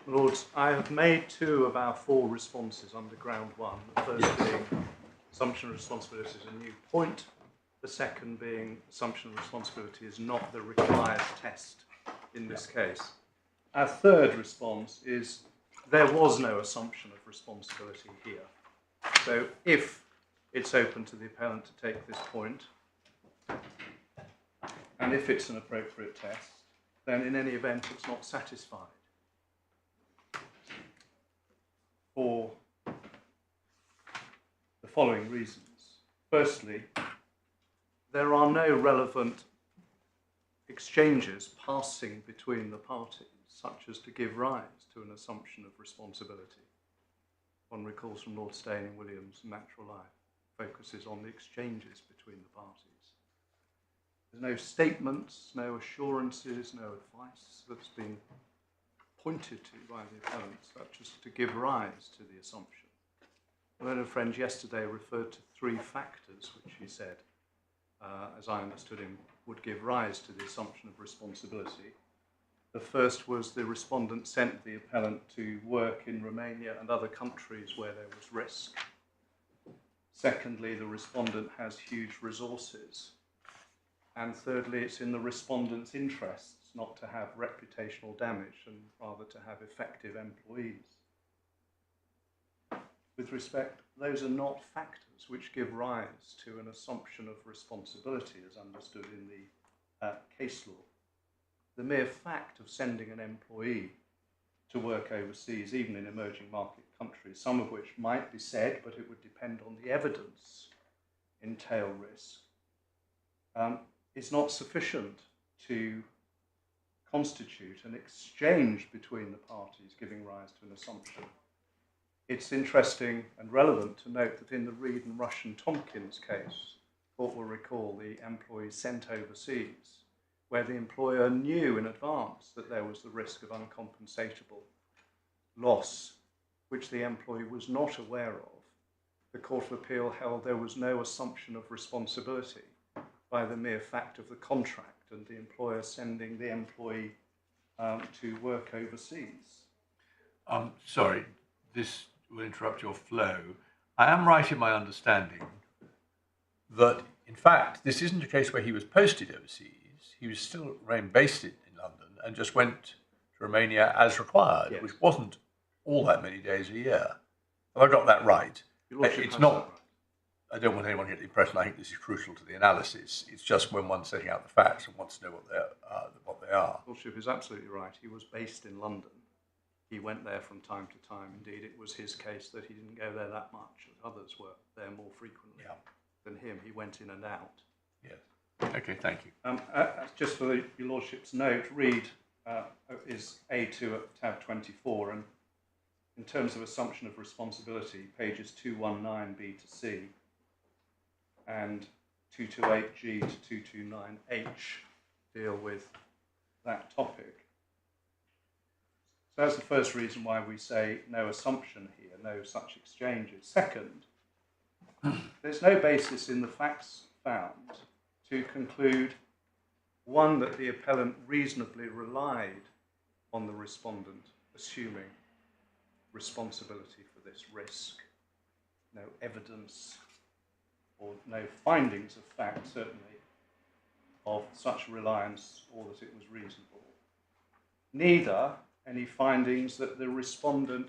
Lords, I have made 2 of our 4 responses under ground 1. The first being assumption of responsibility is a new point. The second being assumption of responsibility is not the required test in this case. Our third response is there was no assumption of responsibility here. So if it's open to the appellant to take this point, and if it's an appropriate test, then in any event it's not satisfied. For the following reasons. Firstly, there are no relevant exchanges passing between the parties, such as to give rise to an assumption of responsibility. One recalls from Lord Steyne and Williams' Natural Life, focuses on the exchanges between the parties. There's no statements, no assurances, no advice that's been pointed to by the appellant, such as to give rise to the assumption. My learned friend yesterday referred to 3 factors which he said, as I understood him, would give rise to the assumption of responsibility. The first was the respondent sent the appellant to work in Romania and other countries where there was risk. Secondly, the respondent has huge resources. And thirdly, it's in the respondent's interests not to have reputational damage and rather to have effective employees. With respect, those are not factors which give rise to an assumption of responsibility as understood in the case law. The mere fact of sending an employee to work overseas, even in emerging market countries, some of which might be said, but it would depend on the evidence, entail risk, is not sufficient to constitute an exchange between the parties giving rise to an assumption. It's interesting and relevant to note that in the Reed and Russian-Tompkins case, the court will recall the employee sent overseas, where the employer knew in advance that there was the risk of uncompensatable loss, which the employee was not aware of. The Court of Appeal held there was no assumption of responsibility by the mere fact of the contract and the employer sending the employee to work overseas. Sorry, this will interrupt your flow. I am right in my understanding that, in fact, this isn't a case where he was posted overseas. He was still remained based in London and just went to Romania as required, yes, which wasn't all that many days a year. Have I got that right? It's not. Right. I don't want anyone to get the impression I think this is crucial to the analysis. It's just when one's setting out the facts and wants to know what they are. Lordship is absolutely right. He was based in London. He went there from time to time. Indeed, it was his case that he didn't go there that much. Others were there more frequently than him. He went in and out. Yes. Okay, thank you. Just for your Lordship's note, Reed is A2 at tab 24, and in terms of assumption of responsibility, pages 219b to c and 228g to 229h deal with that topic. So that's the first reason why we say no assumption here, no such exchanges. Second, there's no basis in the facts found to conclude, one, that the appellant reasonably relied on the respondent assuming responsibility for this risk. No evidence or no findings of fact, certainly, of such reliance or that it was reasonable. Neither any findings that the respondent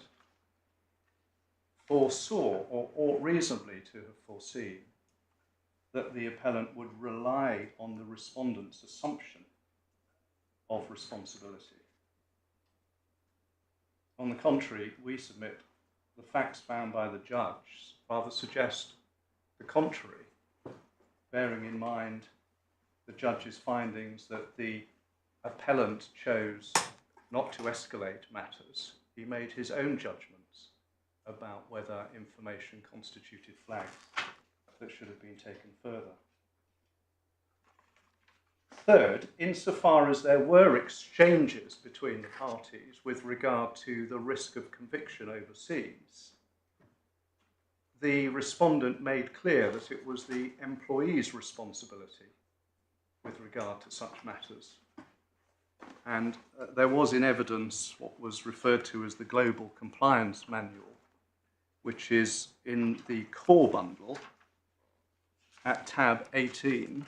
foresaw or ought reasonably to have foreseen that the appellant would rely on the respondent's assumption of responsibility. On the contrary, we submit the facts found by the judge rather suggest the contrary, bearing in mind the judge's findings that the appellant chose not to escalate matters. He made his own judgments about whether information constituted flags that should have been taken further. Third, insofar as there were exchanges between the parties with regard to the risk of conviction overseas, the respondent made clear that it was the employee's responsibility with regard to such matters. And there was in evidence what was referred to as the Global Compliance Manual, which is in the core bundle at tab 18.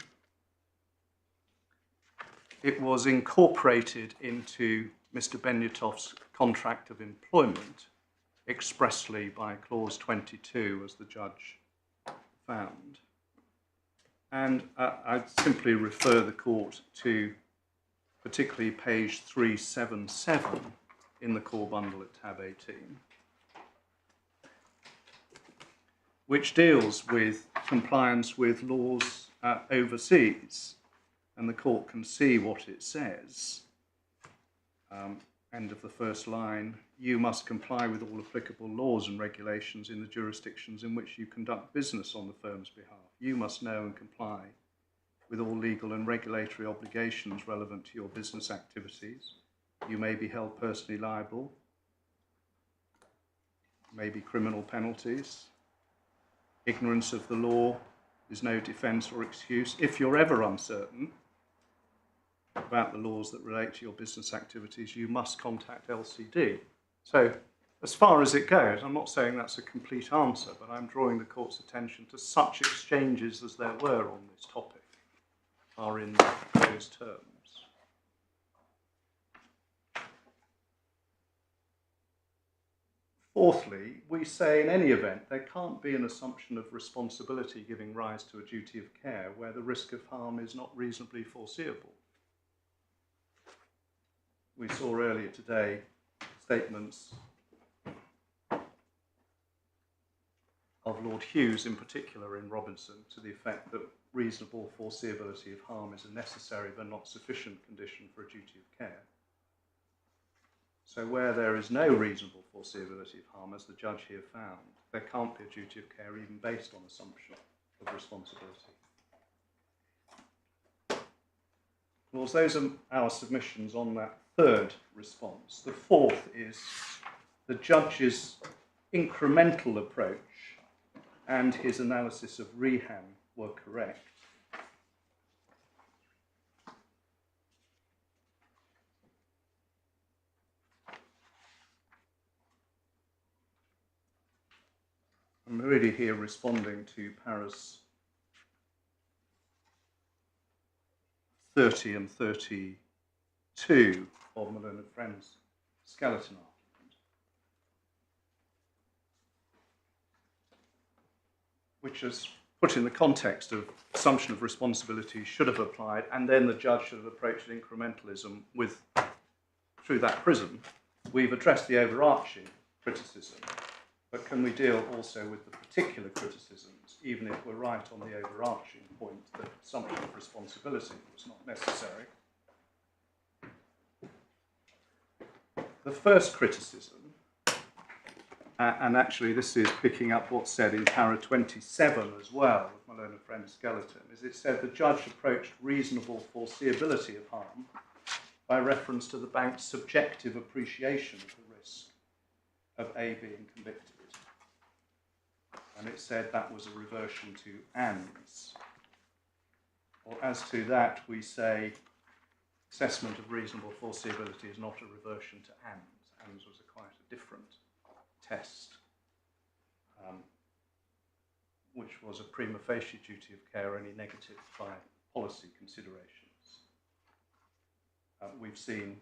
It was incorporated into Mr. Benyatov's contract of employment expressly by clause 22, as the judge found. And I'd simply refer the court to particularly page 377 in the core bundle at tab 18, which deals with compliance with laws overseas. And the court can see what it says. End of the first line, you must comply with all applicable laws and regulations in the jurisdictions in which you conduct business on the firm's behalf. You must know and comply with all legal and regulatory obligations relevant to your business activities. You may be held personally liable, maybe criminal penalties. Ignorance of the law is no defence or excuse. If you're ever uncertain about the laws that relate to your business activities, you must contact LCD. So, as far as it goes, I'm not saying that's a complete answer, but I'm drawing the court's attention to such exchanges as there were on this topic are in those terms. Fourthly, we say in any event there can't be an assumption of responsibility giving rise to a duty of care where the risk of harm is not reasonably foreseeable. We saw earlier today statements of Lord Hughes in particular in Robinson to the effect that reasonable foreseeability of harm is a necessary but not sufficient condition for a duty of care. So where there is no reasonable foreseeability of harm, as the judge here found, there can't be a duty of care even based on assumption of responsibility. Well, those are our submissions on that third response. The fourth is the judge's incremental approach and his analysis of reham were correct. I'm really here responding to paras 30 and 32 of Malone and Friends' skeleton argument, which is put in the context of assumption of responsibility should have applied, and then the judge should have approached incrementalism with, through that prism. We've addressed the overarching criticism, but can we deal also with the particular criticisms, even if we're right on the overarching point that assumption of responsibility was not necessary? The first criticism, and actually this is picking up what's said in para 27 as well, of Malone and Friends' skeleton, is it said the judge approached reasonable foreseeability of harm by reference to the bank's subjective appreciation of the risk of A being convicted. And it said that was a reversion to ANDS. Or as to that, we say assessment of reasonable foreseeability is not a reversion to ANDS. ANDS was quite a different test, which was a prima facie duty of care only negative by policy considerations. We've seen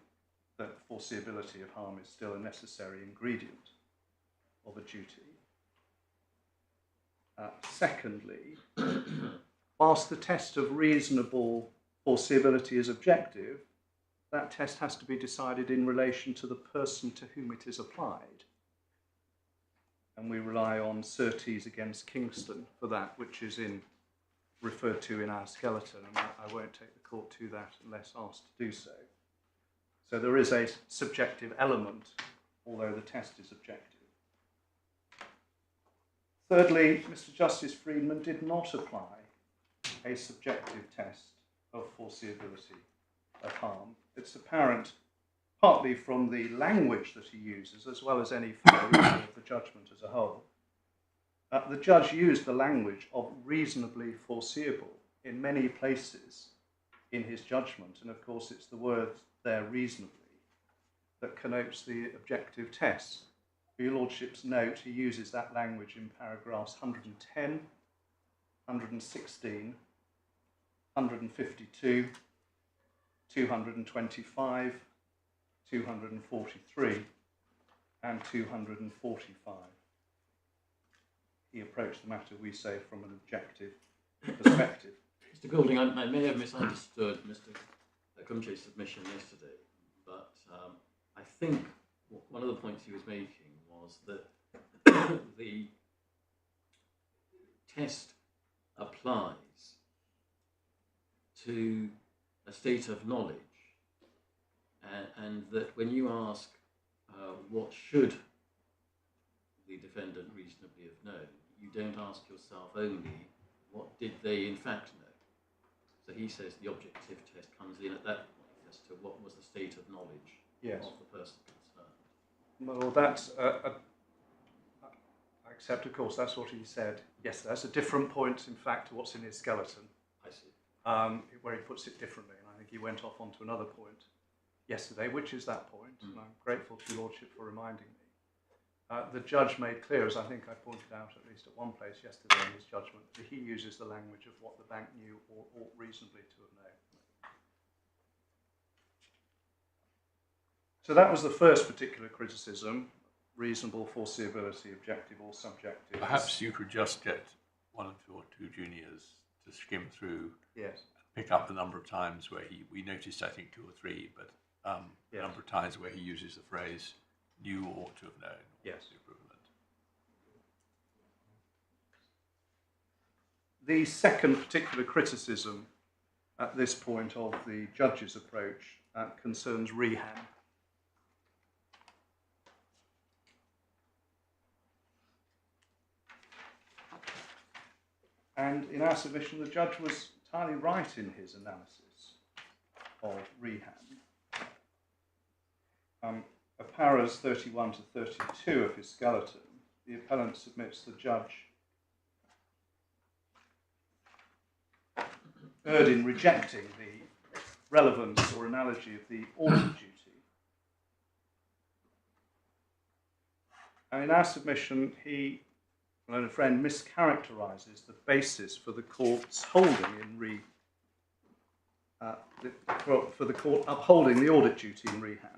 that foreseeability of harm is still a necessary ingredient of a duty. Secondly, whilst the test of reasonable foreseeability is objective, that test has to be decided in relation to the person to whom it is applied. And we rely on Surtees against Kingston for that, which is referred to in our skeleton, and I won't take the court to that unless asked to do so. So there is a subjective element, although the test is objective. Thirdly, Mr. Justice Freedman did not apply a subjective test of foreseeability of harm. It's apparent, partly from the language that he uses, as well as any reading of the judgment as a whole. The judge used the language of reasonably foreseeable in many places in his judgment, and of course it's the there reasonably that connotes the objective test. For your Lordship's note, he uses that language in paragraphs 110, 116, 152, 225, 243, and 245. He approached the matter, we say, from an objective perspective. Mr. Goulding, I may have misunderstood Mr. Kumche's submission yesterday, but I think one of the points he was making was that the test applies to a state of knowledge, and that when you ask what should the defendant reasonably have known, you don't ask yourself only what did they in fact know. So he says the objective test comes in at that point as to what was the state of knowledge of the person concerned. Well, that's, I accept, of course, that's what he said yesterday. That's a different point, in fact, to what's in his skeleton. I see. Where he puts it differently, and I think he went off onto another point yesterday, which is that point, and I'm grateful to your Lordship for reminding me. The judge made clear, as I think I pointed out at least at one place yesterday in his judgment, that he uses the language of what the bank knew or ought reasonably to have known. So that was the first particular criticism, reasonable foreseeability, objective or subjective. Perhaps you could just get one or two juniors to skim through, yes, pick up the number of times where we noticed, I think, 2 or 3, but the number of times where he uses the phrase knew or ought to have known. Yes. The equivalent. The second particular criticism at this point of the judge's approach concerns rehab. And in our submission, the judge was entirely right in his analysis of rehab. Paras 31 to 32 of his skeleton, the appellant submits the judge erred in rejecting the relevance or analogy of the audit duty. And in our submission, he, and a friend, mischaracterises the basis for the court's holding in for the court upholding the audit duty in rehab.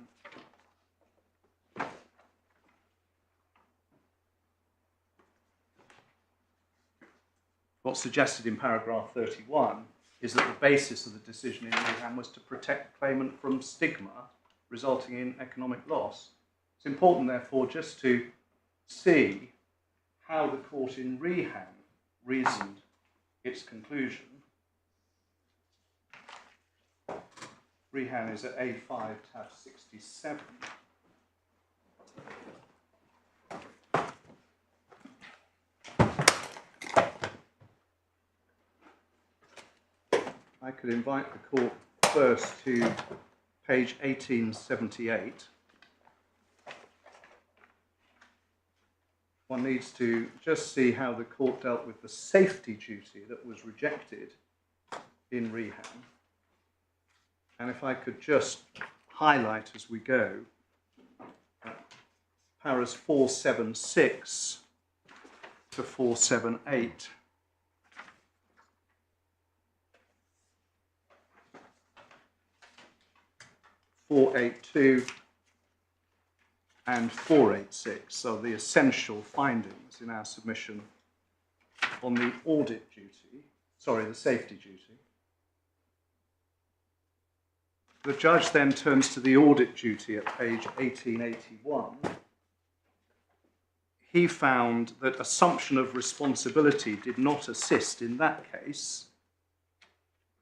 What's suggested in paragraph 31 is that the basis of the decision in rehab was to protect claimant from stigma resulting in economic loss. It's important, therefore, just to see how the court in rehab reasoned its conclusion. Rehab is at A5 tab 67. I could invite the court first to page 1878. One needs to just see how the court dealt with the safety duty that was rejected in rehab. And if I could just highlight as we go, paras 476 to 478. .482 and 486 are the essential findings in our submission on the audit duty, the safety duty. The judge then turns to the audit duty at page 1881. He found that assumption of responsibility did not assist in that case.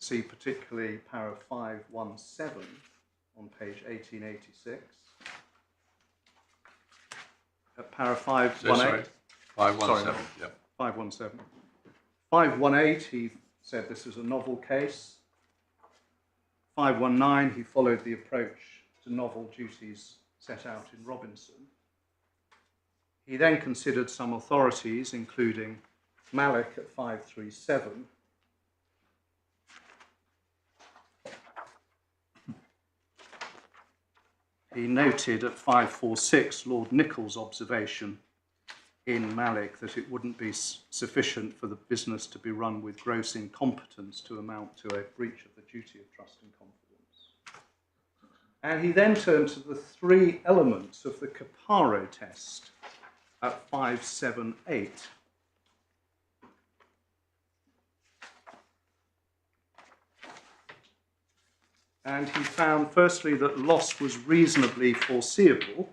See particularly para 517 on page 1886. At para 518. 517, yeah. 517. 518, he said this was a novel case. 519, he followed the approach to novel duties set out in Robinson. He then considered some authorities, including Malik at 537, he noted at 546 Lord Nicholls' observation in Malik that it wouldn't be sufficient for the business to be run with gross incompetence to amount to a breach of the duty of trust and confidence. And he then turned to the three elements of the Caparo test at 578. And he found, firstly, that loss was reasonably foreseeable,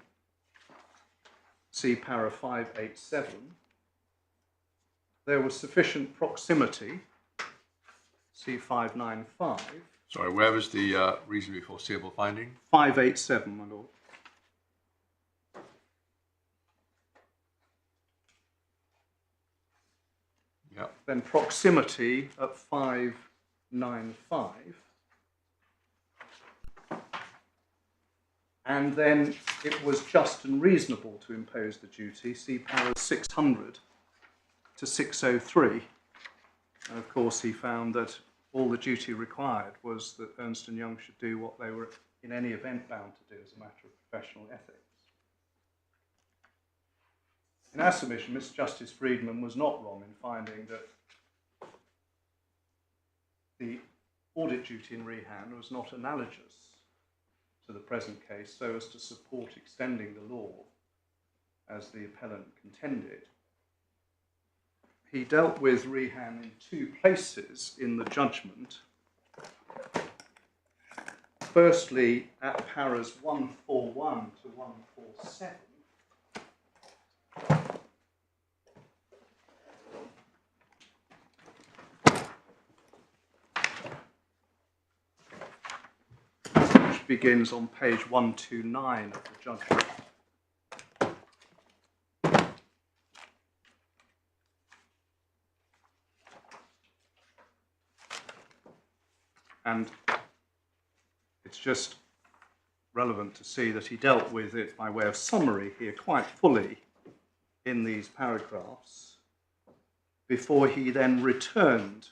see para 587. There was sufficient proximity, see 595. Sorry, where was the reasonably foreseeable finding? 587, my lord. Yeah. Then proximity at 595. And then it was just and reasonable to impose the duty, see para 600 to 603. And of course he found that all the duty required was that Ernst & Young should do what they were in any event bound to do as a matter of professional ethics. In our submission, Mr. Justice Freedman was not wrong in finding that the audit duty in Rehan was not analogous to the present case so as to support extending the law as the appellant contended. He dealt with Rehan in two places in the judgment. Firstly, at paras 141 to 147, which begins on page 129 of the judgment. And it's just relevant to see that he dealt with it by way of summary here quite fully in these paragraphs before he then returned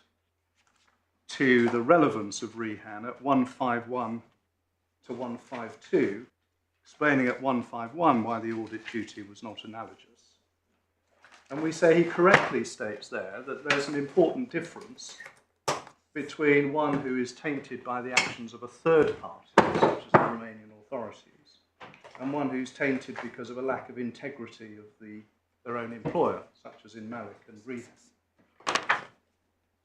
to the relevance of Rehan at 151 to 152, explaining at 151 why the audit duty was not analogous. And we say he correctly states there that there's an important difference between one who is tainted by the actions of a third party, such as the Romanian authorities, and one who's tainted because of a lack of integrity of their own employer, such as in Malik and Rehan.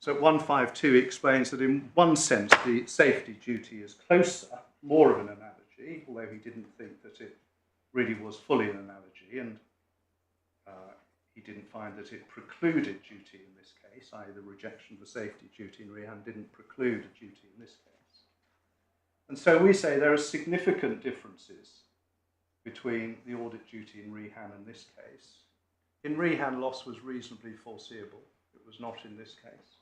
So at 152 he explains that in one sense the safety duty is closer, more of an analogy, although he didn't think that it really was fully an analogy, and he didn't find that it precluded duty in this case, i.e. the rejection of the safety duty in Rehan didn't preclude a duty in this case. And so we say there are significant differences between the audit duty in Rehan and this case. In Rehan, loss was reasonably foreseeable. It was not in this case.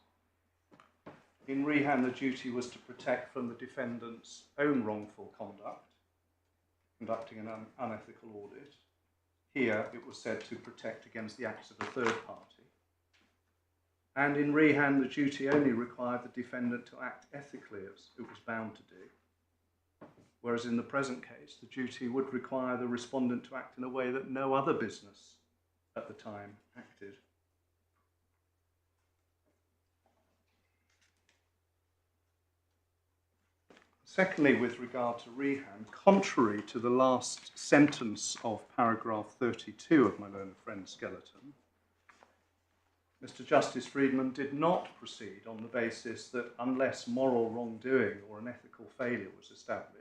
In Rehan, the duty was to protect from the defendant's own wrongful conduct, conducting an unethical audit. Here, it was said to protect against the acts of a third party. And in Rehan, the duty only required the defendant to act ethically as it was bound to do. Whereas in the present case, the duty would require the respondent to act in a way that no other business at the time acted. Secondly, with regard to Rehan, contrary to the last sentence of paragraph 32 of my learned friend's skeleton, Mr. Justice Freedman did not proceed on the basis that unless moral wrongdoing or an ethical failure was established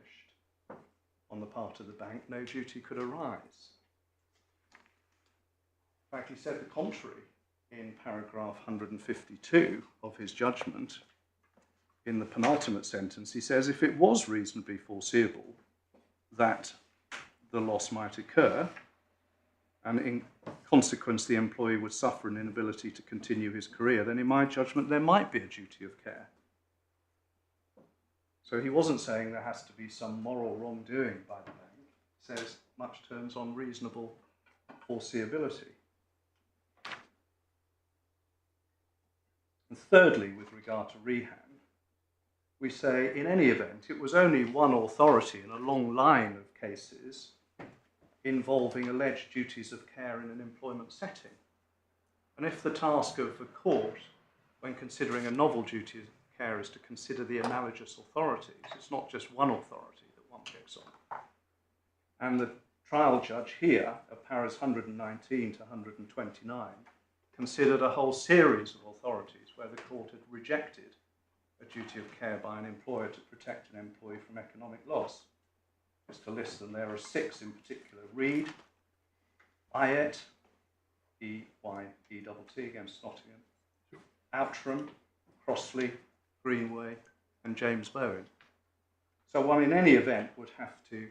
on the part of the bank, no duty could arise. In fact, he said the contrary in paragraph 152 of his judgment. In the penultimate sentence, he says, if it was reasonably foreseeable that the loss might occur, and in consequence the employee would suffer an inability to continue his career, then in my judgment there might be a duty of care. So he wasn't saying there has to be some moral wrongdoing by the bank. He says much turns on reasonable foreseeability. And thirdly, with regard to Rehan, we say, in any event, it was only one authority in a long line of cases involving alleged duties of care in an employment setting. And if the task of the court, when considering a novel duty of care, is to consider the analogous authorities, it's not just one authority that one picks on. And the trial judge here, at paras 119 to 129, considered a whole series of authorities where the court had rejected a duty of care by an employer to protect an employee from economic loss. Just to list them, there are 6 in particular: Reed, Ayet, E-Y-E-T-T against Nottingham, Outram, Crossley, Greenway, and James Bowen. So one in any event would have to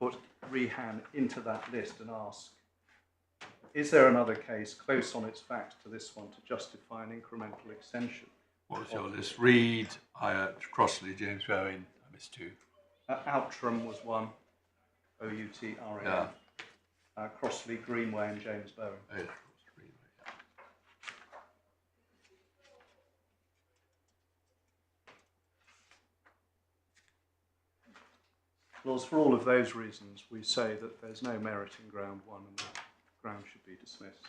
put Rehan into that list and ask, is there another case close on its facts to this one to justify an incremental extension? What was your list? Reed, Ayat, Crossley, James Bowen. I missed 2. Outram was one, O-U-T-R-A-M. Yeah. Crossley, Greenway, and James Bowen. Oh, yeah, Greenway, yeah. Laws, for all of those reasons, we say that there's no merit in ground 1 and that ground should be dismissed.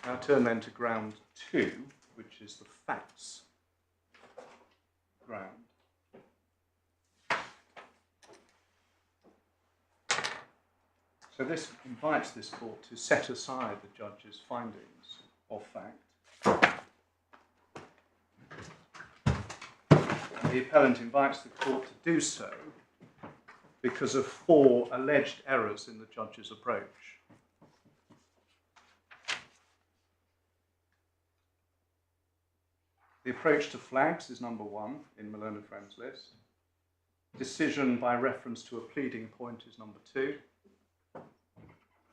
Now turn then to ground 2, which is the facts ground. So this invites this court to set aside the judge's findings of fact. And the appellant invites the court to do so because of 4 alleged errors in the judge's approach. The approach to flags is number 1 in Malone and Friends list. Decision by reference to a pleading point is number 2.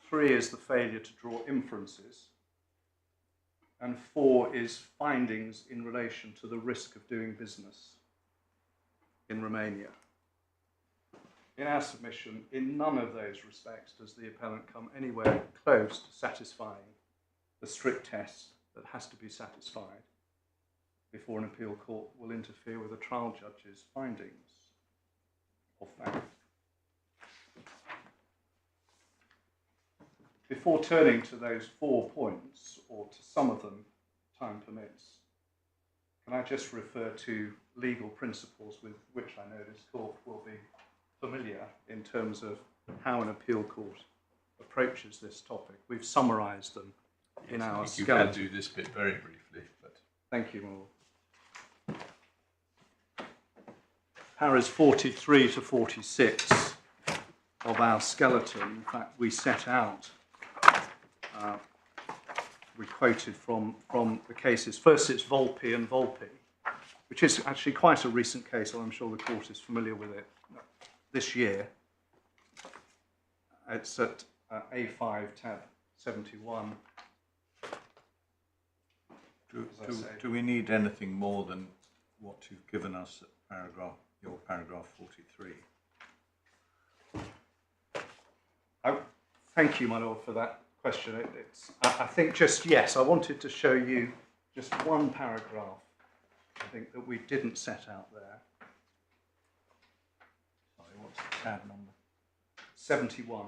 3 is the failure to draw inferences. And 4 is findings in relation to the risk of doing business in Romania. In our submission, in none of those respects does the appellant come anywhere close to satisfying the strict test that has to be satisfied before an appeal court will interfere with a trial judge's findings of fact. Before turning to those 4 points, or to some of them, time permits, can I just refer to legal principles with which I know this court will be familiar in terms of how an appeal court approaches this topic. We've summarised them in our skeleton. You can do this bit very briefly, but thank you, Maul. Paras 43 to 46 of our skeleton, in fact, we set out, we quoted from the cases. First, it's Volpe and Volpe, which is actually quite a recent case, and I'm sure the court is familiar with it this year. It's at A5 tab 71. Do we need anything more than what you've given us at your paragraph 43? Thank you, my lord, for that question. I think just yes, I wanted to show you just one paragraph, I think, that we didn't set out there. Sorry, what's the tab number? 71.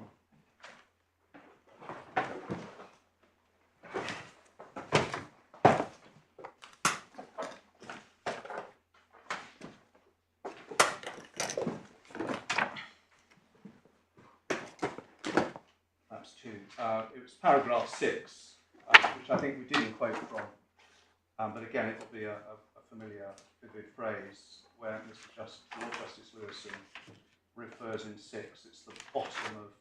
It was paragraph 6, which I think we didn't quote from, but again, it will be a familiar, vivid phrase where Lord Justice Lewison refers in 6. It's the bottom of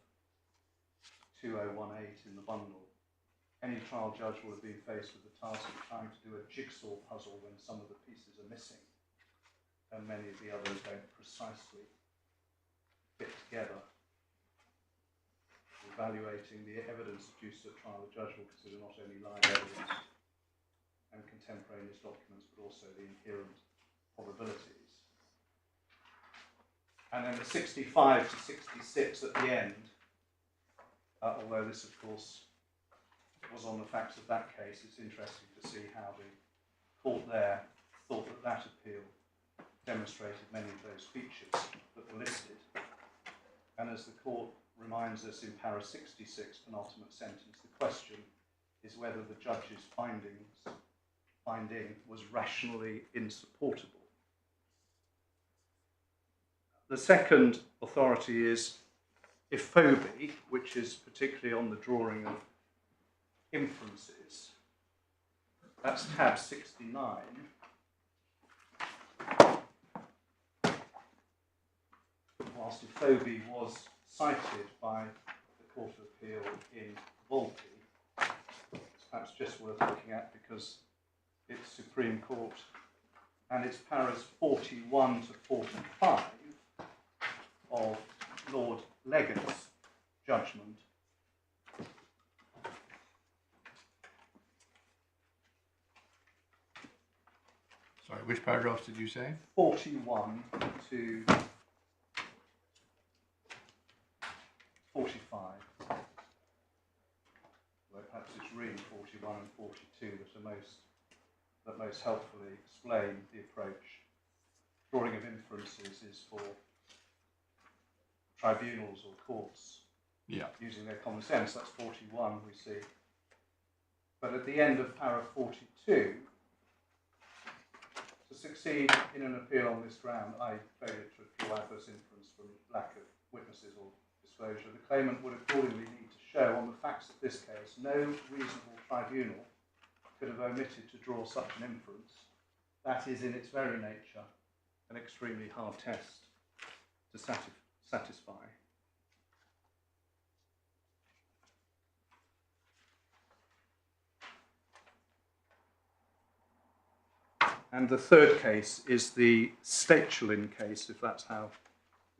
2018 in the bundle. Any trial judge will have been faced with the task of trying to do a jigsaw puzzle when some of the pieces are missing, and many of the others don't precisely fit together. Evaluating the evidence adduced at trial, the judge will consider not only live evidence and contemporaneous documents, but also the inherent probabilities. And then the 65 to 66 at the end although this, of course, was on the facts of that case. It's interesting to see how the court there thought that that appeal demonstrated many of those features that were listed. And as the court reminds us in para 66, penultimate sentence, the question is whether the judge's finding was rationally insupportable. The second authority is Ephobe, which is particularly on the drawing of inferences. That's tab 69. Whilst Ephobe was cited by the Court of Appeal in Volpe, it's perhaps just worth looking at because it's Supreme Court, and it's paras 41 to 45 of Lord Legate's judgment. Sorry, which paragraphs did you say? 41 to 45. Well, perhaps it's really 41 and 42 that most helpfully explain the approach. Drawing of inferences is for tribunals or courts using their common sense. That's 41 we see. But at the end of para 42, to succeed in an appeal on this ground, i.e. failure to draw adverse inference from lack of witnesses or disclosure, the claimant would accordingly need to show on the facts of this case no reasonable tribunal could have omitted to draw such an inference. That is in its very nature an extremely hard test to satisfy. And the third case is the Stechelin case, if that's how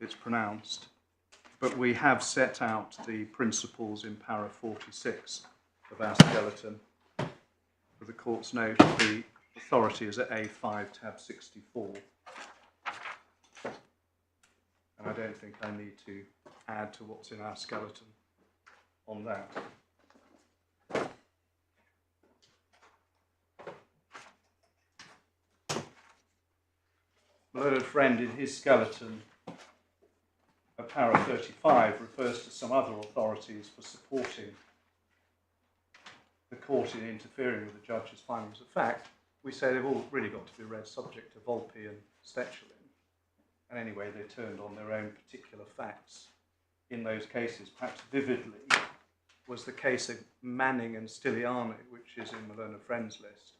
it's pronounced. But we have set out the principles in para 46 of our skeleton. For the court's note, the authority is at A5, tab 64. And I don't think I need to add to what's in our skeleton on that. My learned friend in his skeleton, para 35, refers to some other authorities for supporting the court in interfering with the judge's findings of fact. We say they've all really got to be read subject to Volpe and Stechelin. And anyway, they turned on their own particular facts in those cases. Perhaps vividly was the case of Manning and Stiliani, which is in my learned friend's list.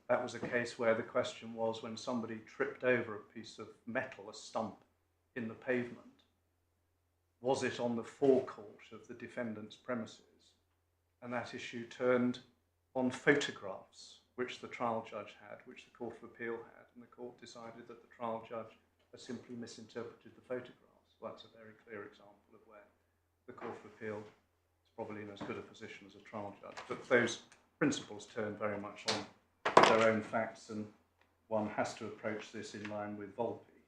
That was a case where the question was when somebody tripped over a piece of metal, a stump, in the pavement, was it on the forecourt of the defendant's premises? And that issue turned on photographs, which the trial judge had, which the Court of Appeal had, and the court decided that the trial judge had simply misinterpreted the photographs. Well, that's a very clear example of where the Court of Appeal is probably in as good a position as a trial judge. But those principles turn very much on their own facts, and one has to approach this in line with Volpe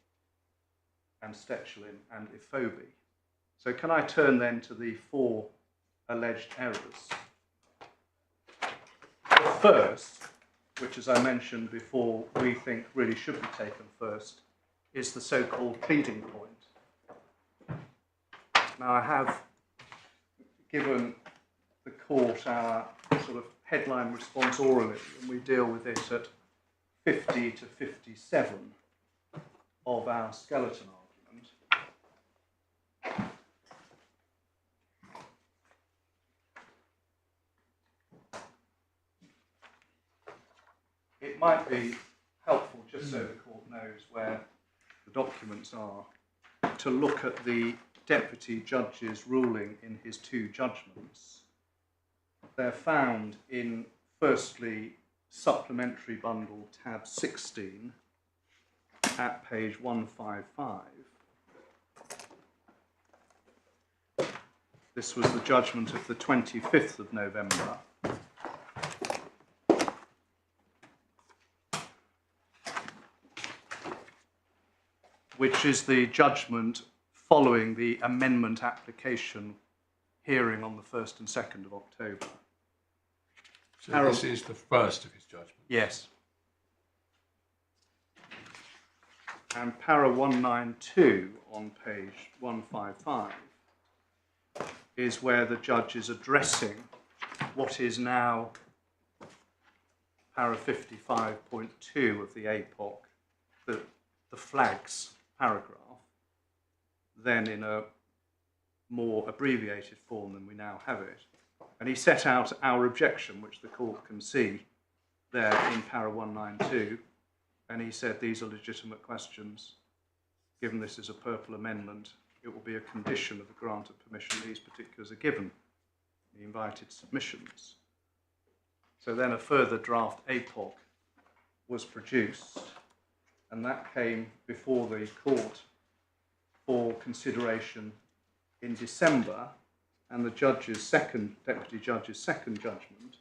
and Stechelin and Ephobe. So can I turn then to the four alleged errors? The first, which as I mentioned before, we think really should be taken first, is the so-called pleading point. Now I have given the court our sort of headline response orally, and we deal with it at 50 to 57 of our skeleton argument. It might be helpful, just so the court knows where the documents are, to look at the deputy judge's ruling in his two judgments. They're found in, firstly, supplementary bundle tab 16 at page 155. This was the judgment of the 25th of November. Which is the judgment following the amendment application hearing on the 1st and 2nd of October. So this is the first of his judgments. Yes. And para 192 on page 155 is where the judge is addressing what is now para 55.2 of the APOC, the flags paragraph, then in a more abbreviated form than we now have it. And he set out our objection, which the court can see there in para 192. And he said these are legitimate questions. Given this is a purple amendment, it will be a condition of the grant of permission these particulars are given. He invited submissions. So then a further draft APOC was produced, and that came before the court for consideration in December, and the deputy judge's second judgment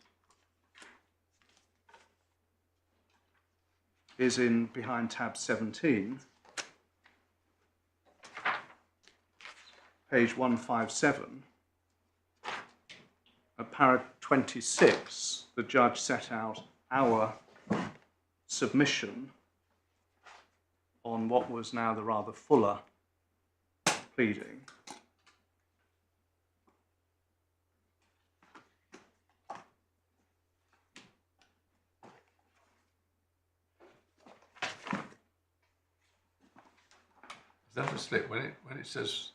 is in behind tab 17, page 157. At para 26, the judge set out our submission on what was now the rather fuller pleading. Is that a slip? When it says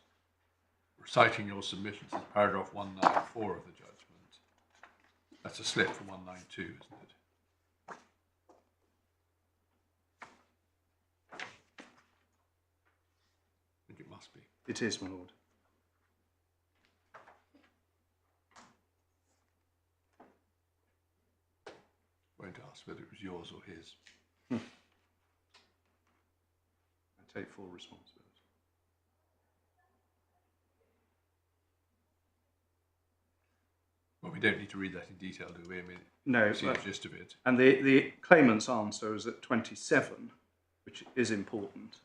reciting your submissions, it's paragraph 194 of the judgment. That's a slip from 192, isn't it? I think it must be. It is, my lord. Won't ask whether it was yours or his. I take full responsibility. Well, we don't need to read that in detail, do we? I mean, No. see the gist of it. And the claimant's answer is at 27, which is important,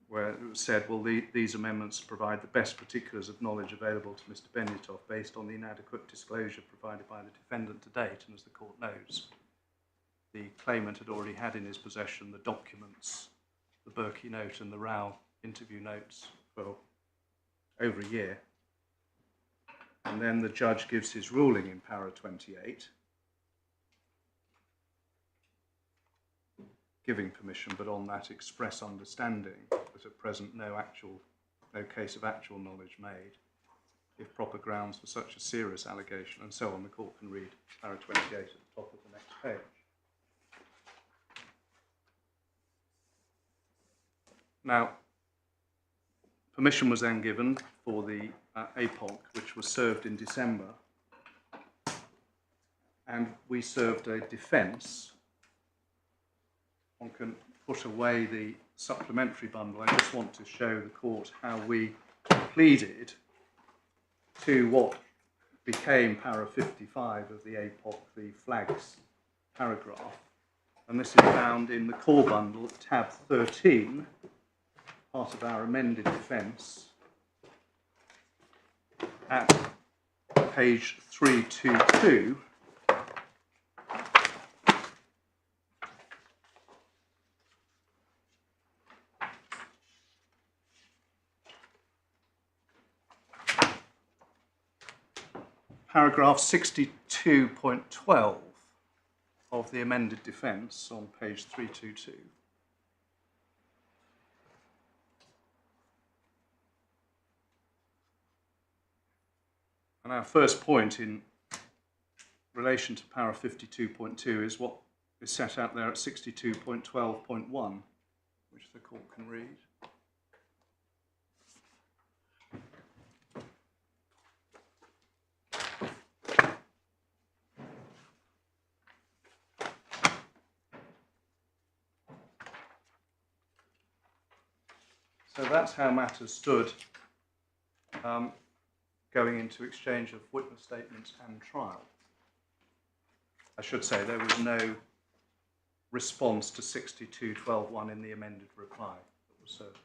where it was said, well, these amendments provide the best particulars of knowledge available to Mr. Benyatov based on the inadequate disclosure provided by the defendant to date. And as the court knows, the claimant had already had in his possession the documents, the Berkey note and the Rao interview notes for over a year. And then the judge gives his ruling in para 28, giving permission, but on that express understanding that at present no case of actual knowledge made, if proper grounds for such a serious allegation, and so on. The court can read para 28 at the top of the next page. Now, permission was then given for the APOC, which was served in December, and we served a defence. One can put away the supplementary bundle. I just want to show the court how we pleaded to what became para 55 of the APOC, the flags paragraph. And this is found in the core bundle, tab 13, part of our amended defence, at page 322. Paragraph 62.12 of the amended defence on page 322. And our first point in relation to para 52.2 is what is set out there at 62.12.1, which the court can read. So that's how matters stood going into exchange of witness statements and trial. I should say there was no response to 62.12.1 in the amended reply that was served.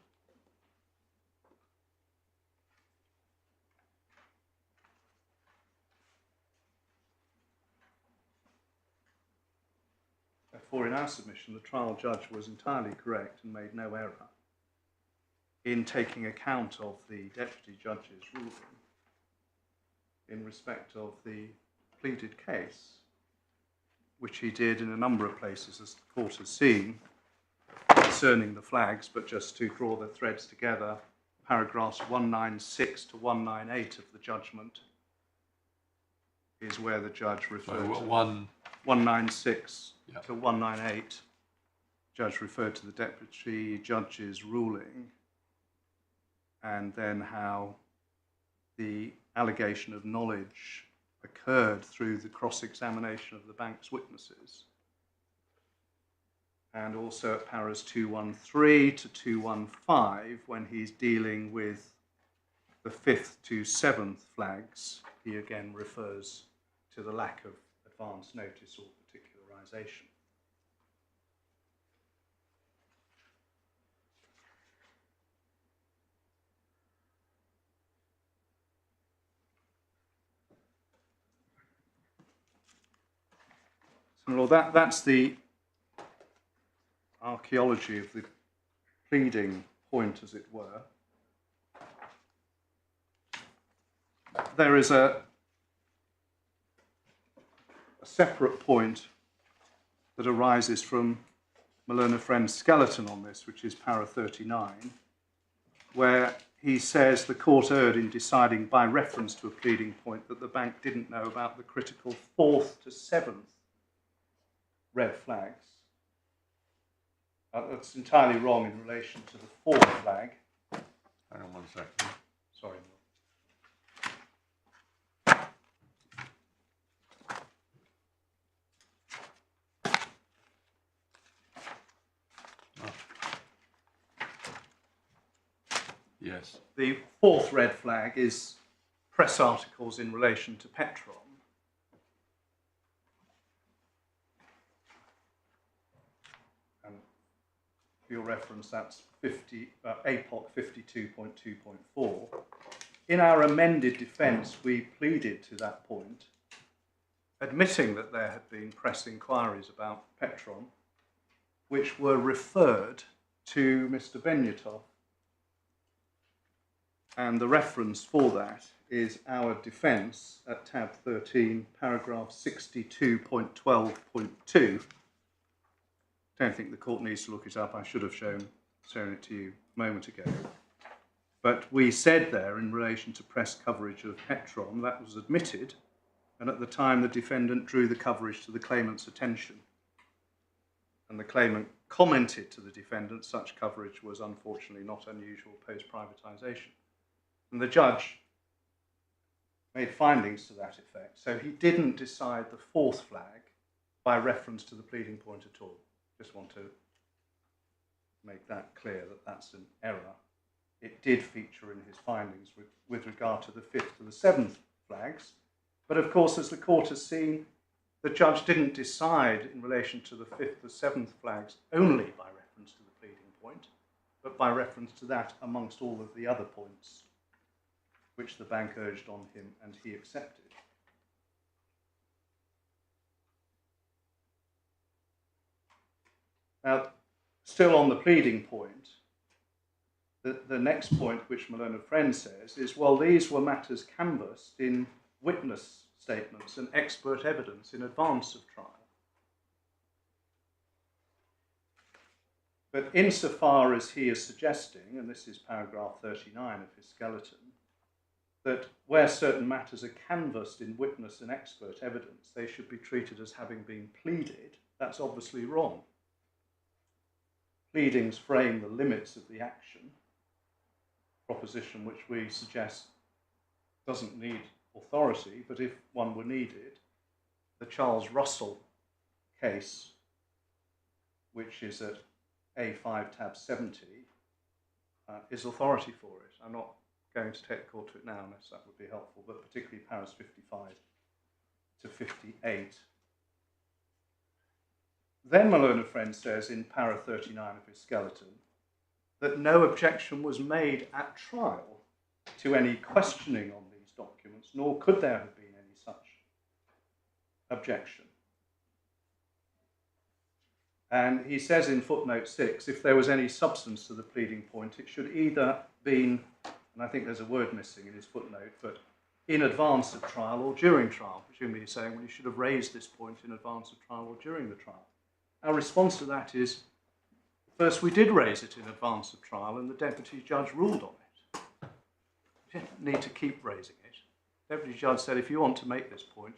therefore, in our submission, the trial judge was entirely correct and made no error in taking account of the deputy judge's ruling in respect of the pleaded case, which he did in a number of places, as the court has seen, concerning the flags, but just to draw the threads together, paragraphs 196 to 198 of the judgment is where the judge referred to 196 to 198. Judge referred to the deputy judge's ruling, and then how the allegation of knowledge occurred through the cross-examination of the bank's witnesses. And also at paras 213 to 215, when he's dealing with the 5th to 7th flags, he again refers to the lack of advance notice or particularization. So that's the archaeology of the pleading point, as it were. There is a separate point that arises from Malone Friend's skeleton on this, which is para 39, where he says the court erred in deciding by reference to a pleading point that the bank didn't know about the critical 4th to 7th red flags. That's entirely wrong in relation to the 4th flag. Hang on one second. Sorry. Yes. The 4th red flag is press articles in relation to Petron. And for your reference, that's APOC 52.2.4. In our amended defence, we pleaded to that point, admitting that there had been press inquiries about Petron, which were referred to Mr. Benyatov. And the reference for that is our defence at tab 13, paragraph 62.12.2. I don't think the court needs to look it up. I should have shown it to you a moment ago. But we said there, in relation to press coverage of Petron, that was admitted, and at the time the defendant drew the coverage to the claimant's attention. And the claimant commented to the defendant such coverage was unfortunately not unusual post-privatisation. And the judge made findings to that effect. So he didn't decide the 4th flag by reference to the pleading point at all. Just want to make that clear that that's an error. It did feature in his findings with regard to the 5th to the 7th flags. But of course, as the court has seen, the judge didn't decide in relation to the 5th to 7th flags only by reference to the pleading point, but by reference to that amongst all of the other points which the bank urged on him and he accepted. Now, still on the pleading point, the next point which Malone Friend says is, well, these were matters canvassed in witness statements and expert evidence in advance of trial. But insofar as he is suggesting, and this is paragraph 39 of his skeleton, that where certain matters are canvassed in witness and expert evidence, they should be treated as having been pleaded, that's obviously wrong. Pleadings frame the limits of the action, proposition which we suggest doesn't need authority, but if one were needed, the Charles Russell case, which is at A5 tab 70, is authority for it. I'm not going to take the court to it now unless that would be helpful, but particularly paras 55 to 58. Then Malone Friend says in para 39 of his skeleton that no objection was made at trial to any questioning on these documents, nor could there have been any such objection. And he says in footnote 6, if there was any substance to the pleading point, it should either been, and I think there's a word missing in his footnote, but in advance of trial or during trial. Presumably he's saying, well, you should have raised this point in advance of trial or during the trial. Our response to that is, first, we did raise it in advance of trial, and the deputy judge ruled on it. You didn't need to keep raising it. The deputy judge said, if you want to make this point,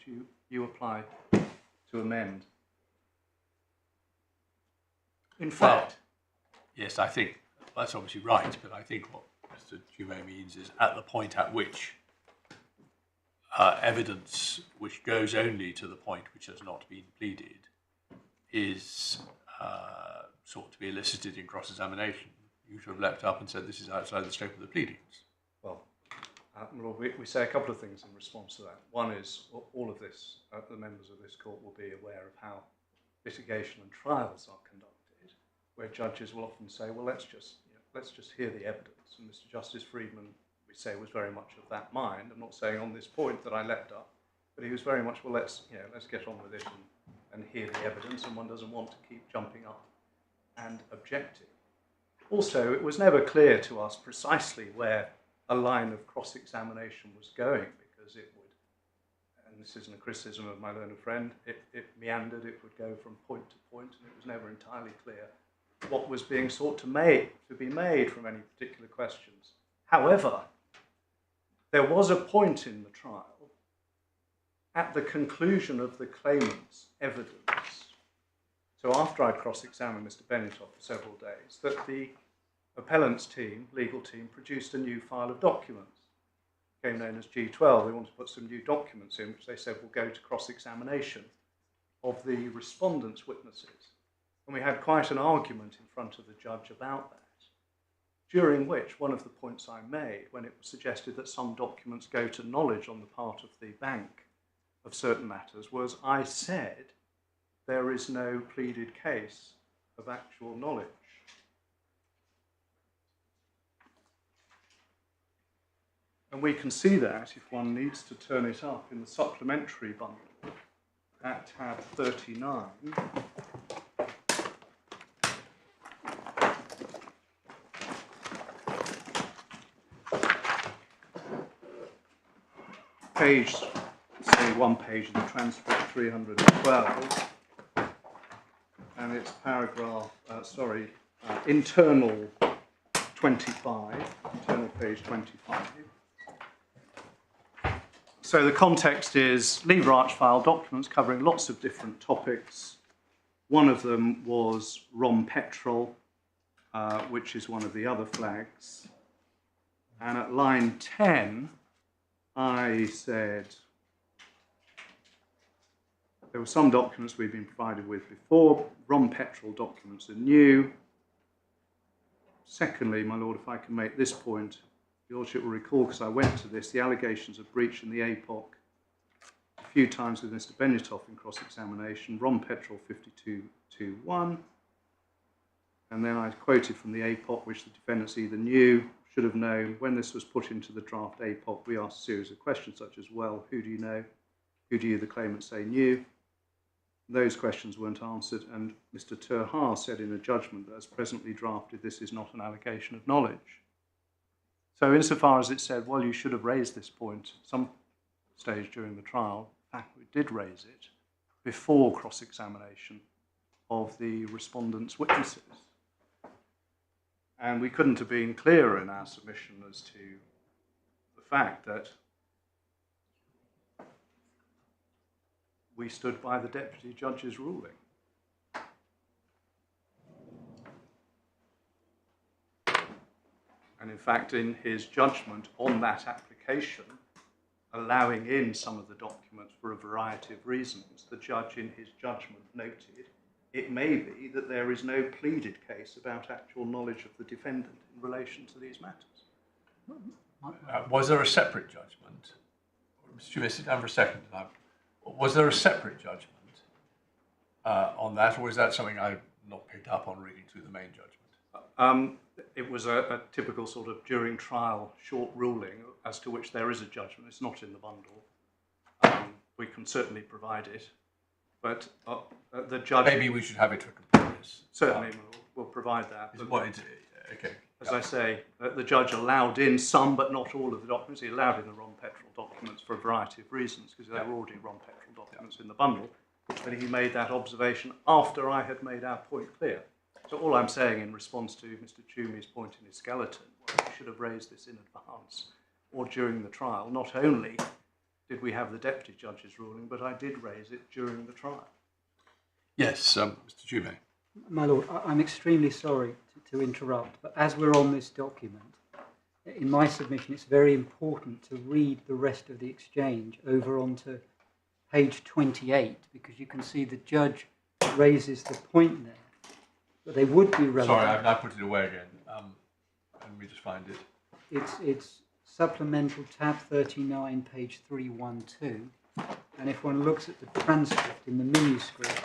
you apply to amend. In fact, yes, I think that's obviously right, but I think what Mr. Dumais means is at the point at which evidence which goes only to the point which has not been pleaded is sought to be elicited in cross-examination, you should have leapt up and said this is outside the scope of the pleadings. well, we say a couple of things in response to that. One is all of this, the members of this court will be aware of how litigation and trials are conducted, where judges will often say, well, let's just hear the evidence. And Mr. Justice Freedman, we say, was very much of that mind. I'm not saying on this point that I leapt up, but he was very much, well, let's get on with it and hear the evidence, and one doesn't want to keep jumping up and objecting. Also, it was never clear to us precisely where a line of cross-examination was going, because it would, and this isn't a criticism of my learned friend, it meandered, it would go from point to point, and it was never entirely clear what was being sought to be made from any particular questions. However, there was a point in the trial at the conclusion of the claimant's evidence, so after I'd cross-examined Mr. Benyatov for several days, that the appellant's team, legal team, produced a new file of documents, became known as G12. They wanted to put some new documents in, which they said will go to cross-examination of the respondent's witnesses. And we had quite an argument in front of the judge about that, during which one of the points I made, when it was suggested that some documents go to knowledge on the part of the bank of certain matters, was I said there is no pleaded case of actual knowledge. And we can see that, if one needs to turn it up, in the supplementary bundle at tab 39. Page, say one page of the transcript, 312, and it's paragraph, internal 25, internal page 25. So the context is Lever Arch file documents covering lots of different topics. One of them was Rom Petrol, which is one of the other flags. And at line 10, I said there were some documents we've been provided with before. Rom Petrol documents are new. Secondly, my lord, if I can make this point, your lordship will recall, because I went to this, the allegations of breach in the APOC a few times with Mr. Benyatov in cross-examination, Rom Petrol 5221. And then I quoted from the APOC, which the defendants either knew, should have known. When this was put into the draft APOC, we asked a series of questions such as, well, who do you know? Who do you, the claimant, say knew? Those questions weren't answered, and Mr. Terhar said in a judgment that as presently drafted, this is not an allegation of knowledge. So insofar as it said, well, you should have raised this point at some stage during the trial, in fact, we did raise it before cross-examination of the respondent's witnesses. And we couldn't have been clearer in our submission as to the fact that we stood by the deputy judge's ruling. And in fact, in his judgment on that application, allowing in some of the documents for a variety of reasons, the judge in his judgment noted it may be that there is no pleaded case about actual knowledge of the defendant in relation to these matters. Was there a separate judgment? Mr. Dumais, sit down for a second. Was there a separate judgment on that, or is that something I've not picked up on reading through the main judgment? It was a typical sort of during trial short ruling as to which there is a judgment. It's not in the bundle. We can certainly provide it. But the judge... Maybe we should have it for completeness. Certainly will provide that. Okay. As I say, the judge allowed in some but not all of the documents. He allowed in the Ron Petrol documents for a variety of reasons, because there were already Ron Petrol documents in the bundle. But he made that observation after I had made our point clear. So all I'm saying in response to Mr. Toomey's point in his skeleton was we should have raised this in advance or during the trial. Not only did we have the deputy judge's ruling, but I did raise it during the trial. Yes, Mr. Toomey. My Lord, I'm extremely sorry to interrupt, but as we're on this document, in my submission it's very important to read the rest of the exchange over onto page 28, because you can see the judge raises the point there, but they would be relevant. Sorry, I've now put it away again. Let me just find it. It's supplemental tab 39, page 312, and if one looks at the transcript in the manuscript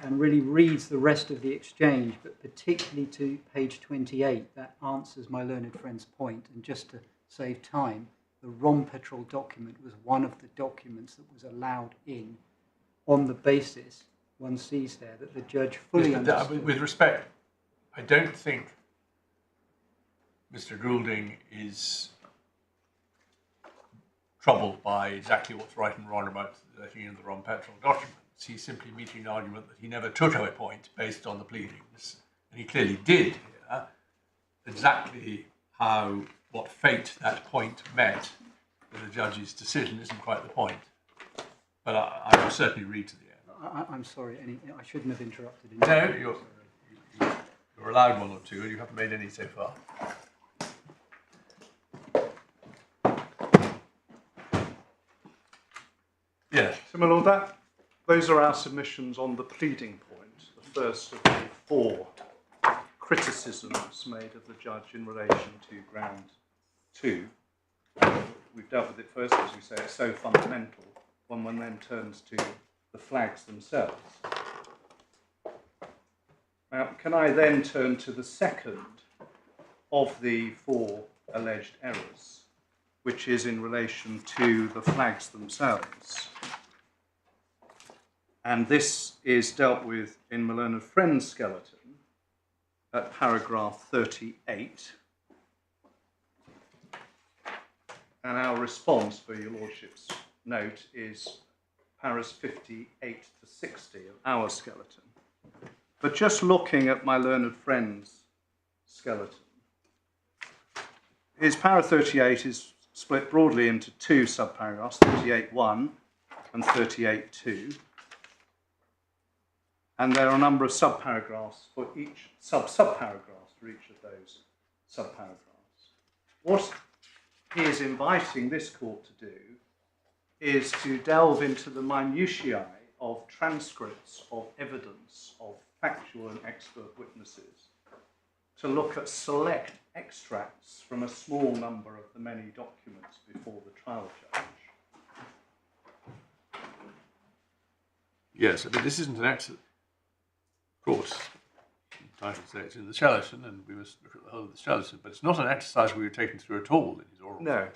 and really reads the rest of the exchange, but particularly to page 28, that answers my learned friend's point. And just to save time, the Ron Petrol document was one of the documents that was allowed in on the basis one sees there that the judge fully understood. With respect, I don't think Mr. Goulding is troubled by exactly what's right and wrong about letting in the Ron Petrol documents. He's simply meeting an argument that he never took a point based on the pleadings, and he clearly did here. Exactly what fate that point met with the judge's decision isn't quite the point. But I will certainly read to the end. I'm sorry, I shouldn't have interrupted. No, you're allowed one or two, and you haven't made any so far. Yes. So, my Lord, those are our submissions on the pleading point, the first of the 4 criticisms made of the judge in relation to ground 2. We've dealt with it first, as we say, it's so fundamental, one then turns to the flags themselves. Now, can I then turn to the second of the 4 alleged errors, which is in relation to the flags themselves? And this is dealt with in my learned friend's skeleton at paragraph 38. And our response, for your Lordship's note, is paras 58 to 60 of our skeleton. But just looking at my learned friend's skeleton, his para 38 is split broadly into 2 subparagraphs, 38.1 and 38.2. And there are a number of subparagraphs for each subparagraphs for each of those subparagraphs. What he is inviting this court to do is to delve into the minutiae of transcripts of evidence of factual and expert witnesses, to look at select extracts from a small number of the many documents before the trial judge. Yes, I mean, this isn't an exercise. Of course, the title says it's in the skeleton, and we must look at the whole of the skeleton, but it's not an exercise we were taken through at all in his oral No.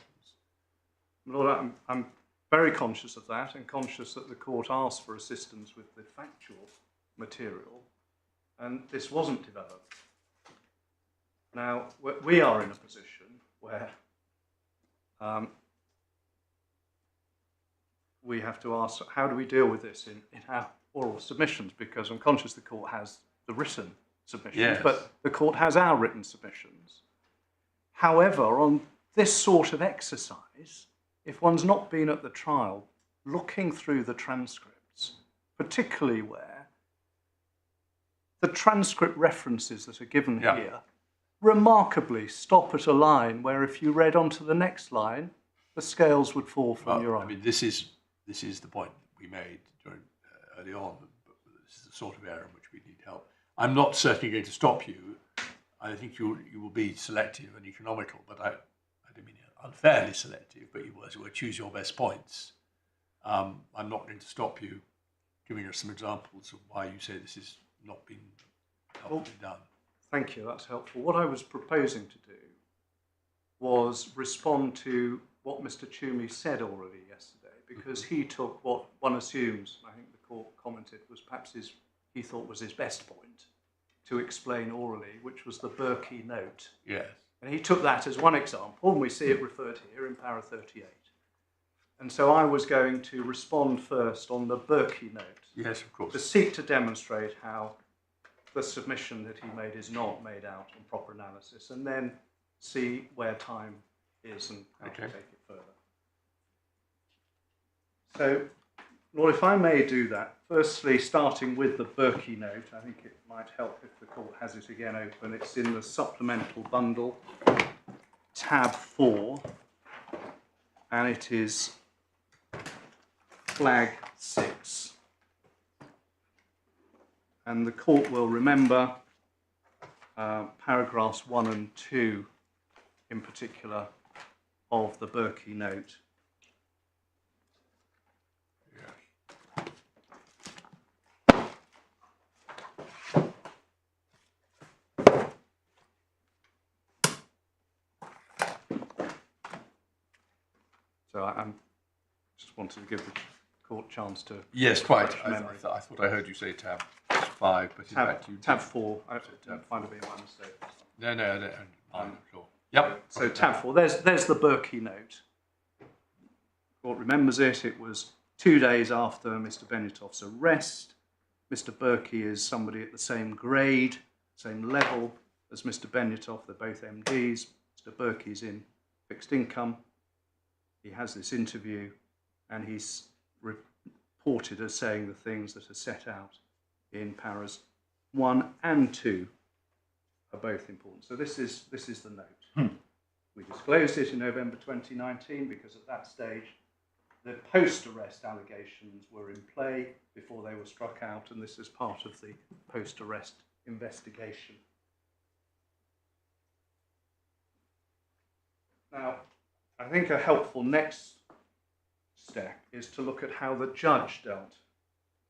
Lord, I'm very conscious of that, and conscious that the court asked for assistance with the factual material, and this wasn't developed. Now, we are in a position where we have to ask, how do we deal with this in our oral submissions? Because I'm conscious the court has the written submissions, yes, but the court has our written submissions. However, on this sort of exercise, if one's not been at the trial, looking through the transcripts, particularly where the transcript references that are given here remarkably stop at a line where if you read on to the next line, the scales would fall from your eyes. I mean, this is the point we made early on. But this is the sort of area in which we need help. I'm not certainly going to stop you. I think you will be selective and economical, but I don't mean unfairly selective, but you will choose your best points. I'm not going to stop you giving us some examples of why you say this has not been helpfully done. Thank you, that's helpful. What I was proposing to do was respond to what Mr. Toomey said already yesterday, because he took what one assumes, I think the court commented, was perhaps he thought was his best point to explain orally, which was the Berkey note. Yes. And he took that as one example, and we see it referred here in para 38. And so I was going to respond first on the Berkey note. Yes, of course. To seek to demonstrate how the submission that he made is not made out on proper analysis, and then see where time is and how to take it further. So, Lord, if I may do that, firstly, starting with the Berkey note, I think it might help if the court has it again open. It's in the supplemental bundle, tab 4, and it is flag 6. And the court will remember paragraphs 1 and 2 in particular of the Berkey note. So I just wanted to give the court a chance to... Yes, quite. refresh memory. I thought I heard you say tab 5, but in fact you... Tab 4. I don't find it being my mistake. No, I don't. I'm sure. Yep. So tab 4. There's the Berkey note. The court remembers it. It was 2 days after Mr. Benyatov's arrest. Mr. Berkey is somebody at the same grade, same level as Mr. Benyatov. They're both MDs. Mr. Berkey's in fixed income. He has this interview, and he's reported as saying the things that are set out in paras 1 and 2 are both important. So this is the note. We disclosed it in November 2019 because at that stage the post-arrest allegations were in play before they were struck out, and this is part of the post-arrest investigation. Now, I think a helpful next step is to look at how the judge dealt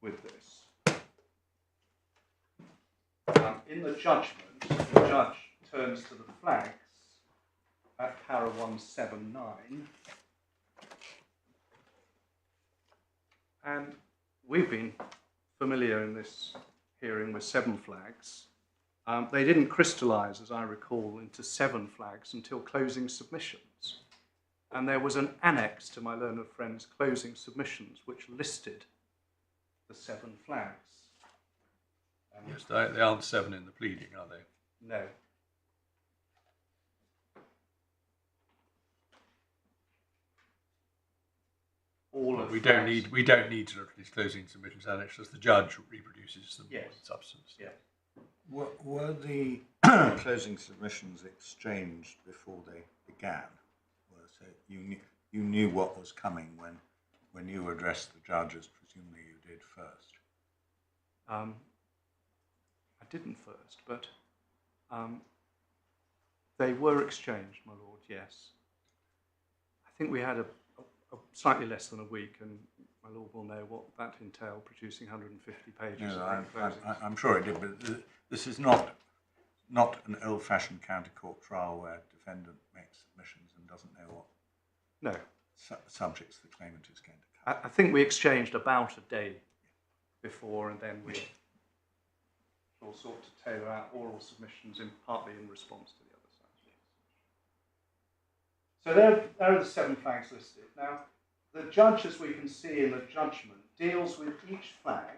with this. In the judgment, the judge turns to the flags at para 179, and we've been familiar in this hearing with 7 flags. They didn't crystallise, as I recall, into 7 flags until closing submissions. And there was an annex to my learned friend's closing submissions which listed the 7 flags. Yes, they aren't 7 in the pleading, are they? No. We don't need to look at these closing submissions annexes. The judge reproduces them in substance. Yeah. Were the closing submissions exchanged before they began? So you knew what was coming when you addressed the judge, as presumably you did first. I didn't first, but they were exchanged, my lord. Yes. I think we had a slightly less than a week, and my lord will know what that entailed, producing 150 pages. No, I'm sure it did, but this is not an old-fashioned county court trial where defendant makes submissions and doesn't know what subjects the claimant is going to cover. I think we exchanged about a day before, and then we all sought to tailor out oral submissions, partly in response to the other side. So there are the 7 flags listed. Now, the judge, as we can see in the judgment, deals with each flag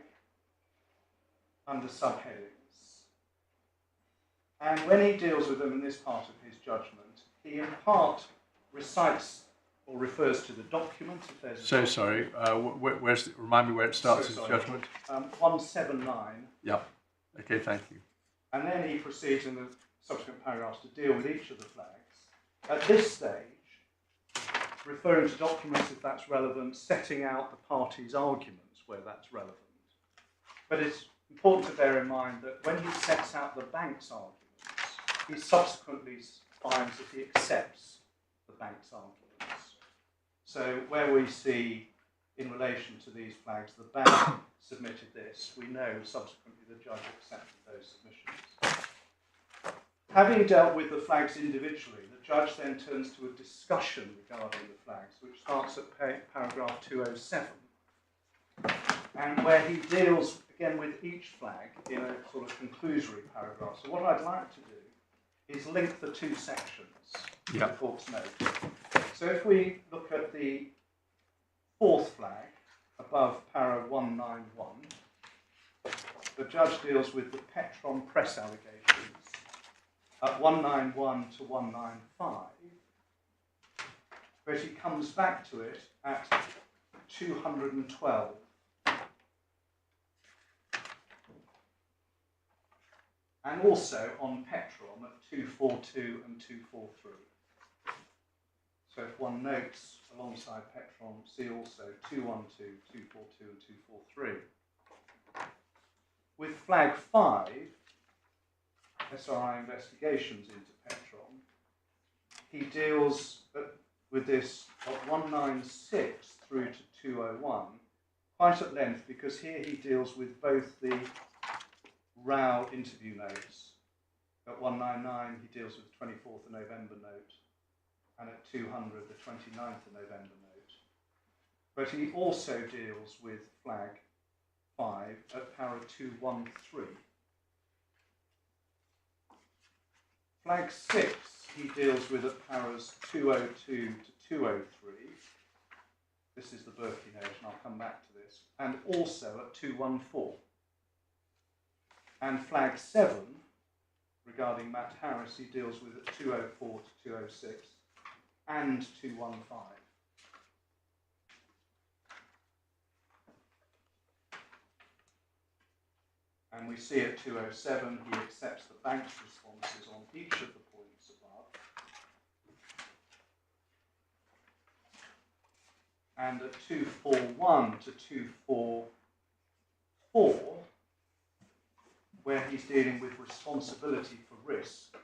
under subheadings. And when he deals with them in this part of his judgment, he in part recites or refers to the document. If there's so sorry, remind me where it starts in judgment? 179. Yeah. Okay, thank you. And then he proceeds in the subsequent paragraphs to deal with each of the flags. At this stage, referring to documents if that's relevant, setting out the parties' arguments where that's relevant. But it's important to bear in mind that when he sets out the bank's arguments, he subsequently finds that he accepts the bank's arguments. So where we see, in relation to these flags, the bank submitted this, we know subsequently the judge accepted those submissions. Having dealt with the flags individually, the judge then turns to a discussion regarding the flags, which starts at paragraph 207, and where he deals again with each flag in a sort of conclusory paragraph. So what I'd like to do is link the two sections in the court's note. So if we look at the fourth flag above para 191, the judge deals with the Petron press allegations at 191 to 195, but he comes back to it at 212. And also on Petron at 242 and 243. So if one notes alongside Petron, see also 212, 242 and 243. With flag 5, SRI investigations into Petron, he deals with this at 196 through to 201 quite at length, because here he deals with both the Rao interview notes. At 199 he deals with the 24th of November note, and at 200 the 29th of November note. But he also deals with flag 5 at para 213. Flag 6 he deals with at paras 202 to 203. This is the Berkey note, and I'll come back to this. And also at 214. And flag 7, regarding Matt Harris, he deals with at 204 to 206 and 215. And we see at 207 he accepts the bank's responses on each of the points above. And at 241 to 244, where he's dealing with responsibility for risk,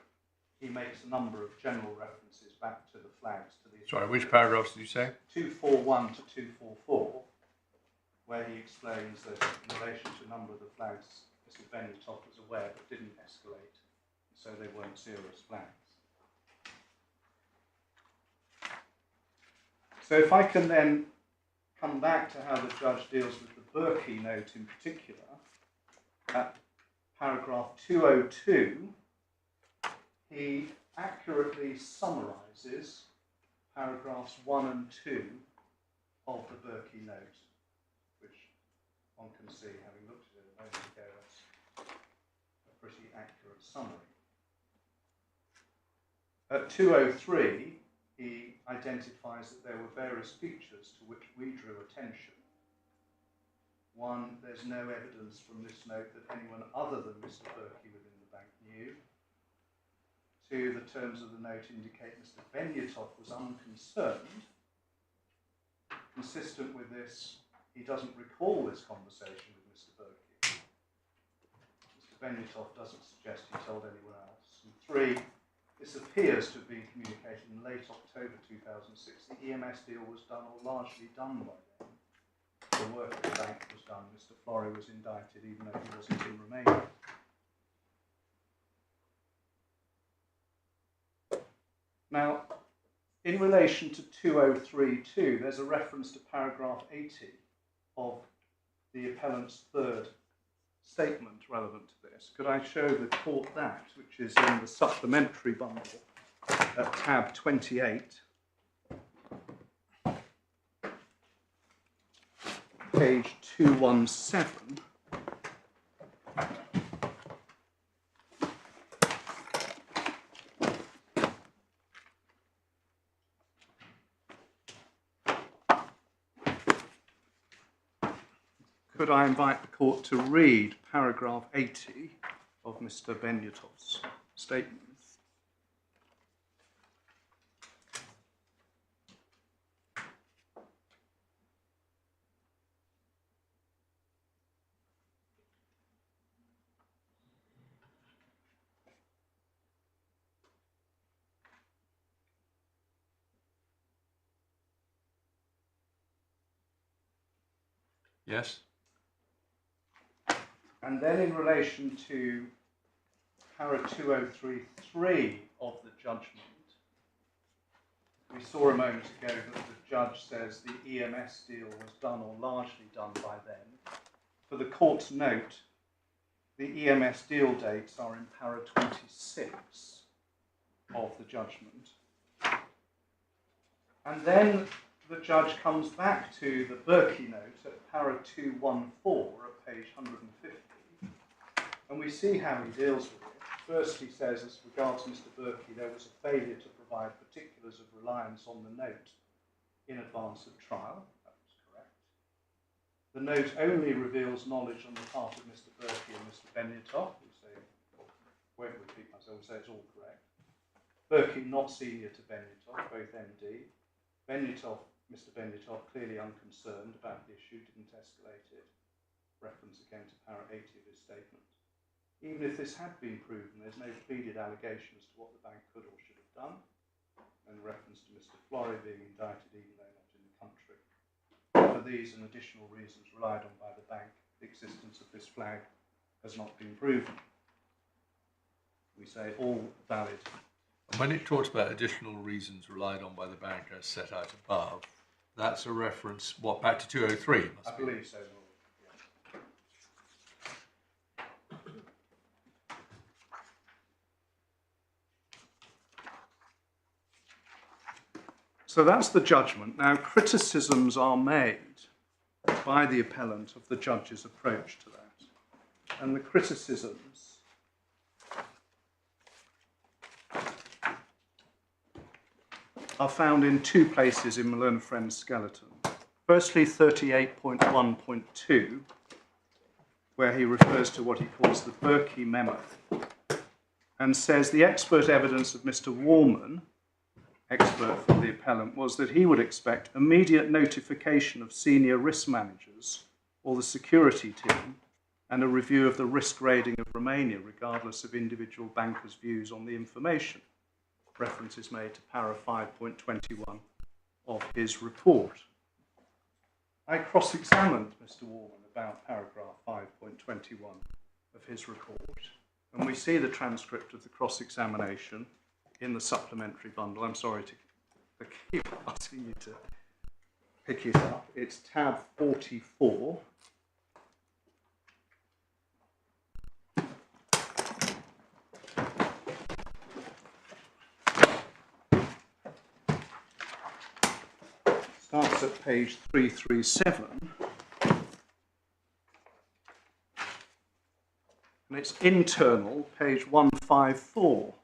he makes a number of general references back to the flags. Sorry, which paragraphs did you say? 241 to 244, where he explains that in relation to a number of the flags, Mr. Benyatov was aware but didn't escalate, so they weren't serious flags. So if I can then come back to how the judge deals with the Berkey note in particular, at paragraph 202, he accurately summarises paragraphs 1 and 2 of the Berkey note, which one can see, having looked at it a moment ago, that's a pretty accurate summary. At 203, he identifies that there were various features to which we drew attention. One, there's no evidence from this note that anyone other than Mr. Berkey within the bank knew. Two, the terms of the note indicate Mr. Benyatov was unconcerned. Consistent with this, he doesn't recall this conversation with Mr. Berkey. Mr. Benyatov doesn't suggest he told anyone else. And three, this appears to have been communicated in late October 2006. The EMS deal was done or largely done by then. The work at the bank was done. Mr. Flory was indicted even though he wasn't in Romania. Now, in relation to 2032, there's a reference to paragraph 80 of the appellant's third statement relevant to this. Could I show the court that, which is in the supplementary bundle at tab 28, page 217. Could I invite the court to read paragraph 80 of Mr. Benyatov's statement? Yes. And then in relation to para 2033 of the judgment, We saw a moment ago that the judge says the EMS deal was done or largely done by them. For the court to note, the EMS deal dates are in para 26 of the judgment. And then the judge comes back to the Berkey note at para 214 at page 150, and we see how he deals with it. First, he says, as regards Mr. Berkey, there was a failure to provide particulars of reliance on the note in advance of trial. That was correct. The note only reveals knowledge on the part of Mr. Berkey and Mr. Benyatov. We say, won't repeat myself, we say it's all correct. Berkey not senior to Benyatov, both MD. Benyatov, Mr. Benyatov, clearly unconcerned about the issue, didn't escalate it. Reference again to para 80 of his statement. Even if this had been proven, there's no pleaded allegation as to what the bank could or should have done, and reference to Mr. Flory being indicted even though not in the country. For these and additional reasons relied on by the bank, the existence of this flag has not been proven. We say all valid. And when it talks about additional reasons relied on by the bank as set out above, that's a reference, what, back to 203? I believe so, Lord. So that's the judgment. Now, criticisms are made by the appellant of the judge's approach to that. And the criticisms are found in two places in Malone Friend's skeleton. Firstly, 38.1.2, where he refers to what he calls the Berkey memo, and says the expert evidence of Mr. Warman, expert for the appellant, was that he would expect immediate notification of senior risk managers or the security team and a review of the risk rating of Romania, regardless of individual bankers' views on the information. Reference is made to para 5.21 of his report. I cross-examined Mr. Warman about paragraph 5.21 of his report, and we see the transcript of the cross-examination in the supplementary bundle. I'm sorry to keep asking you to pick it up. It's tab 44. Starts at page 337. And it's internal, page 154.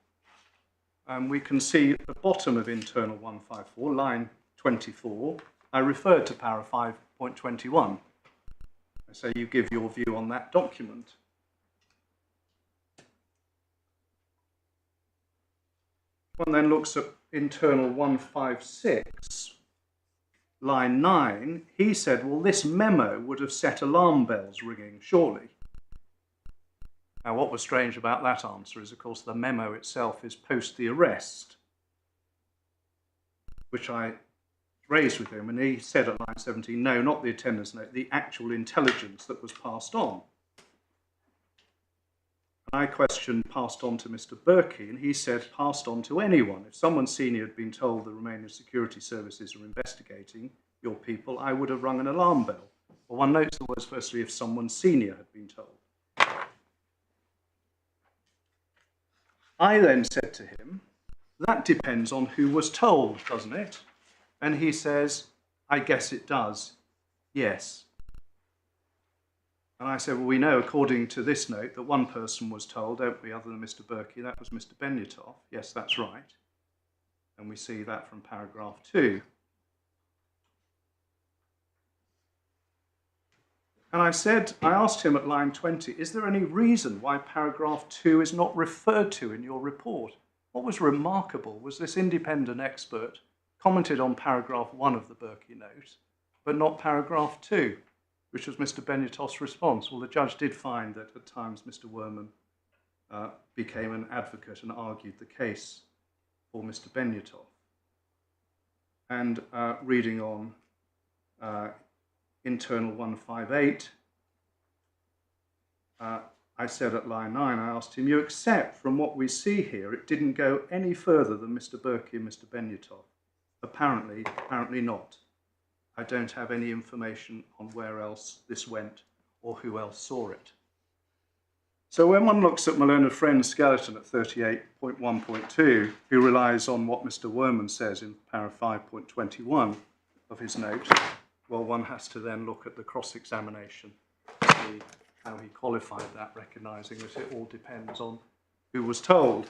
And we can see at the bottom of internal 154, line 24, I referred to para 5.21. So you give your view on that document. One then looks at internal 156, line 9. He said, well, this memo would have set alarm bells ringing, surely. Now, what was strange about that answer is, of course, the memo itself is post the arrest, which I raised with him, and he said at line 17, no, not the attendance note, the actual intelligence that was passed on. And I questioned passed on to Mr. Berkey, and he said passed on to anyone. If someone senior had been told the Romanian security services are investigating your people, I would have rung an alarm bell. Well, one notes the words, firstly, if someone senior had been told. I then said to him, that depends on who was told, doesn't it? And he says, I guess it does. Yes. And I said, well, we know, according to this note, that one person was told, don't we, other than Mr. Berkey, that was Mr. Benyatov. Yes, that's right. And we see that from paragraph 2. And I asked him at line 20, is there any reason why paragraph 2 is not referred to in your report? What was remarkable was this independent expert commented on paragraph 1 of the Berkey note, but not paragraph 2, which was Mr. Benyatov's response. Well, the judge did find that at times Mr. Werman became an advocate and argued the case for Mr. Benyatov. And reading on internal 158, I said at line 9, I asked him, you accept from what we see here, it didn't go any further than Mr. Berkey and Mr. Benyatov. Apparently not. I don't have any information on where else this went or who else saw it. So when one looks at my learned friend's skeleton at 38.1.2, who relies on what Mr. Werman says in paragraph 5.21 of his note, well, one has to then look at the cross-examination to see how he qualified that, recognising that it all depends on who was told.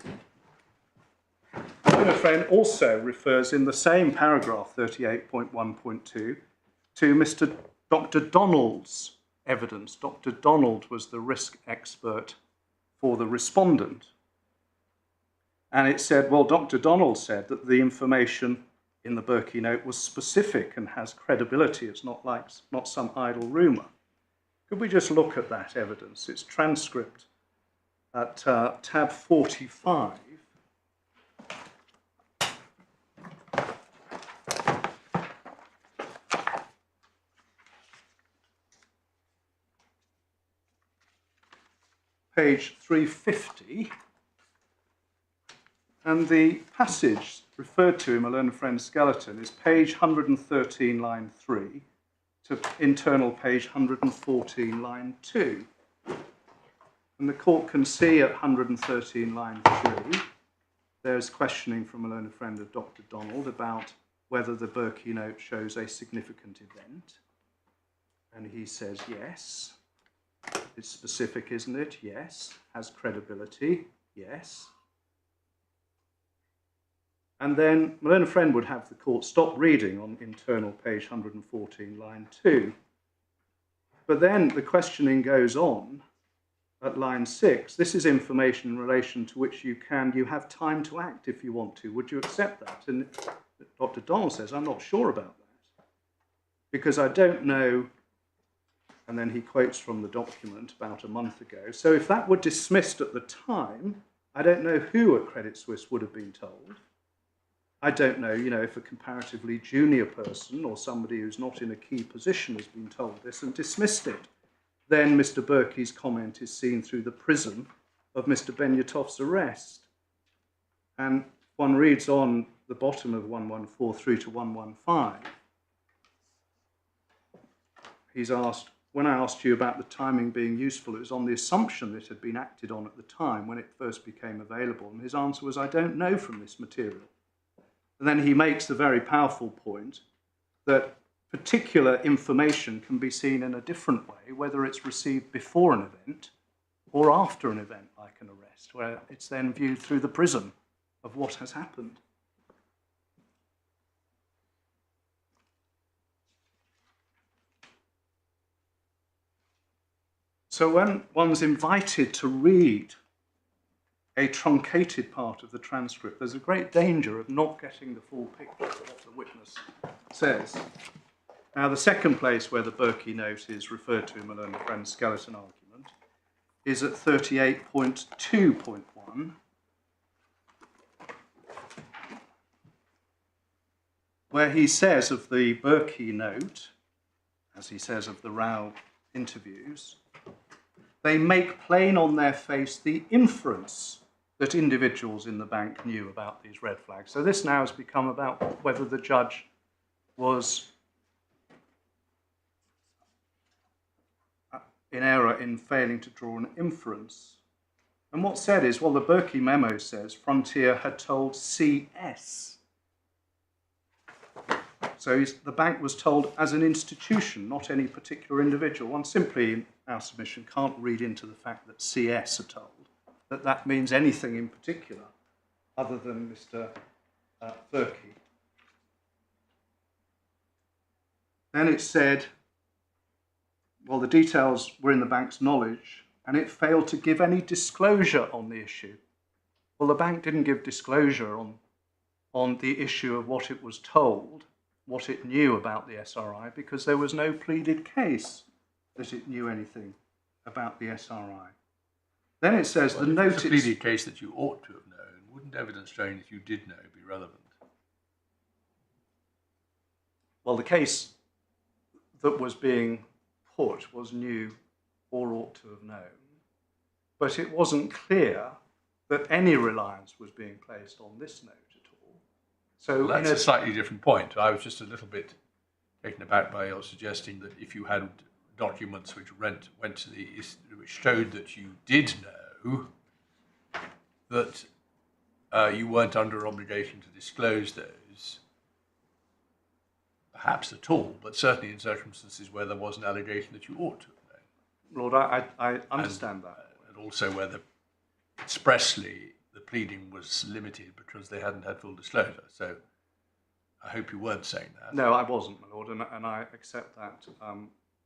My learned friend also refers in the same paragraph, 38.1.2, to Dr. Donald's evidence. Dr. Donald was the risk expert for the respondent. And it said, well, Dr. Donald said that the information in the Berkey note was specific and has credibility. It's not some idle rumour. Could we just look at that evidence? It's transcript at tab 45. Page 350, and the passage referred to in my learned friend's skeleton is page 113, line 3, to internal page 114, line 2. And the court can see at 113, line 3, there's questioning from a learned friend of Dr. Donald about whether the Berkey note shows a significant event. And he says yes. It's specific, isn't it? Yes. Has credibility? Yes. And then my learned friend would have the court stop reading on internal page 114, line 2. But then the questioning goes on at line 6. This is information in relation to which you have time to act if you want to. Would you accept that? And Dr. Donald says, I'm not sure about that, because I don't know. And then he quotes from the document about a month ago. So if that were dismissed at the time, I don't know who at Credit Suisse would have been told. I don't know, if a comparatively junior person or somebody who's not in a key position has been told this and dismissed it. Then Mr. Berkey's comment is seen through the prism of Mr. Benyatov's arrest. And one reads on the bottom of 114 through to 115. He's asked, when I asked you about the timing being useful, it was on the assumption that it had been acted on at the time when it first became available. And his answer was, I don't know from this material. And then he makes the very powerful point that particular information can be seen in a different way, whether it's received before an event or after an event like an arrest, where it's then viewed through the prism of what has happened. So when one's invited to read a truncated part of the transcript, there's a great danger of not getting the full picture of what the witness says. Now, the second place where the Berkey note is referred to in my learned friend's skeleton argument is at 38.2.1, where he says of the Berkey note, as he says of the Rao interviews, they make plain on their face the inference that individuals in the bank knew about these red flags. So this now has become about whether the judge was in error in failing to draw an inference. And what's said is, well, the Berkey memo says Frontier had told CS. So the bank was told as an institution, not any particular individual. One simply, in our submission, can't read into the fact that CS are told that means anything in particular other than Mr. Berkey. Then it said, well, the details were in the bank's knowledge and it failed to give any disclosure on the issue. Well, the bank didn't give disclosure on the issue of what it was told, what it knew about the SRI, because there was no pleaded case that it knew anything about the SRI. Then it says the notice... It's a pleaded case that you ought to have known. Wouldn't evidence showing that you did know be relevant? Well, the case that was being put was new or ought to have known, but it wasn't clear that any reliance was being placed on this note at all. So That's in a slightly different point. I was just a little bit taken aback by your suggesting that if you had documents which went to which showed that you did know that you weren't under obligation to disclose those, perhaps at all, but certainly in circumstances where there was an allegation that you ought to have known. Lord, I understand that. And also whether expressly the pleading was limited because they hadn't had full disclosure. So I hope you weren't saying that. No, I wasn't, my Lord, and I accept that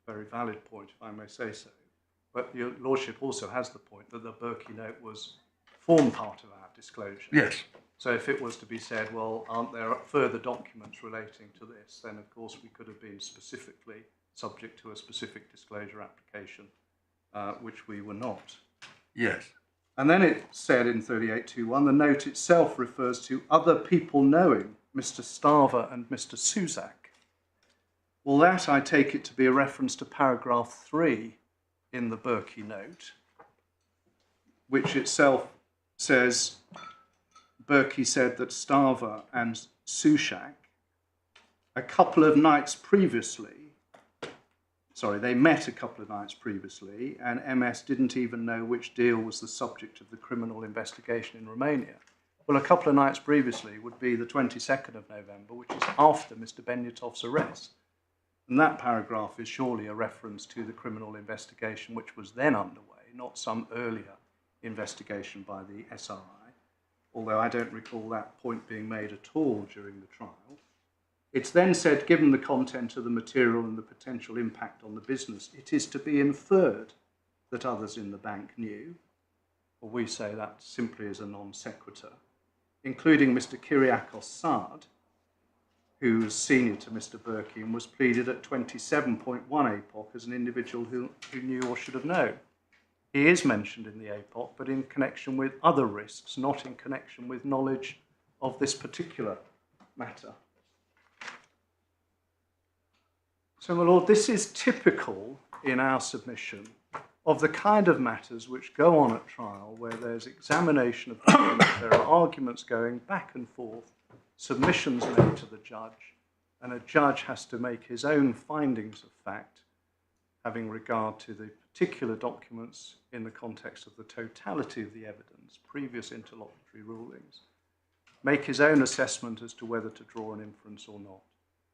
very valid point, if I may say so. But your Lordship also has the point that the Berkey note formed part of our disclosure. Yes. So if it was to be said, well, aren't there further documents relating to this, then of course we could have been specifically subject to a specific disclosure application, which we were not. Yes. And then it said in 38.2.1, the note itself refers to other people knowing Mr. Starver and Mr. Suzak. Well, that I take it to be a reference to paragraph 3 in the Berkey note, which itself says, Berkey said that Starver and Sushak, a couple of nights previously, they met a couple of nights previously, and MS didn't even know which deal was the subject of the criminal investigation in Romania. Well, a couple of nights previously would be the 22nd of November, which is after Mr. Benyatov's arrest. And that paragraph is surely a reference to the criminal investigation which was then underway, not some earlier investigation by the SRI, although I don't recall that point being made at all during the trial. It's then said, given the content of the material and the potential impact on the business, it is to be inferred that others in the bank knew, or we say that simply as a non sequitur, including Mr. Kyriakos Sard, who was senior to Mr. Berkey and was pleaded at 27.1 APOC as an individual who knew or should have known. He is mentioned in the APOC, but in connection with other risks, not in connection with knowledge of this particular matter. So, my Lord, this is typical in our submission of the kind of matters which go on at trial where there's examination of documents, there are arguments going back and forth, submissions made to the judge, and a judge has to make his own findings of fact, having regard to the particular documents in the context of the totality of the evidence, previous interlocutory rulings, make his own assessment as to whether to draw an inference or not.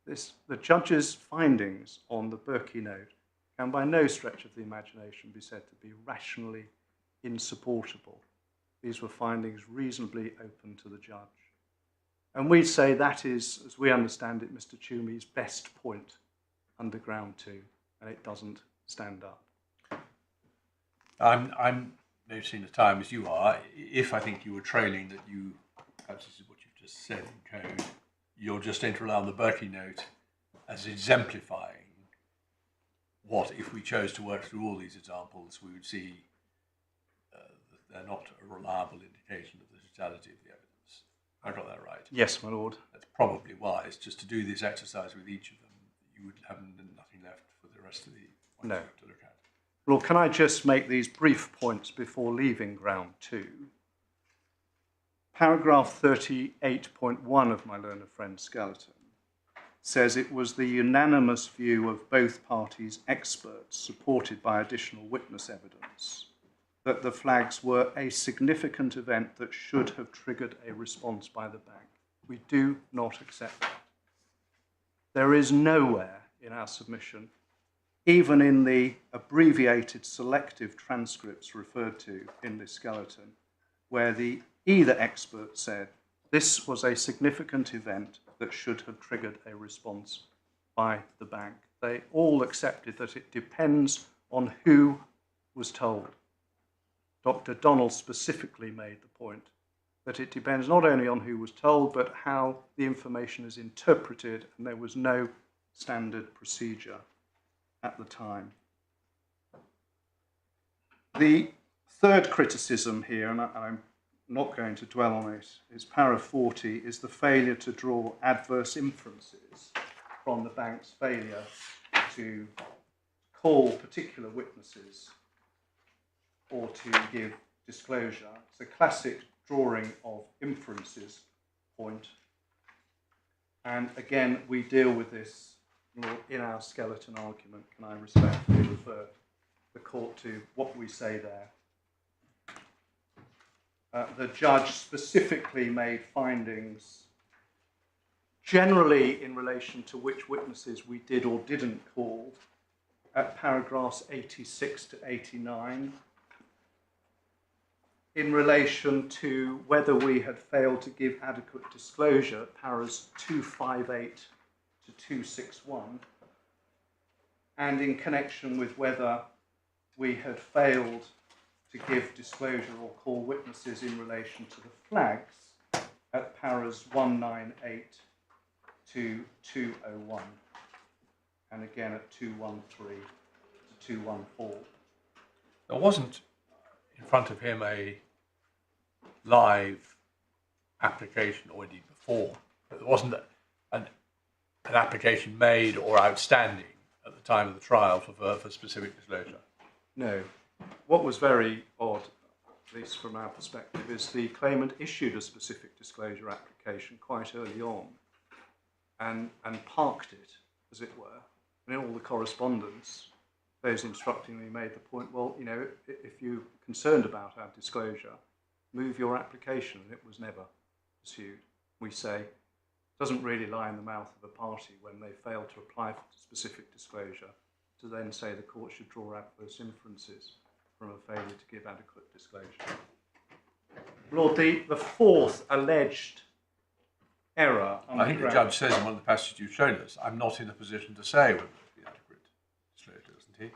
The judge's findings on the Berkey note can by no stretch of the imagination be said to be rationally insupportable. These were findings reasonably open to the judge. And we'd say that is, as we understand it, Mr. Toomey's best point under ground 2, and it doesn't stand up. I'm noticing the time as you are. If I think you were trailing that perhaps this is what you've just said in code, you're just going to rely on the Berkey note as exemplifying what, if we chose to work through all these examples, we would see that they're not a reliable indication of the totality of the evidence. I got that right? Yes, my Lord. That's probably wise, just to do this exercise with each of them. You would have nothing left for the rest of the points you have to look at. Well, can I just make these brief points before leaving ground 2? Paragraph 38.1 of my learned friend Skeleton says it was the unanimous view of both parties' experts, supported by additional witness evidence, that the flags were a significant event that should have triggered a response by the bank. We do not accept that. There is nowhere in our submission, even in the abbreviated selective transcripts referred to in this skeleton, where either expert said this was a significant event that should have triggered a response by the bank. They all accepted that it depends on who was told. Dr. Donnell specifically made the point that it depends not only on who was told, but how the information is interpreted, and there was no standard procedure at the time. The third criticism here, and I'm not going to dwell on it, is para 40, is the failure to draw adverse inferences from the bank's failure to call particular witnesses or to give disclosure. It's a classic drawing of inferences point. And again, we deal with this in our skeleton argument. Can I respectfully refer the court to what we say there? The judge specifically made findings generally in relation to which witnesses we did or didn't call at paragraphs 86 to 89, in relation to whether we had failed to give adequate disclosure, paras 258 to 261, and in connection with whether we had failed to give disclosure or call witnesses in relation to the flags at paras 198 to 201, and again at 213 to 214. There wasn't in front of him a live application, or indeed before. There wasn't an application made or outstanding at the time of the trial for specific disclosure. No. What was very odd, at least from our perspective, is the claimant issued a specific disclosure application quite early on and parked it, as it were. And in all the correspondence, those instructing me made the point, well, you know, if you're concerned about our disclosure, move your application. And it was never pursued. We say it doesn't really lie in the mouth of a party when they fail to apply for specific disclosure to then say the court should draw adverse inferences from a failure to give adequate disclosure. Lord, the fourth alleged error... I think the judge says in one of the passages you've shown us, I'm not in a position to say whether there's been adequate disclosure, doesn't he?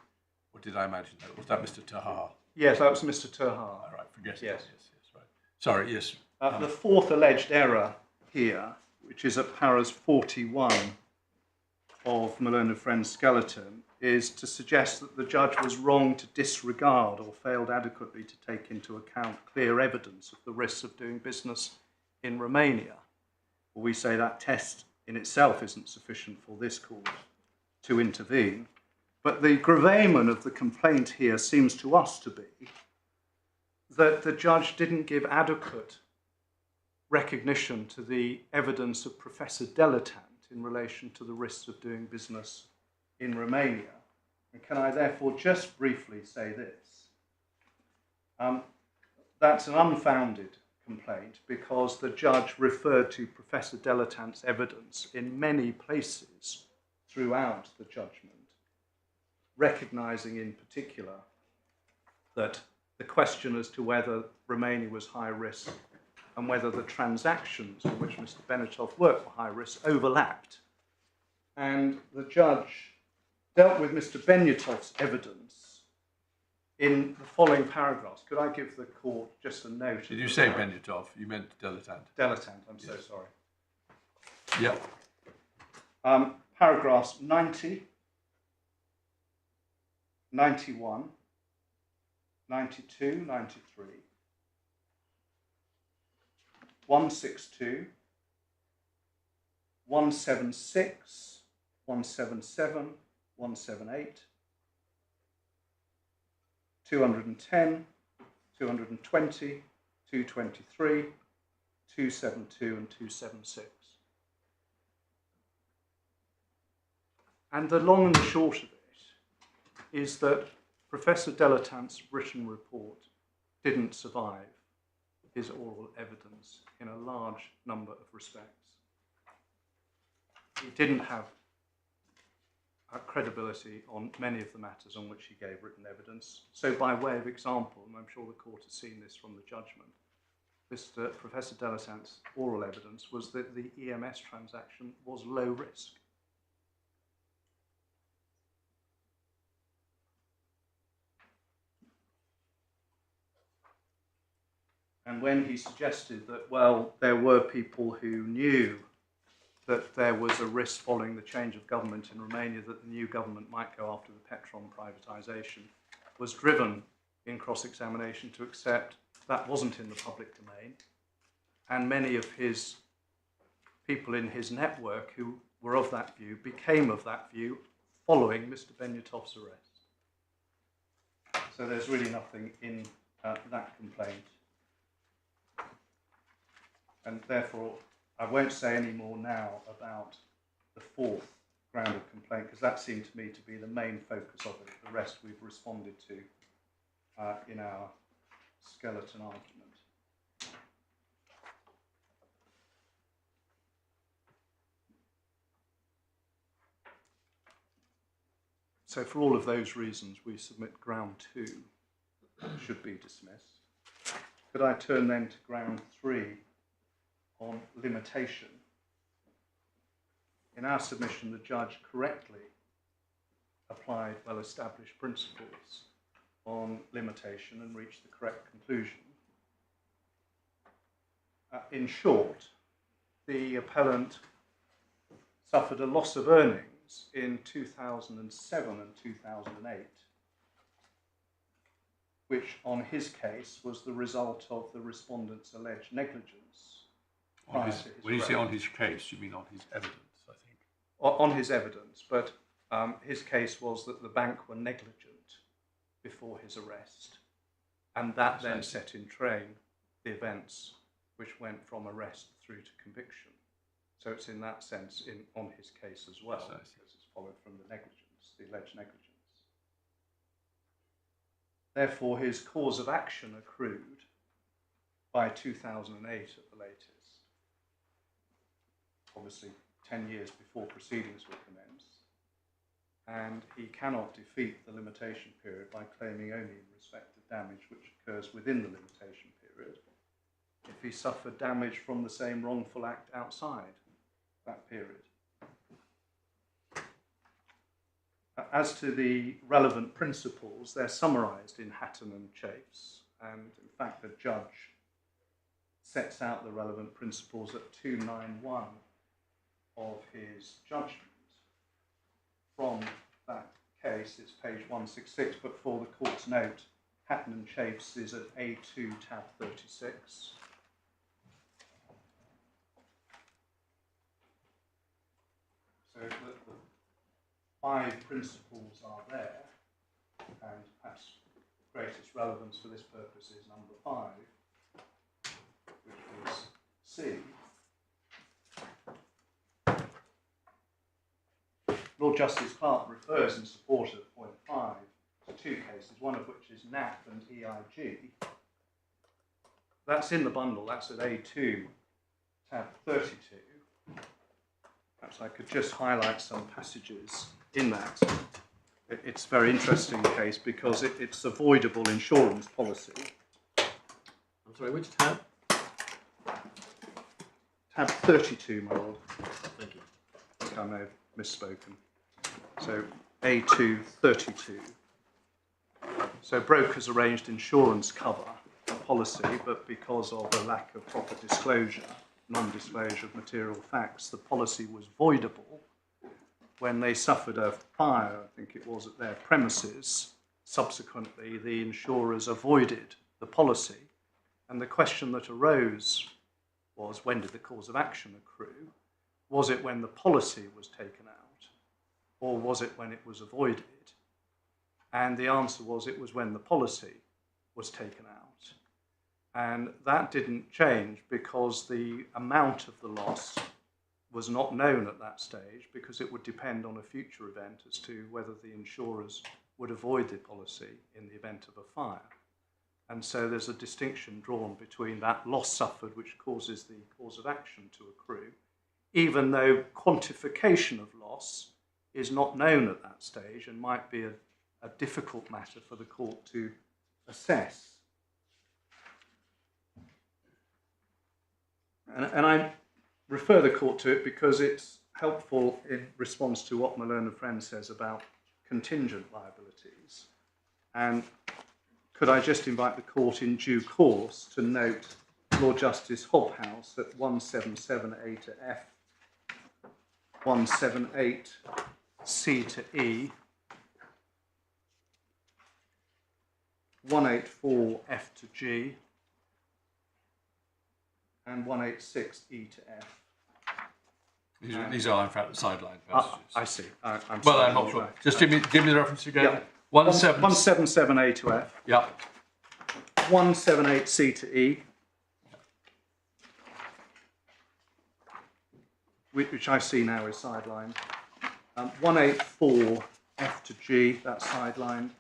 Or did I imagine that? Was that Mr. Tahar? Yes, that was Mr. Tahar. All right, forget it. Yes. Yes, right. Sorry, yes. The fourth alleged error here, which is at paras 41 of Malone and Friends skeleton, is to suggest that the judge was wrong to disregard or failed adequately to take into account clear evidence of the risks of doing business in Romania. Well, we say that test in itself isn't sufficient for this court to intervene. But the gravamen of the complaint here seems to us to be that the judge didn't give adequate recognition to the evidence of Professor Dilettant in relation to the risks of doing business in Romania. And can I therefore just briefly say this? That's an unfounded complaint because the judge referred to Professor Dilettant's evidence in many places throughout the judgment, recognising in particular that the question as to whether Romania was high risk and whether the transactions in which Mr. Benyatov worked were high risk overlapped. And the judge dealt with Mr. Benyatov's evidence in the following paragraphs. Could I give the court just a note? Did you say Benyatov? You meant Dilettant. Dilettant, I'm so sorry. Yep. Paragraphs 90, 91, 92, 93, 162, 176, 177, 178, 210, 220, 223, 272 and 276. And the long and the short of it is that Professor Dilettant's written report didn't survive his oral evidence in a large number of respects. He didn't have credibility on many of the matters on which he gave written evidence. So by way of example, and I'm sure the court has seen this from the judgment, Professor Dilettant's oral evidence was that the EMS transaction was low risk. And when he suggested that, well, there were people who knew that there was a risk following the change of government in Romania that the new government might go after the Petron privatisation, was driven in cross-examination to accept that wasn't in the public domain. And many of his people in his network who were of that view became of that view following Mr. Benyatov's arrest. So there's really nothing in that complaint. And therefore, I won't say any more now about the fourth ground of complaint, because that seemed to me to be the main focus of it. The rest we've responded to in our skeleton argument. So for all of those reasons, we submit ground 2 should be dismissed. Could I turn then to ground 3 on limitation? In our submission, the judge correctly applied well-established principles on limitation and reached the correct conclusion. In short, the appellant suffered a loss of earnings in 2007 and 2008, which on his case was the result of the respondent's alleged negligence. When you say on his case, you mean on his evidence, I think. On his evidence, but his case was that the bank were negligent before his arrest, and that then set in train the events which went from arrest through to conviction. So it's in that sense on his case as well, because it's followed from the negligence, the alleged negligence. Therefore, his cause of action accrued by 2008 at the latest, obviously 10 years before proceedings were commenced, and he cannot defeat the limitation period by claiming only in respect of damage which occurs within the limitation period if he suffered damage from the same wrongful act outside that period. As to the relevant principles, they're summarised in Hatton and Chafes, and in fact the judge sets out the relevant principles at 291 of his judgment. From that case, it's page 166, but for the court's note, Hatton and Chafes is at A2 tab 36. So the 5 principles are there, and perhaps greatest relevance for this purpose is number 5, which is C. Lord Justice Clark refers in support of point 5 to 2 cases, one of which is NAP and EIG. That's in the bundle, that's at A2, tab 32. Perhaps I could just highlight some passages in that. It's a very interesting case because it's avoidable insurance policy. I'm sorry, which tab? Tab 32, my lord. Thank you. I think I may have misspoken. So A2 32. So brokers arranged insurance cover policy, but because of a lack of proper disclosure, non-disclosure of material facts, the policy was voidable when they suffered a fire, I think it was, at their premises. Subsequently, the insurers avoided the policy, and the question that arose was, when did the cause of action accrue? Was it when the policy was taken out, or was it when it was avoided? And the answer was it was when the policy was taken out. And that didn't change because the amount of the loss was not known at that stage, because it would depend on a future event as to whether the insurers would avoid the policy in the event of a fire. And so there's a distinction drawn between that loss suffered, which causes the cause of action to accrue, even though quantification of loss is not known at that stage and might be a difficult matter for the court to assess. And I refer the court to it because it's helpful in response to what my learned friend says about contingent liabilities. And could I just invite the court in due course to note Lord Justice Hobhouse at 177A to F, 178C to E, 184F to G, and 186E to F. These are, in fact, the sideline passages. I see. I'm well, sorry, I'm not sure. right. Just give me the reference again. Yeah. 177A to F. Yeah. 178C to E. which I see now is sidelined. 184 F to G, that's sidelined.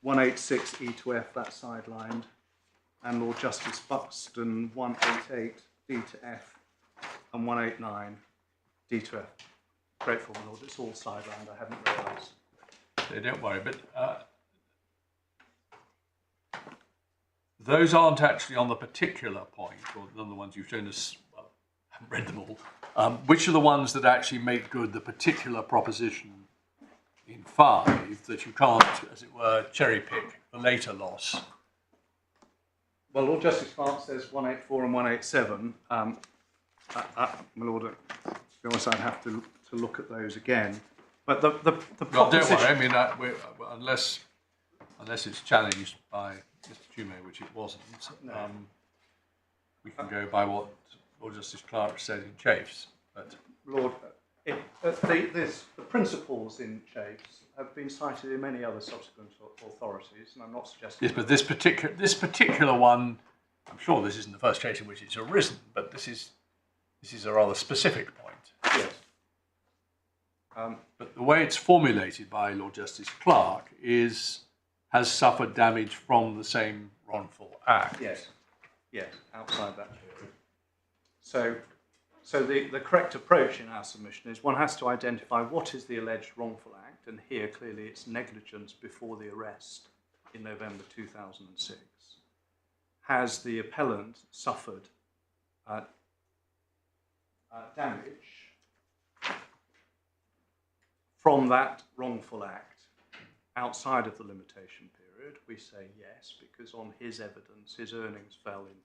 186 E to F, that's sidelined. And Lord Justice Buxton 188 D to F and 189 D to F. Grateful, my Lord, it's all sidelined, I haven't realised. So don't worry, but those aren't actually on the particular point, or none of the ones you've shown us. Well, I haven't read them all. Which are the ones that actually make good the particular proposition in 5 that you can't, as it were, cherry pick the later loss? Well, Lord Justice Clark says 184 and 187. My Lord, to be honest, I'd have to look at those again. But the proposition... Well, don't worry, I mean, unless it's challenged by Mr. Tume, which it wasn't, we can go by what Lord Justice Clark said in Chafes. But Lord, the principles in Chafes have been cited in many other subsequent authorities, and I'm not suggesting... Yes, but this particular one, I'm sure this isn't the first case in which it's arisen, but this is a rather specific point. Yes. But the way it's formulated by Lord Justice Clark has suffered damage from the same wrongful act. Yes, outside that period. So the correct approach in our submission is one has to identify what is the alleged wrongful act, and here clearly it's negligence before the arrest in November 2006. Has the appellant suffered damage from that wrongful act outside of the limitation period? We say yes, because on his evidence, his earnings fell in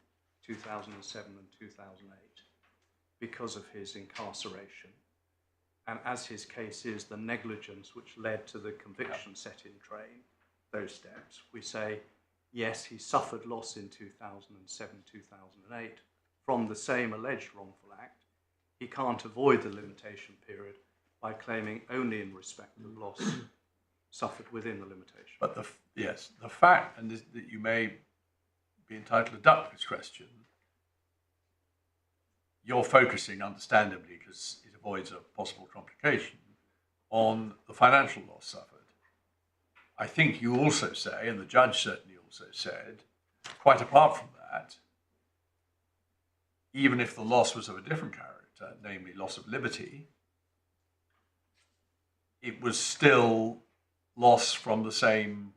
2007 and 2008 because of his incarceration. And as his case is the negligence which led to the conviction set in train, those steps, we say yes, he suffered loss in 2007, 2008 from the same alleged wrongful act. He can't avoid the limitation period by claiming only in respect of loss suffered within the limitation. But the fact, and that you may be entitled to duck this question, you're focusing, understandably, because it avoids a possible complication, on the financial loss suffered. I think you also say, and the judge certainly also said, quite apart from that, even if the loss was of a different character, namely loss of liberty, it was still loss from the same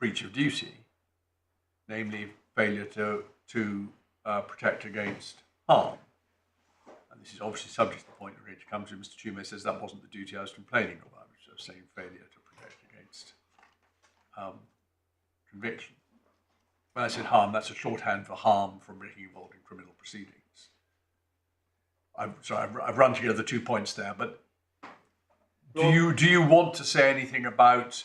breach of duty, namely failure to protect against harm. And this is obviously subject to the point at which comes to Mr. Tume says that wasn't the duty I was complaining about, which was saying failure to protect against conviction. When I said harm, that's a shorthand for harm from being involved in criminal proceedings. I've run together 2 points there, but do you want to say anything about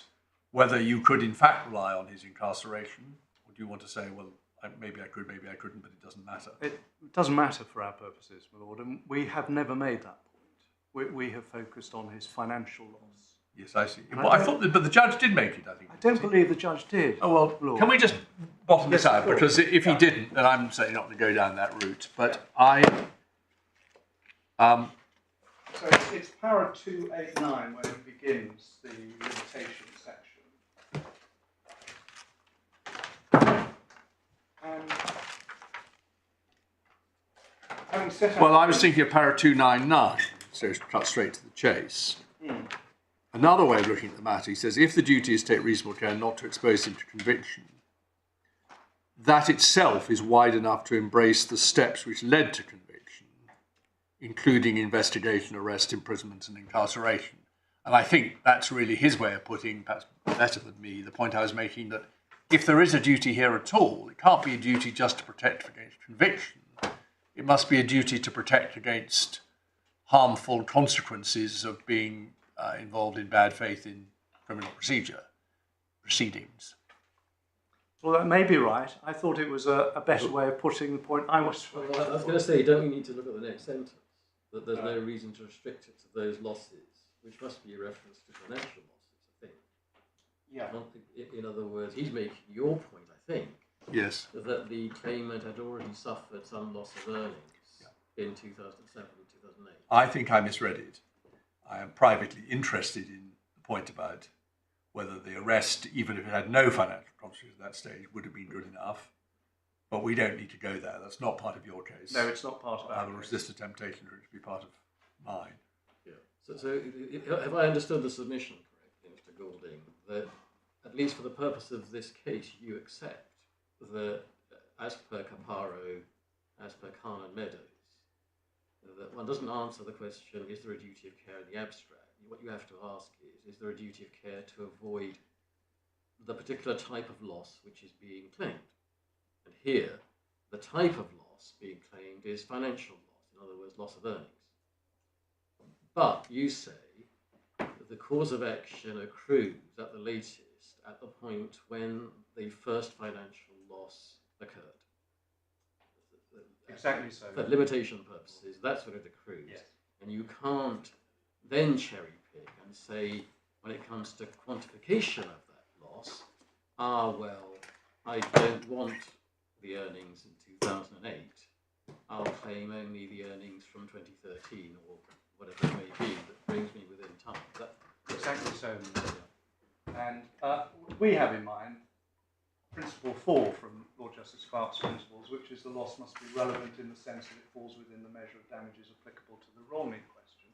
whether you could in fact rely on his incarceration, or do you want to say, well, maybe I could, maybe I couldn't, but it doesn't matter? It doesn't matter for our purposes, my Lord, and we have never made that point. We have focused on his financial loss. Yes, I see. Well, I thought, but the judge did make it, I think. I don't believe the judge did. Oh, well, Lord. Can we just bottom this Yes, out? Because if he didn't, then I'm certainly not going to go down that route. But So it's para 289 where it begins the limitation section. And having set out... Well, I was thinking of para 299, so cut straight to the chase. Another way of looking at the matter, he says, if the duty is to take reasonable care not to expose him to conviction, that itself is wide enough to embrace the steps which led to conviction, including investigation, arrest, imprisonment, and incarceration. And I think that's really his way of putting, perhaps better than me, the point I was making, that if there is a duty here at all, it can't be a duty just to protect against conviction. It must be a duty to protect against harmful consequences of being involved in bad faith in criminal proceedings. Well, that may be right. I thought it was a better way of putting the point I was... Well, I was going to say, don't we need to look at the next sentence? That there's no reason to restrict it to those losses, which must be a reference to financial losses, I think. Yeah. In other words, he's making your point, I think, Yes. that the claimant had already suffered some loss of earnings in 2007 and 2008. I think I misread it. I am privately interested in the point about whether the arrest, even if it had no financial consequences at that stage, would have been good enough. But we don't need to go there. That's not part of your case. No, it's not part of I our will case. resist the temptation for it to be part of mine. Yeah. So have I understood the submission correctly, Mr. Goulding, that at least for the purpose of this case, you accept that, as per Caparo, as per Khan and Meadows, that one doesn't answer the question, is there a duty of care in the abstract? What you have to ask is there a duty of care to avoid the particular type of loss which is being claimed? And here, the type of loss being claimed is financial loss, in other words, loss of earnings. But you say that the cause of action accrues at the latest at the point when the first financial loss occurred. Exactly so. For limitation purposes, that's when it accrues. Yes. And you can't then cherry pick and say, when it comes to quantification of that loss, well, I don't want the earnings in 2008. I'll claim only the earnings from 2013 or whatever it may be that brings me within time. Exactly so. And we have in mind Principle 4 from Lord Justice Clarke's principles, which is the loss must be relevant in the sense that it falls within the measure of damages applicable to the wrong in question.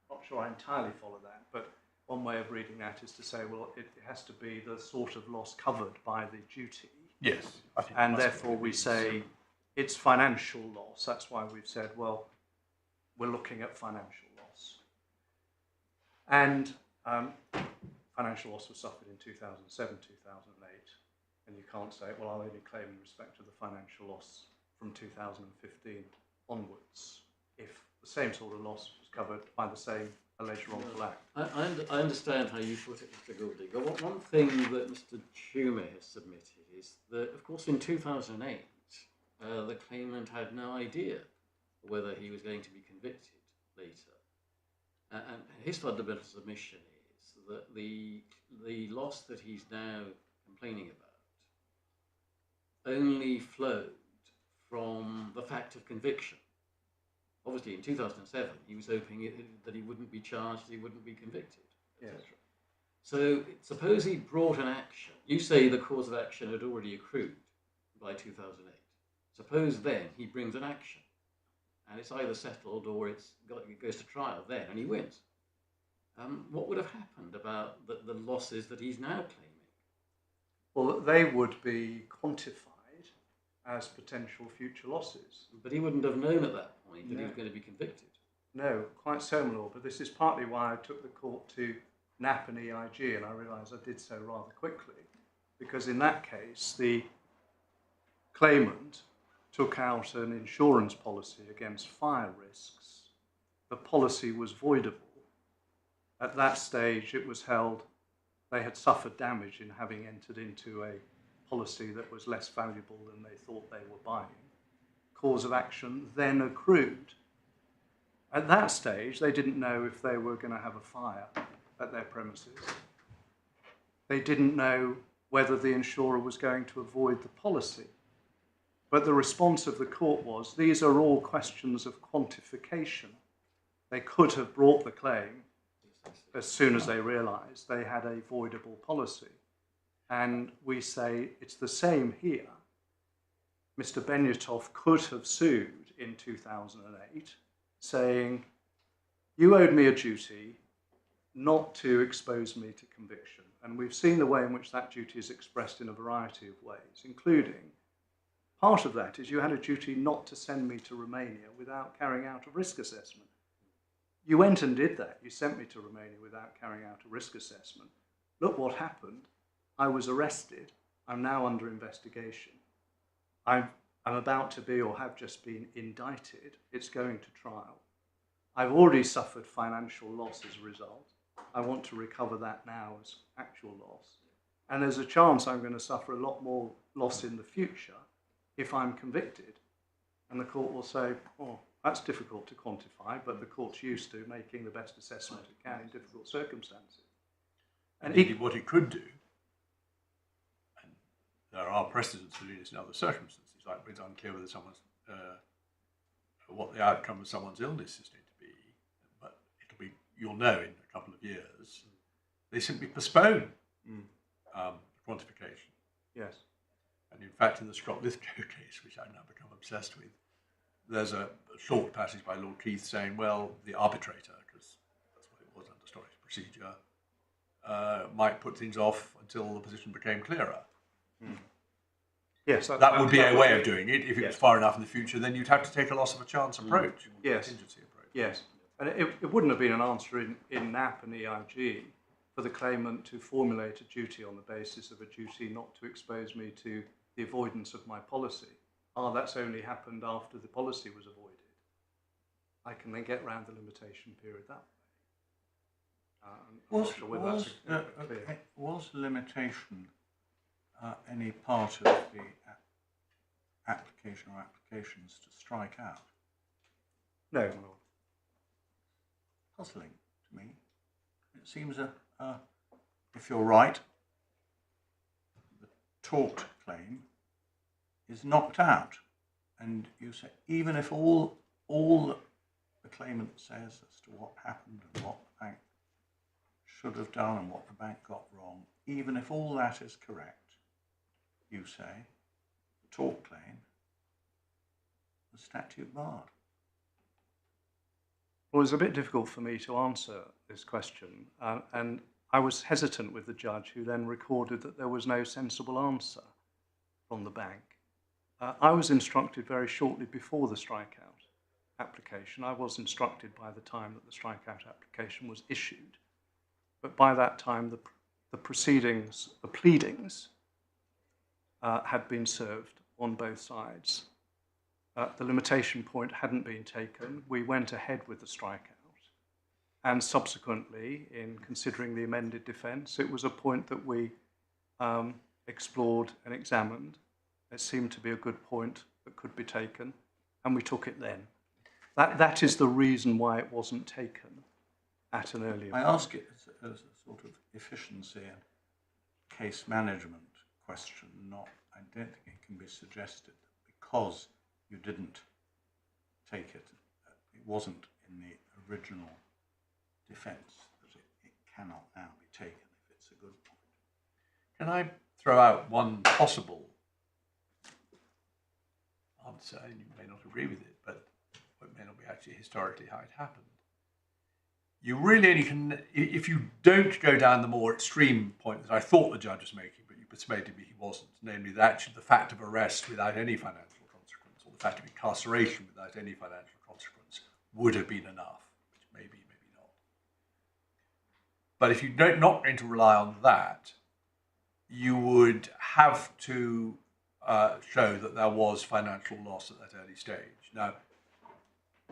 Not sure I entirely follow that, but one way of reading that is to say, well, it has to be the sort of loss covered by the duty. Yes. I think And therefore we say it's financial loss. That's why we've said, well, we're looking at financial loss. And financial loss was suffered in 2007, 2008. And you can't say, well, I'll only claim in respect to the financial loss from 2015 onwards if the same sort of loss was covered by the same alleged wrongful act. I understand how you put it, Mr. Goulding. But one thing that Mr. Tumer has submitted is that, of course, in 2008, the claimant had no idea whether he was going to be convicted later. And his fundamental submission is that the loss that he's now complaining about only flowed from the fact of conviction. Obviously, in 2007, he was hoping that he wouldn't be charged, he wouldn't be convicted, etc. Yes. So suppose he brought an action. You say the cause of action had already accrued by 2008. Suppose then he brings an action, and it's either settled or it goes to trial then, and he wins. What would have happened about the losses that he's now claiming? Well, they would be quantified as potential future losses. But he wouldn't have known at that point that he No. was going to be convicted. No, quite so, my lord. But this is partly why I took the court to NAP and EIG, and I realise I did so rather quickly, because in that case, the claimant took out an insurance policy against fire risks. The policy was voidable. At that stage, it was held they had suffered damage in having entered into a policy that was less valuable than they thought they were buying. Cause of action then accrued. At that stage, they didn't know if they were going to have a fire at their premises. They didn't know whether the insurer was going to avoid the policy. But the response of the court was, these are all questions of quantification. They could have brought the claim as soon as they realised they had a voidable policy. And we say it's the same here. Mr. Benyatov could have sued in 2008, saying, you owed me a duty not to expose me to conviction. And we've seen the way in which that duty is expressed in a variety of ways, including part of that is you had a duty not to send me to Romania without carrying out a risk assessment. You went and did that. You sent me to Romania without carrying out a risk assessment. Look what happened. I was arrested. I'm now under investigation. I'm about to be or have just been indicted. It's going to trial. I've already suffered financial loss as a result. I want to recover that now as actual loss. And there's a chance I'm going to suffer a lot more loss in the future if I'm convicted. And the court will say, oh, that's difficult to quantify, but the court's used to making the best assessment it can in difficult circumstances. And indeed, what it could do, and there are precedents for doing this in other circumstances, like it's unclear whether someone's, what the outcome of someone's illness is going to be, but you'll know in a couple of years. They simply postpone quantification. Yes. And in fact, in the Scott Lithgow case, which I've now become obsessed with, there's a short passage by Lord Keith saying, well, the arbitrator, because that's what it was under Storey's procedure, might put things off until the position became clearer. Yes, that would be a way of doing it. If it yes. was far enough in the future, then you'd have to take a loss of a chance approach, yes. contingency approach. Yes, and it wouldn't have been an answer in NAP and EIG for the claimant to formulate a duty on the basis of a duty not to expose me to the avoidance of my policy. That's only happened after the policy was avoided. I can then get round the limitation period that way. I'm not sure whether that's clear. Was limitation any part of the application or applications to strike out? No, my lord. Puzzling to me. It seems if you're right, the tort claim is knocked out, and you say even if all the claimant says as to what happened and what the bank should have done and what the bank got wrong, even if all that is correct, you say the tort claim, the statute barred. Well, it's a bit difficult for me to answer this question, and I was hesitant with the judge, who then recorded that there was no sensible answer from the bank. I was instructed very shortly before the strikeout application. I was instructed by the time that the strikeout application was issued, but by that time the proceedings, the pleadings, had been served on both sides. The limitation point hadn't been taken. We went ahead with the strikeout, and subsequently, in considering the amended defence, it was a point that we explored and examined. It seemed to be a good point that could be taken, and we took it then. That is the reason why it wasn't taken at an earlier I point. ask it as a sort of efficiency and case management question. I don't think it can be suggested that because you didn't take it, it wasn't in the original defence, that it cannot now be taken if it's a good point. Can I throw out one possible answer? You may not agree with it, but it may not be actually historically how it happened. You really only can, if you don't go down the more extreme point that I thought the judge was making, but you persuaded me he wasn't, namely that actually the fact of arrest without any financial consequence, or the fact of incarceration without any financial consequence, would have been enough, which maybe, maybe not. But if you're not going to rely on that, you would have to show that there was financial loss at that early stage. Now,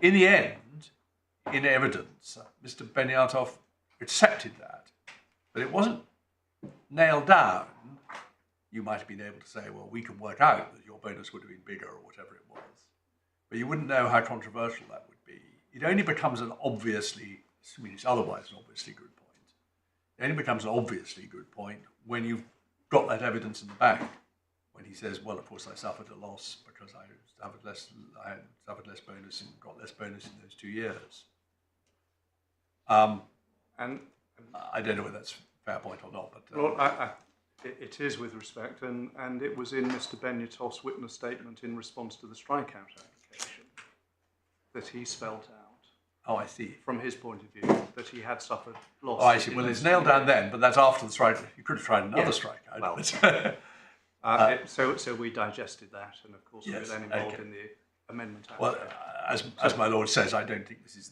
in the end, in evidence, Mr. Benyatov accepted that, but it wasn't nailed down. You might have been able to say, well, we can work out that your bonus would have been bigger or whatever it was, but you wouldn't know how controversial that would be. It only becomes an obviously, I mean, it's otherwise an obviously good point. It only becomes an obviously good point when you've got that evidence in the bank. When he says, well, of course, I suffered a loss because I had suffered less bonus and got less bonus in those 2 years. And I don't know whether that's a fair point or not, but well, it is with respect, and it was in Mr. Benyatov's witness statement in response to the strikeout application that he spelt out. oh, I see. From his point of view, that he had suffered loss. Oh, I see. Well, it's nailed down then, but that's after the strike. You could have tried another Yes. strikeout. Well, so we digested that, and of course we were Yes, then involved okay. in the amendment Well, application. as my lord says, I don't think this is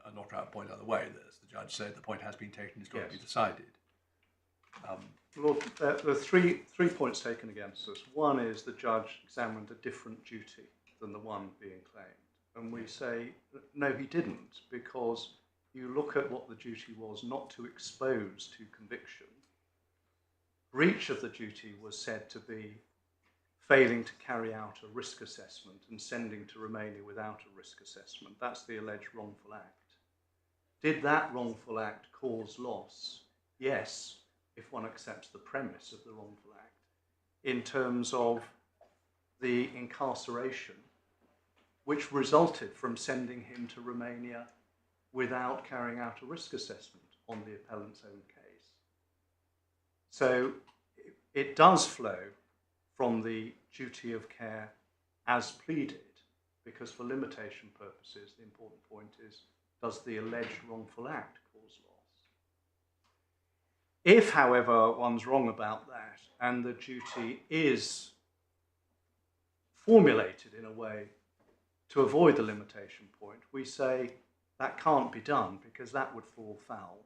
a knockout point either way. As the judge said, the point has been taken, it's got to be Yes. decided. Lord, there are three points taken against us. One is the judge examined a different duty than the one being claimed. And we say, no, he didn't, because you look at what the duty was not to expose to conviction. Breach of the duty was said to be failing to carry out a risk assessment and sending to Romania without a risk assessment. That's the alleged wrongful act. Did that wrongful act cause loss? Yes, if one accepts the premise of the wrongful act, in terms of the incarceration which resulted from sending him to Romania without carrying out a risk assessment on the appellant's own case. So it does flow from the duty of care as pleaded, because for limitation purposes, the important point is, does the alleged wrongful act cause loss? If, however, one's wrong about that and the duty is formulated in a way to avoid the limitation point, we say that can't be done because that would fall foul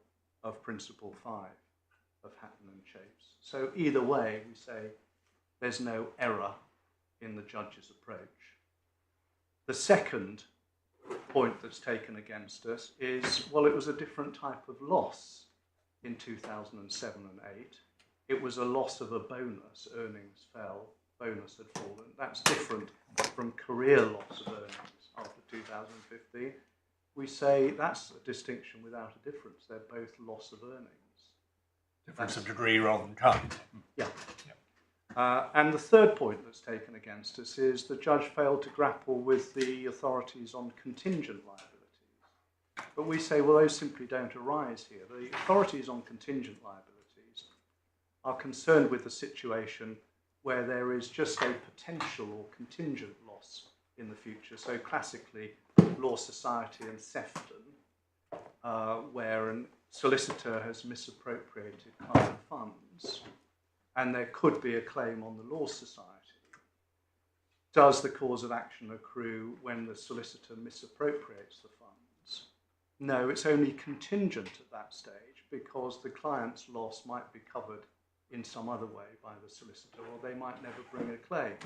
of Principle 5 of Hatton and Chapes. So either way, we say there's no error in the judge's approach. The second point that's taken against us is, well, it was a different type of loss in 2007 and 8. It was a loss of a bonus. Earnings fell, bonus had fallen. That's different from career loss of earnings after 2015. We say that's a distinction without a difference. They're both loss of earnings. Difference of degree rather than kind. Yeah. And the third point that's taken against us is the judge failed to grapple with the authorities on contingent liabilities. But we say, well, those simply don't arise here. The authorities on contingent liabilities are concerned with the situation where there is just a potential or contingent loss in the future. So classically, Law Society and Sefton, where a solicitor has misappropriated client funds, and there could be a claim on the Law Society. Does the cause of action accrue when the solicitor misappropriates the funds? No, it's only contingent at that stage because the client's loss might be covered in some other way by the solicitor, or they might never bring a claim.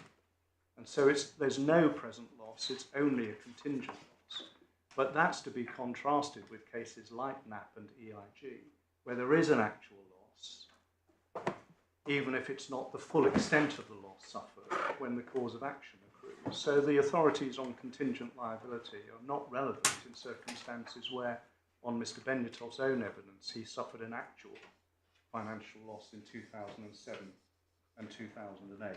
And so there's no present loss, it's only a contingent loss. But that's to be contrasted with cases like NAP and EIG, where there is an actual loss, even if it's not the full extent of the loss suffered when the cause of action accrues. So the authorities on contingent liability are not relevant in circumstances where, on Mr. Benyatov's own evidence, he suffered an actual financial loss in 2007 and 2008.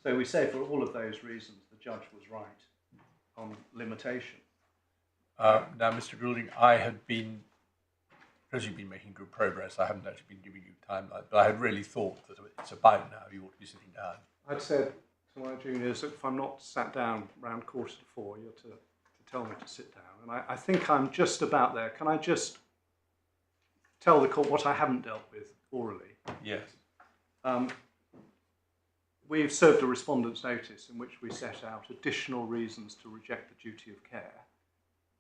So we say for all of those reasons, the judge was right on limitation. Now, Mr. Goulding, I had been, because you've been making good progress, I haven't actually been giving you time, but I had really thought that it's about now you ought to be sitting down. I'd said to my juniors that if I'm not sat down around 3:45, you're to tell me to sit down. And I think I'm just about there. Can I just tell the court what I haven't dealt with orally? Yes. We've served a respondent's notice in which we set out additional reasons to reject the duty of care.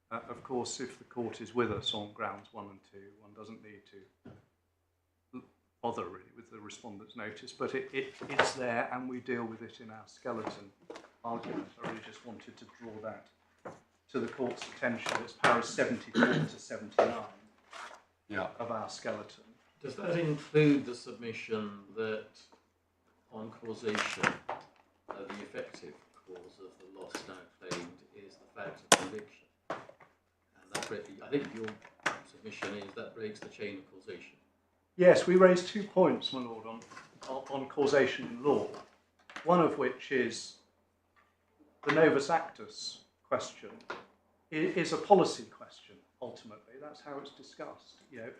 Of course, if the court is with us on grounds 1 and 2, one doesn't need to bother really with the respondent's notice, but it's there and we deal with it in our skeleton argument. I really just wanted to draw that to the court's attention. It's paras 74 to 79 of our skeleton. Does that include the submission that on causation, the effective cause of the loss now claimed is the fact of conviction? And that, I think your submission is that breaks the chain of causation. Yes, we raised 2 points, my lord, on causation in law. One of which is the novus actus question is a policy question, ultimately. That's how it's discussed. You know,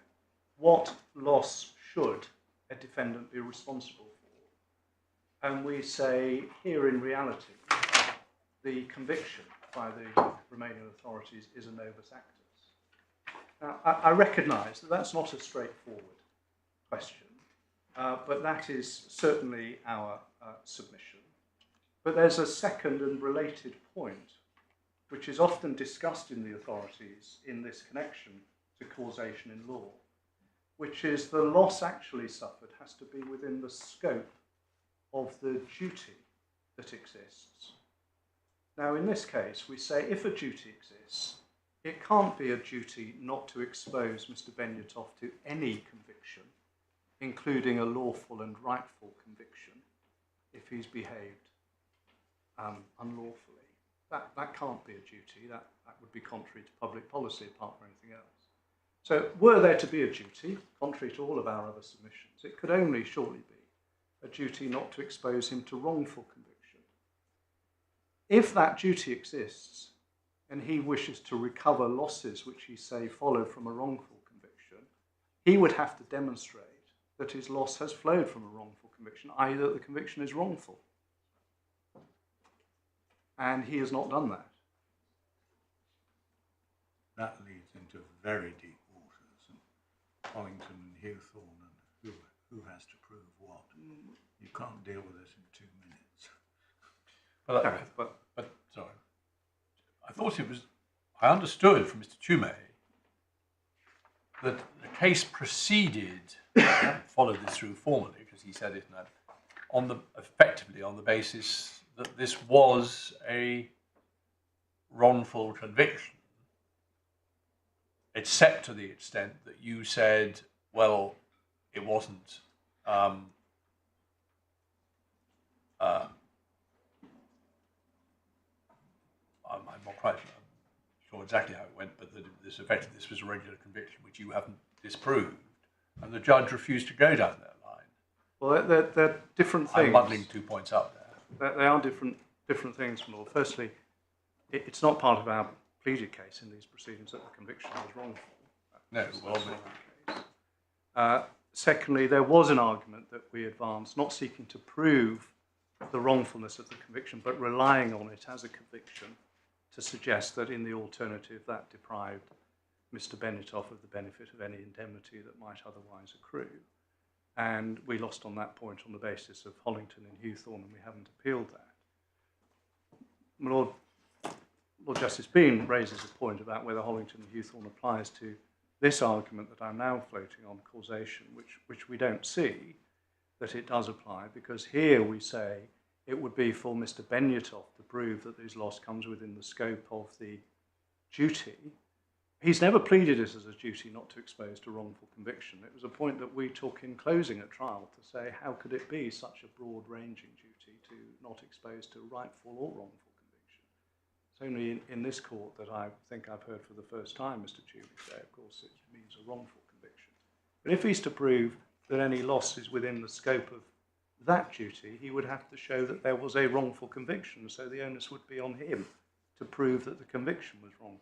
what loss should a defendant be responsible for? And we say here in reality, the conviction by the Romanian authorities is a novus actus. Now, I recognise that that's not a straightforward question, but that is certainly our submission. But there's a second and related point, which is often discussed in the authorities in this connection to causation in law, which is the loss actually suffered has to be within the scope of the duty that exists. Now, in this case, we say if a duty exists, it can't be a duty not to expose Mr. Benyatov to any conviction, including a lawful and rightful conviction, if he's behaved unlawfully. That can't be a duty. That would be contrary to public policy apart from anything else. So were there to be a duty, contrary to all of our other submissions, it could only surely be a duty not to expose him to wrongful conviction. if that duty exists and he wishes to recover losses which he say followed from a wrongful conviction, he would have to demonstrate that his loss has flowed from a wrongful conviction, i.e. that the conviction is wrongful. And he has not done that. That leads into very deep waters, and Hollington and Hewthorne, and who has to prove what. You can't deal with this in 2 minutes. But sorry, I thought it was, I understood from Mr. Tumay that the case proceeded, I haven't followed this through formally because he said it effectively on the basis that this was a wrongful conviction, except to the extent that you said, well, it wasn't. I'm not quite sure exactly how it went, but that this was a regular conviction which you haven't disproved, and the judge refused to go down that line. Well, they're different things. I'm muddling 2 points up there. They are different things, my lord. Firstly, it's not part of our pleaded case in these proceedings that the conviction was wrongful. No, well, that's not our case. Secondly, there was an argument that we advanced, not seeking to prove the wrongfulness of the conviction, but relying on it as a conviction to suggest that in the alternative that deprived Mr. Benyatov of the benefit of any indemnity that might otherwise accrue. And we lost on that point on the basis of Hollington and Hewthorne, and we haven't appealed that. My Lord Justice Bean raises a point about whether Hollington and Hewthorne applies to this argument that I'm now floating on, causation, which we don't see that it does apply, because here we say it would be for Mr. Benyatov to prove that his loss comes within the scope of the duty. He's never pleaded it as a duty not to expose to wrongful conviction. It was a point that we took in closing at trial to say, how could it be such a broad-ranging duty to not expose to rightful or wrongful conviction? It's only in this court that I think I've heard for the first time Mr. Tumay say, of course, it means a wrongful conviction. But if he's to prove that any loss is within the scope of that duty, he would have to show that there was a wrongful conviction, so the onus would be on him to prove that the conviction was wrongful.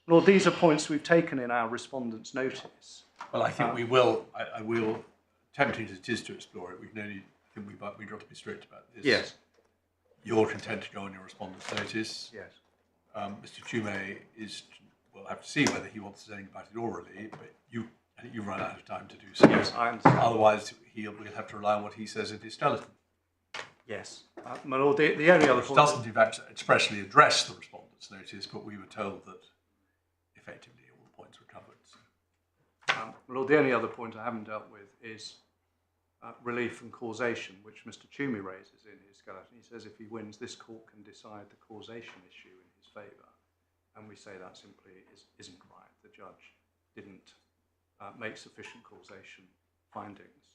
Lord, these are points we've taken in our respondent's notice. Well, I think we will. I will, tempting as it is to explore it, we can only, I think we've got to be strict about this. Yes. You're content to go on your respondent's notice. Yes. Mr. Tumay we'll have to see whether he wants to say anything about it orally, but you've run out of time to do so. Yes, I understand. Otherwise, we'll have to rely on what he says in his skeleton. Yes. My Lord, the only other Which point... doesn't, in fact, expressly address the respondent's notice, but we were told that effectively all the points were covered. So. My Lord, the only other point I haven't dealt with is relief and causation, which Mr. Tumay raises in his skeleton. He says if he wins, this court can decide the causation issue in his favour. And we say that simply isn't right. The judge didn't make sufficient causation findings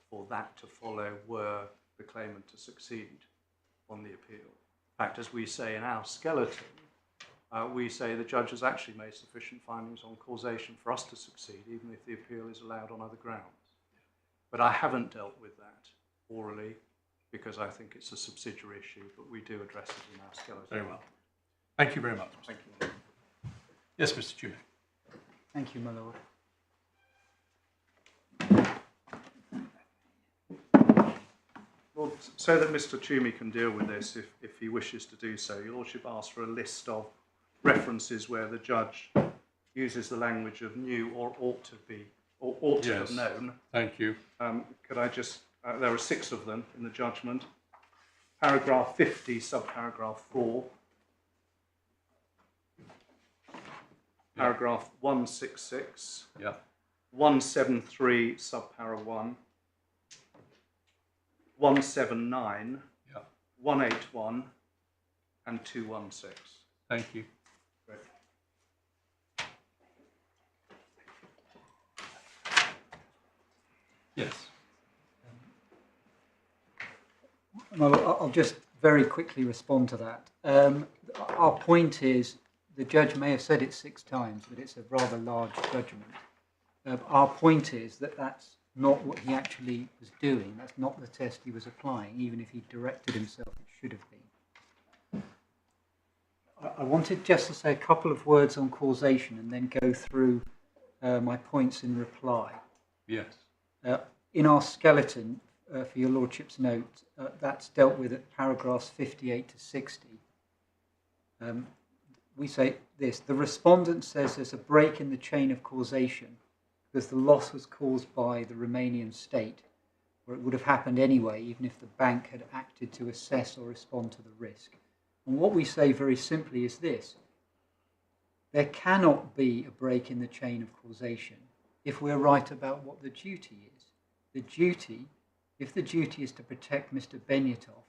for that to follow were the claimant to succeed on the appeal. In fact, as we say in our skeleton, we say the judge has actually made sufficient findings on causation for us to succeed, even if the appeal is allowed on other grounds. But I haven't dealt with that orally because I think it's a subsidiary issue, but we do address it in our skeleton. Very well. Thank you very much. Thank you. Yes, Mr. Tumay. Thank you, my lord. Well, so that Mr. Tumay can deal with this if he wishes to do so, Your Lordship asked for a list of references where the judge uses the language of knew or ought to be, or ought to have known. Thank you. Could I just, there are 6 of them in the judgment. Paragraph 50, subparagraph 4. Paragraph 166. Yeah. 173, subpara 1. 179. Yeah. 181 and 216. Thank you. Great. Yes. Well, I'll just very quickly respond to that. Our point is, the judge may have said it 6 times, but it's a rather large judgment. Our point is that that's not what he actually was doing. That's not the test he was applying, even if he directed himself, it should have been. I wanted just to say a couple of words on causation and then go through my points in reply. Yes. In our skeleton, for your Lordship's note, that's dealt with at paragraphs 58 to 60. We say this: the respondent says there's a break in the chain of causation because the loss was caused by the Romanian state, where it would have happened anyway, even if the bank had acted to assess or respond to the risk. And what we say very simply is this: there cannot be a break in the chain of causation if we're right about what the duty is. The duty, if the duty is to protect Mr. Benyatov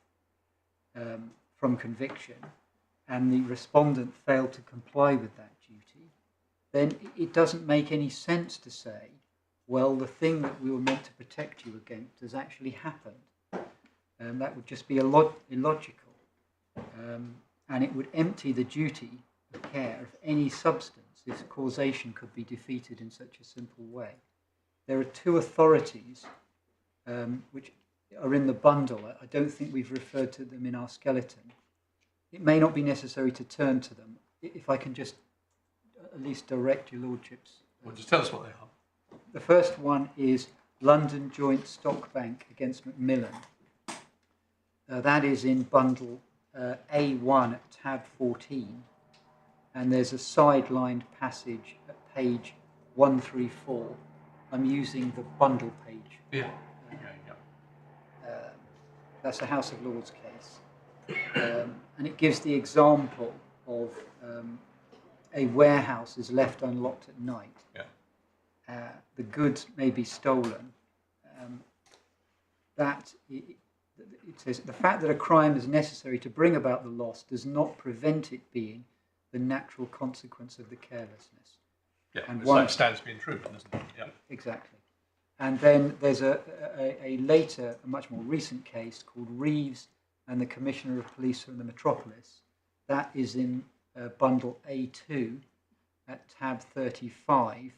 from conviction, and the respondent failed to comply with that duty, then it doesn't make any sense to say, well, the thing that we were meant to protect you against has actually happened. That would just be illogical. And it would empty the duty of care of any substance if causation could be defeated in such a simple way. There are two authorities which are in the bundle. I don't think we've referred to them in our skeleton. It may not be necessary to turn to them. If I can just at least direct your Lordship's. Well, just tell us what they are. The first one is London Joint Stock Bank against Macmillan. That is in bundle A1 at tab 14. And there's a sidelined passage at page 134. I'm using the bundle page. Yeah. That's a House of Lords case. And it gives the example of a warehouse is left unlocked at night. Yeah. The goods may be stolen. It says the fact that a crime is necessary to bring about the loss does not prevent it being the natural consequence of the carelessness. Yeah, and it's one like stands being true, doesn't it? Yeah. Exactly. And then there's a later, a much more recent case called Reeves and the Commissioner of Police from the Metropolis. That is in bundle A2 at tab 35,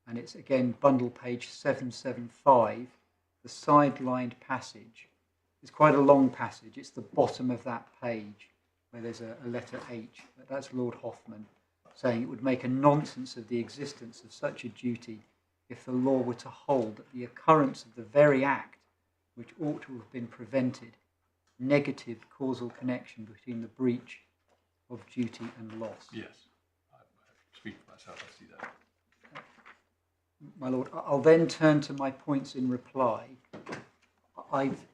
and it's again bundle page 775. The sidelined passage is quite a long passage. It's the bottom of that page where there's a letter H. That's Lord Hoffman saying it would make a nonsense of the existence of such a duty if the law were to hold that the occurrence of the very act which ought to have been prevented, negative causal connection between the breach of duty and loss. Yes. I speak for myself, I see that. My Lord, I'll then turn to my points in reply. I've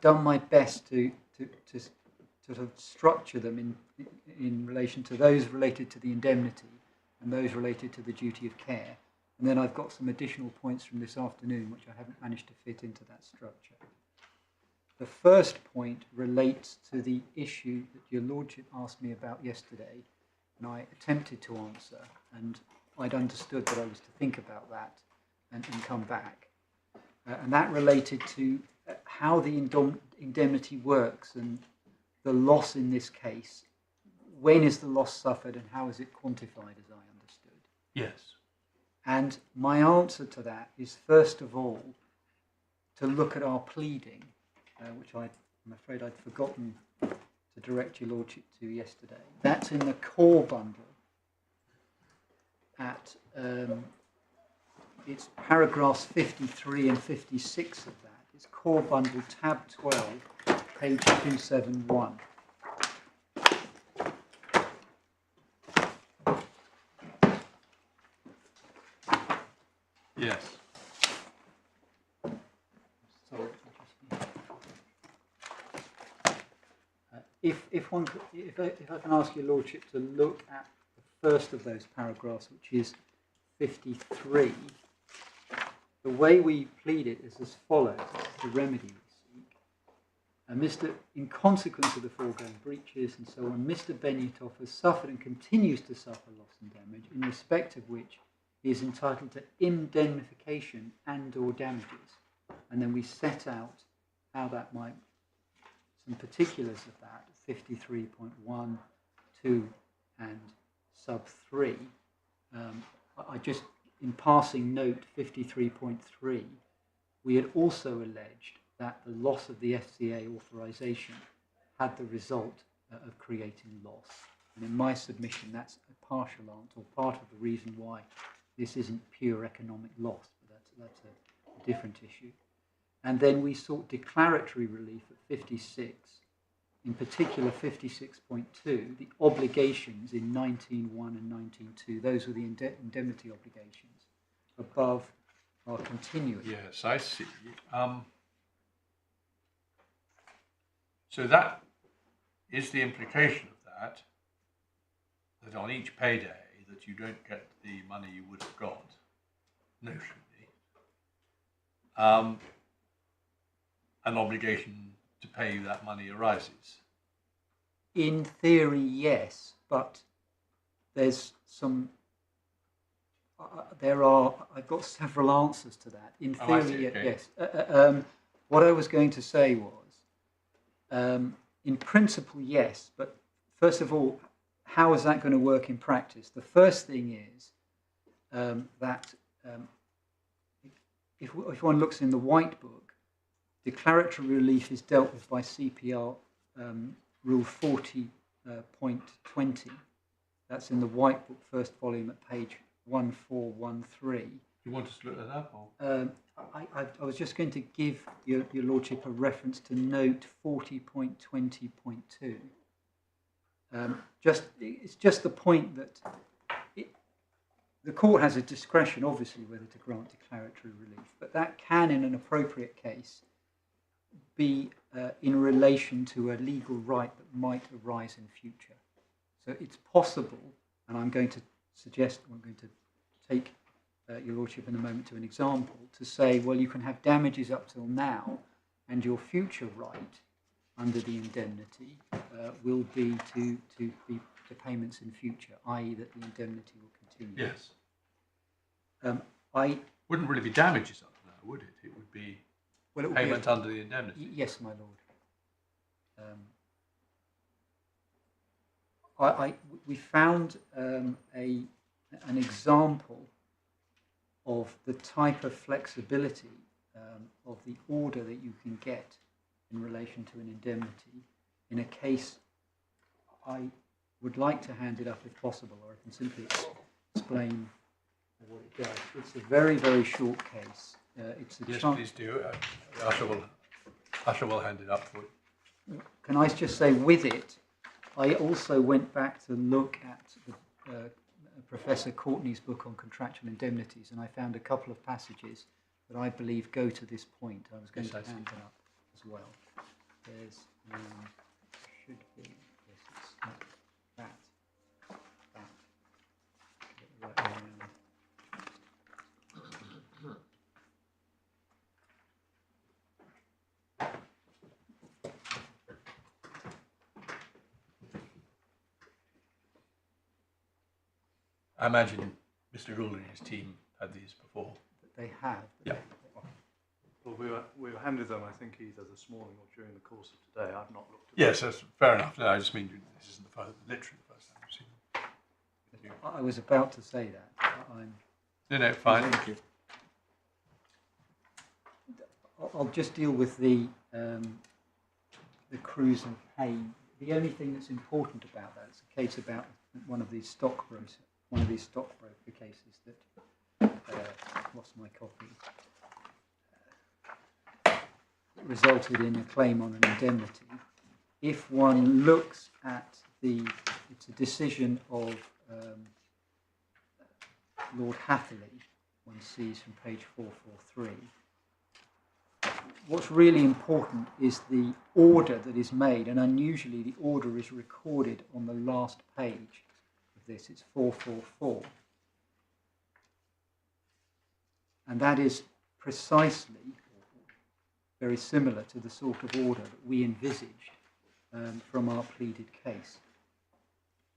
done my best to sort of structure them in relation to those related to the indemnity and those related to the duty of care. And then I've got some additional points from this afternoon which I haven't managed to fit into that structure. The first point relates to the issue that your Lordship asked me about yesterday, and I attempted to answer, and I'd understood that I was to think about that and come back. And that related to how the indemnity works and the loss in this case. When is the loss suffered and how is it quantified, as I understood? Yes. And my answer to that is, first of all, to look at our pleading, which I'm afraid I'd forgotten to direct your Lordship to yesterday. That's in the core bundle at, it's paragraphs 53 and 56 of that. It's core bundle tab 12, page 271. Yes. Sorry. If I can ask your Lordship to look at the first of those paragraphs, which is 53, the way we plead it is as follows. This is the remedy we seek. In consequence of the foregoing breaches and so on, Mr. Benyatov has suffered and continues to suffer loss and damage, in respect of which he is entitled to indemnification and or damages. And then we set out how that might, some particulars of that, 53.1, 2 and sub 3. I just, in passing note 53.3, we had also alleged that the loss of the FCA authorisation had the result of creating loss. And in my submission, that's a partial answer, or part of the reason why this isn't pure economic loss, but that's a different issue. And then we sought declaratory relief at 56, in particular 56.2, the obligations in 19.1 and 19.2, those were the indemnity obligations, above are continuing. Yes, I see. So that is the implication of that, that on each payday that you don't get the money you would have got, notionally, an obligation to pay you that money arises. In theory, yes, but there's some. I've got several answers to that. In theory, okay. Yes. What I was going to say was, in principle, yes, but first of all, how is that going to work in practice? The first thing is that if one looks in the White Book, declaratory relief is dealt with by CPR Rule 40.20. That's in the White Book, first volume at page 1413. Do you want us to look that up? Or? I was just going to give your Lordship a reference to note 40.20.2. It's just the point that the court has a discretion, obviously, whether to grant declaratory relief, but that can, in an appropriate case, be in relation to a legal right that might arise in future. So it's possible, and I'm going to suggest, I'm going to take your Lordship in a moment to an example, to say, well, you can have damages up till now, and your future right under the indemnity will be to payments in future, i.e. that the indemnity will continue. Yes. I wouldn't really be damages up now, would it? It would be payment under the indemnity. Yes, my Lord. We found an example of the type of flexibility of the order that you can get in relation to an indemnity in a case. I would like to hand it up if possible, or I can simply explain what it does. It's a very, very short case. It's a yes, please do. Usher will hand it up for you. Can I just say, with it, I also went back to look at Professor Courtney's book on contractual indemnities, and I found a couple of passages that I believe go to this point. I was going to hand it up as well. There's should be, yes, it's not that. Right now. I imagine Mr. Gould and his team had these before. They have. Yeah. Well, we were handed them, I think, either this morning or during the course of today. I've not looked at Yes, that's fair enough. No, I just mean this isn't literally the first time I've seen them. Thank you. I was about to say that. No, fine. Thank you. I'll just deal with the cruise and pay. The only thing that's important about that is a case about one of these stockbroker cases that I've lost my copy. Resulted in a claim on an indemnity. If one looks at it's a decision of Lord Hatherley, one sees from page 443. What's really important is the order that is made, and unusually the order is recorded on the last page of this. It's 444. And that is precisely very similar to the sort of order that we envisaged from our pleaded case,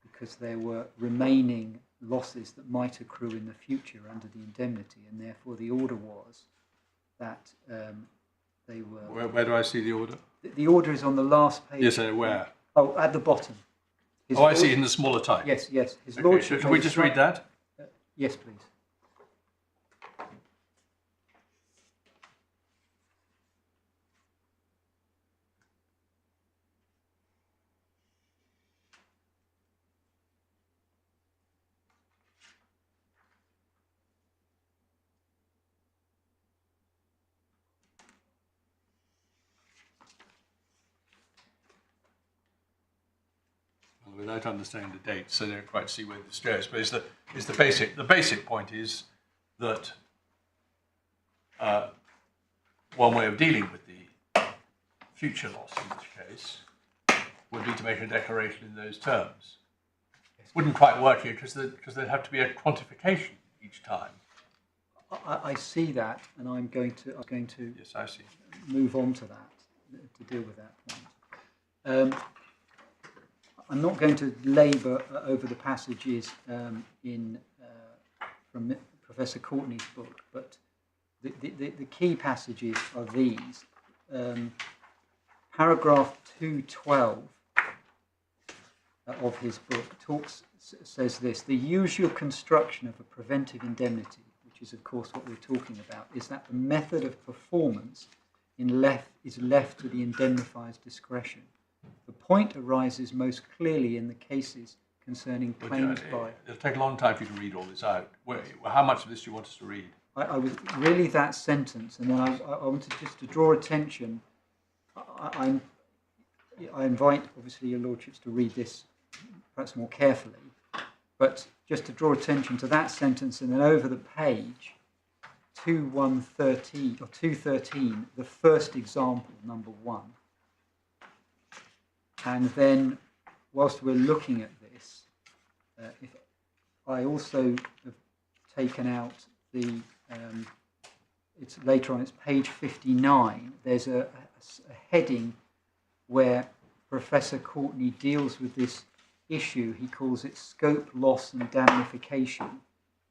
because there were remaining losses that might accrue in the future under the indemnity, and therefore the order was that they were... Where do I see the order? The order is on the last page. Yes, where? Oh, at the bottom. I see it in the smaller type. Yes, yes. His Okay, Lordship... Should we just read that? Yes, please. without understanding the dates, so I don't quite see where this goes. But the basic point is that one way of dealing with the future loss in this case would be to make a declaration in those terms. It wouldn't quite work here because there'd have to be a quantification each time. I see that, and I'm going to Yes, I see. move on to that to deal with that point. I'm not going to labour over the passages from Professor Courtney's book, but the key passages are these. Paragraph 212 of his book says this: the usual construction of a preventive indemnity, which is of course what we're talking about, is that the method of performance is left to the indemnifier's discretion. The point arises most clearly in the cases concerning claims by... It'll take a long time for you to read all this out. How much of this do you want us to read? I was really that sentence, and then I wanted just to draw attention. I invite, obviously, your lordships to read this perhaps more carefully, but just to draw attention to that sentence, and then over the page, 213, the first example, number 1. And then, whilst we're looking at this, if I also have taken out the, it's later on, it's page 59, there's a heading where Professor Courtney deals with this issue. He calls it scope, loss and damnification.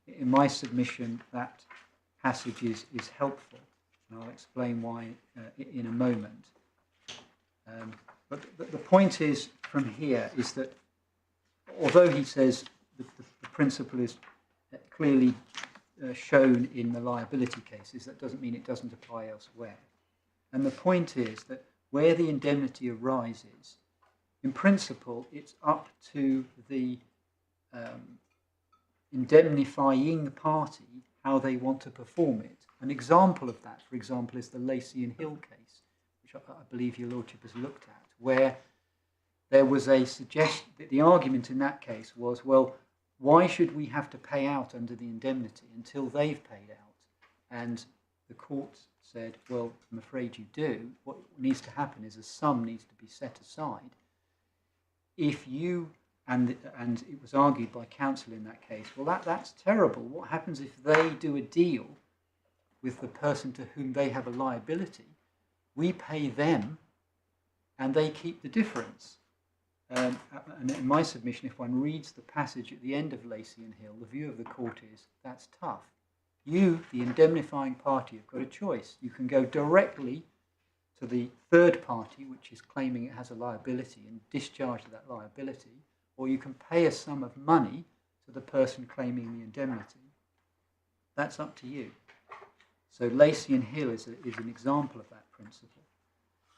In my submission, that passage is helpful, and I'll explain why in a moment. But the point is, from here, is that although he says the principle is clearly shown in the liability cases, that doesn't mean it doesn't apply elsewhere. And the point is that where the indemnity arises, in principle, it's up to the indemnifying party how they want to perform it. An example of that, for example, is the Lacey and Hill case, which I believe your lordship has looked at, where there was a suggestion that the argument in that case was, well, why should we have to pay out under the indemnity until they've paid out? And the court said, well, I'm afraid you do. What needs to happen is a sum needs to be set aside. If you, and it was argued by counsel in that case, well, that's terrible. What happens if they do a deal with the person to whom they have a liability? We pay them and they keep the difference. And in my submission, if one reads the passage at the end of Lacey and Hill, the view of the court is, that's tough. You, the indemnifying party, have got a choice. You can go directly to the third party, which is claiming it has a liability, and discharge that liability, or you can pay a sum of money to the person claiming the indemnity. That's up to you. So Lacey and Hill is an example of that principle.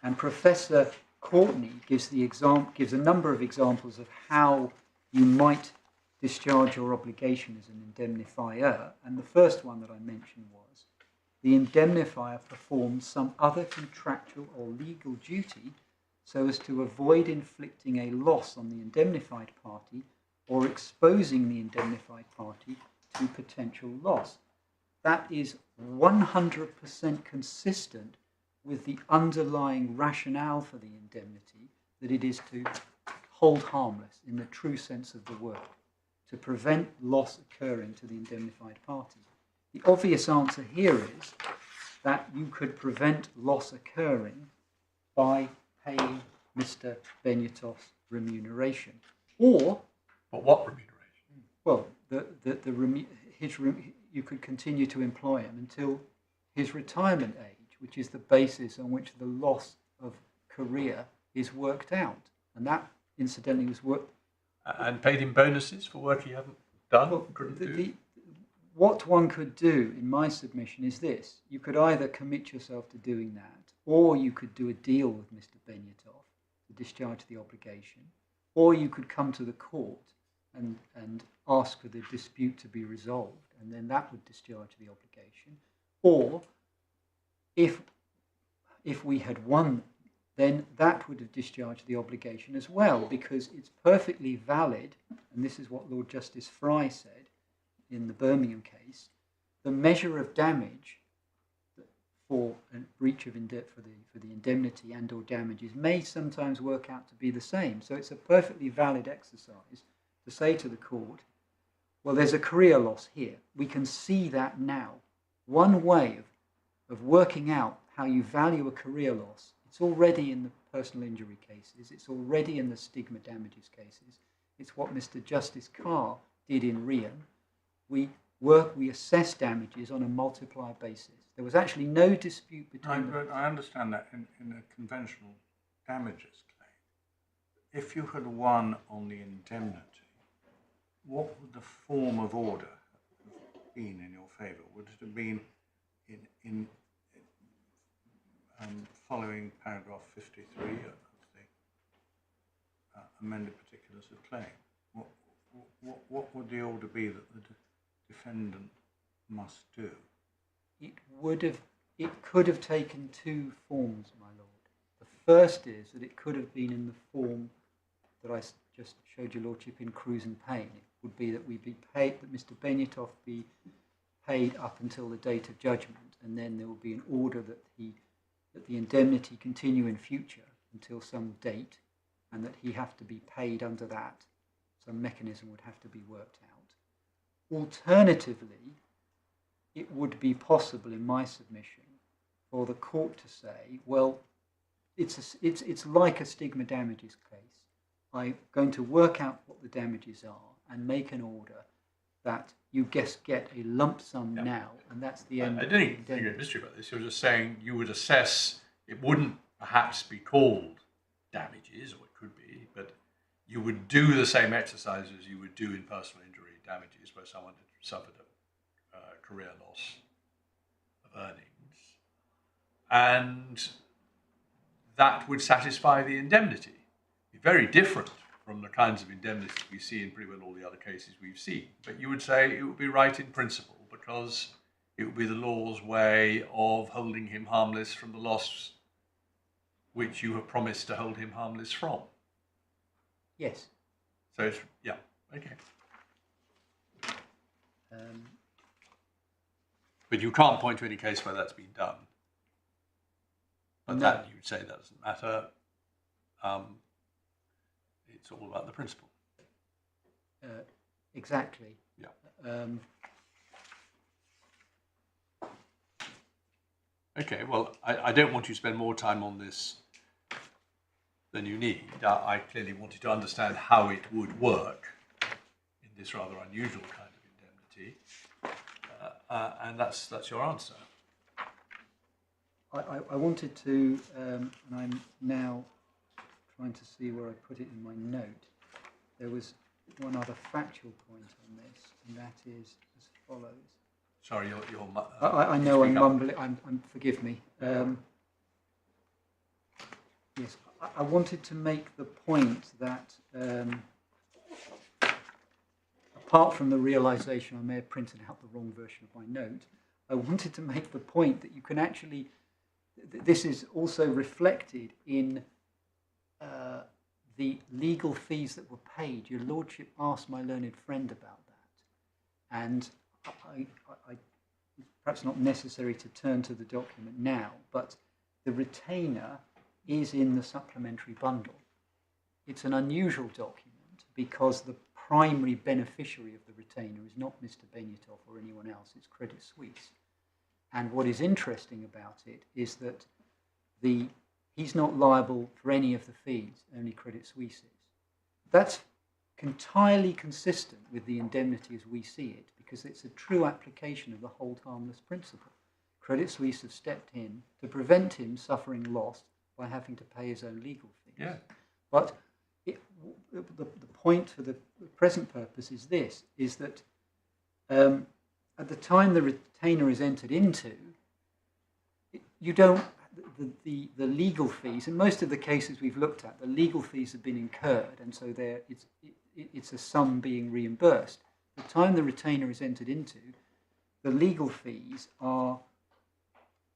And Professor Courtney gives a number of examples of how you might discharge your obligation as an indemnifier. And the first one that I mentioned was the indemnifier performs some other contractual or legal duty so as to avoid inflicting a loss on the indemnified party or exposing the indemnified party to potential loss. That is 100% consistent with the underlying rationale for the indemnity, that it is to hold harmless in the true sense of the word, to prevent loss occurring to the indemnified party. The obvious answer here is that you could prevent loss occurring by paying Mr. Benyatov's remuneration. Or... But what remuneration? Well, you could continue to employ him until his retirement age, which is the basis on which the loss of career is worked out. And that, incidentally, was worked... And paid him bonuses for work he hadn't done? Well, what one could do, in my submission, is this. You could either commit yourself to doing that, or you could do a deal with Mr. Benyatov to discharge the obligation, or you could come to the court and ask for the dispute to be resolved, and then that would discharge the obligation. Or, if we had won then that would have discharged the obligation as well, because it's perfectly valid, and this is what Lord Justice Fry said in the Birmingham case, the measure of damage for a breach of for the indemnity and or damages may sometimes work out to be the same. So it's a perfectly valid exercise to say to the court, well, there's a career loss here. We can see that now. One way of working out how you value a career loss, it's already in the personal injury cases, it's already in the stigma damages cases. It's what Mr. Justice Carr did in Rian. We assess damages on a multiplier basis. There was actually no dispute between But I understand that in a conventional damages claim. If you had won on the indemnity, what would the form of order have been in your favour? Would it have been in following paragraph 53 of the amended particulars of claim? What would the order be that the defendant must do? It could have taken two forms, my lord. The first is that it could have been in the form that I just showed your lordship in Cruise and Pain. It would be that we be paid, that Mr. Benyatov be paid up until the date of judgment, and then there will be an order that the indemnity continue in future until some date, and that he have to be paid under that. Some mechanism would have to be worked out. Alternatively, it would be possible in my submission for the court to say, well, it's like a stigma damages case. I'm going to work out what the damages are and make an order that you get a lump sum now, and that's the end. I didn't think a mystery about this. You were just saying you would assess, it wouldn't perhaps be called damages, or it could be, but you would do the same exercise as you would do in personal injury damages, where someone had suffered a career loss of earnings, and that would satisfy the indemnity. Be very different from the kinds of indemnities we see in pretty well all the other cases we've seen. But you would say it would be right in principle, because it would be the law's way of holding him harmless from the loss which you have promised to hold him harmless from. Yes. So, it's, yeah, okay. But you can't point to any case where that's been done. But No. that, you would say, that doesn't matter. It's all about the principle. Exactly. Yeah. Okay, well, I don't want you to spend more time on this than you need. I clearly wanted to understand how it would work in this rather unusual kind of indemnity. And that's your answer. I wanted to, and I'm now trying to see where I put it in my note. There was one other factual point on this, and that is as follows. Sorry, I know I'm mumbling. Forgive me. Yes, I wanted to make the point that apart from the realization I may have printed out the wrong version of my note, I wanted to make the point that you can actually. This is also reflected in the legal fees that were paid. Your lordship asked my learned friend about that, and I perhaps not necessary to turn to the document now, but the retainer is in the supplementary bundle. It's an unusual document because the primary beneficiary of the retainer is not Mr. Benyatov or anyone else, it's Credit Suisse. And what is interesting about it is that he's not liable for any of the fees, only Credit Suisse is. That's entirely consistent with the indemnity as we see it, because it's a true application of the hold harmless principle. Credit Suisse have stepped in to prevent him suffering loss by having to pay his own legal fees. Yeah. But the point for the present purpose is this, is that at the time the retainer is entered into, you don't, the legal fees, in most of the cases we've looked at, the legal fees have been incurred, and so it's a sum being reimbursed. At the time the retainer is entered into, the legal fees are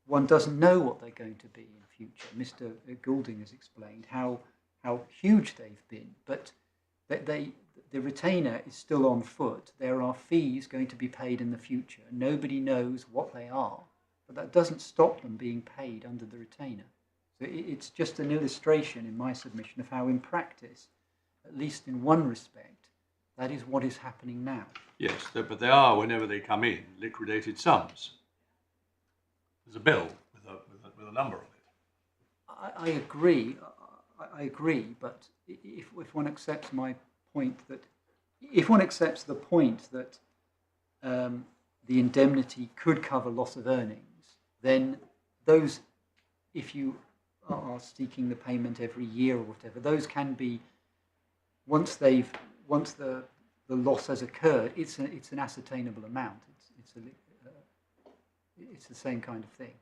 one doesn't know what they're going to be in future. Mr. Goulding has explained how huge they've been, but the retainer is still on foot. There are fees going to be paid in the future. Nobody knows what they are, but that doesn't stop them being paid under the retainer. So it's just an illustration in my submission of how in practice, at least in one respect, that is what is happening now. Yes, but they are, whenever they come in, liquidated sums. There's a bill with a number on it. I agree. I agree, but if one accepts my point that, if one accepts the point that the indemnity could cover loss of earnings, then those, if you are seeking the payment every year or whatever, those can be, once the loss has occurred, it's an ascertainable amount. It's the same kind of thing.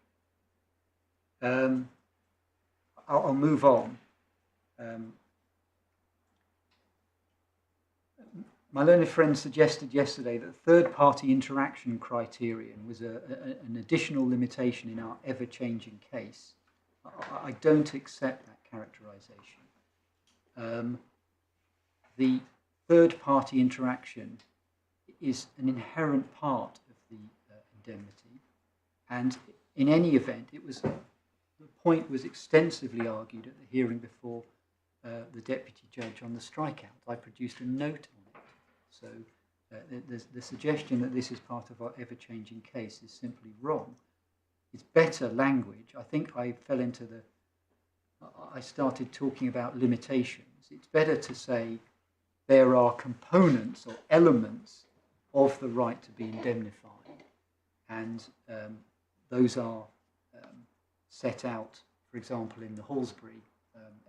I'll move on. My learned friend suggested yesterday that third-party interaction criterion was an additional limitation in our ever-changing case. I don't accept that characterization. The third-party interaction is an inherent part of the indemnity, and in any event, the point was extensively argued at the hearing before the deputy judge on the strikeout. I produced a note on it. So the suggestion that this is part of our ever-changing case is simply wrong. It's better language. I think I started talking about limitations. It's better to say there are components or elements of the right to be indemnified, and those are set out, for example, in the Halsbury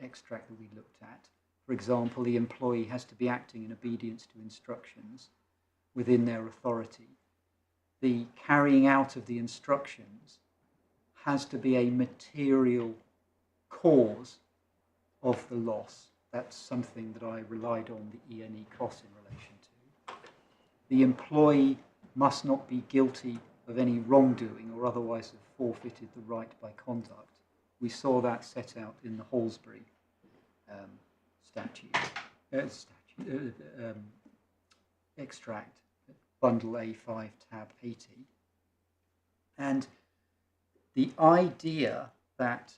extract that we looked at. For example, the employee has to be acting in obedience to instructions within their authority. The carrying out of the instructions has to be a material cause of the loss. That's something that I relied on the E&E costs in relation to. The employee must not be guilty of any wrongdoing or otherwise have forfeited the right by conduct. We saw that set out in the Halsbury extract, bundle A5, tab 80. And the idea that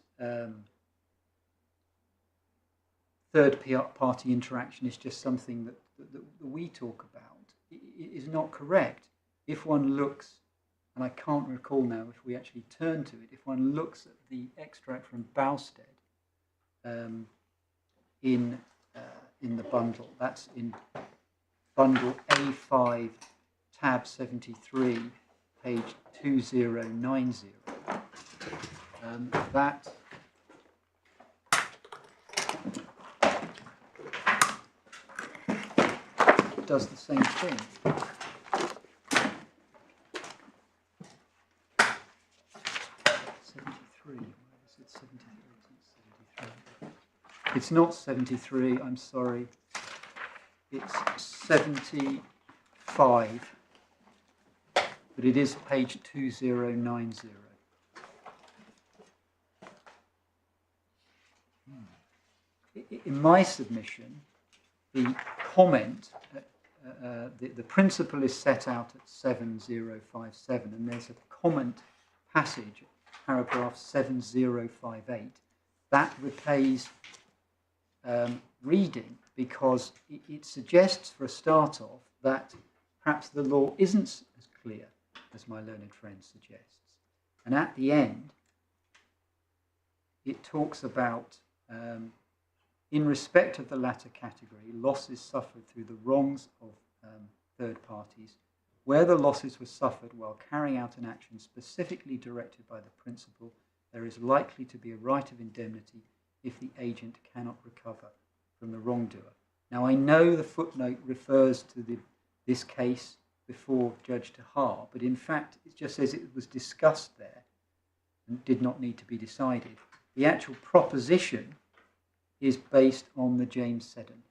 third-party interaction is just something that we talk about is not correct. If one looks, and I can't recall now if we actually turn to it, if one looks at the extract from Bousted in the bundle, that's in bundle A5, tab 73, page 2090. That does the same thing. It's not 73, I'm sorry. It's 75, but it is page 2090. In my submission, the comment, the principle is set out at 7057, and there's a comment passage, paragraph 7058, that repays reading, because it suggests, for a start off, that perhaps the law isn't as clear as my learned friend suggests. And at the end, it talks about, in respect of the latter category, losses suffered through the wrongs of third parties, where the losses were suffered while carrying out an action specifically directed by the principal, there is likely to be a right of indemnity if the agent cannot recover from the wrongdoer. Now, I know the footnote refers to this case before Judge Tahar, but in fact it just says it was discussed there and did not need to be decided. The actual proposition is based on the James Seddon.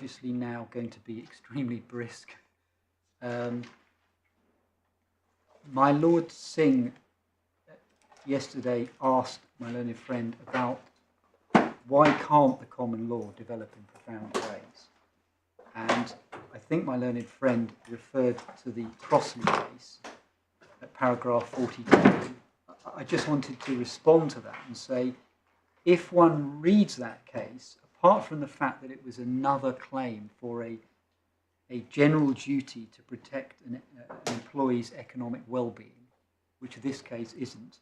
obviously now going to be extremely brisk. My Lord Singh yesterday asked my learned friend about why can't the common law develop in profound ways. And I think my learned friend referred to the Crossley case at paragraph 42. I just wanted to respond to that and say, if one reads that case, apart from the fact that it was another claim for a general duty to protect an employee's economic well-being, which this case isn't,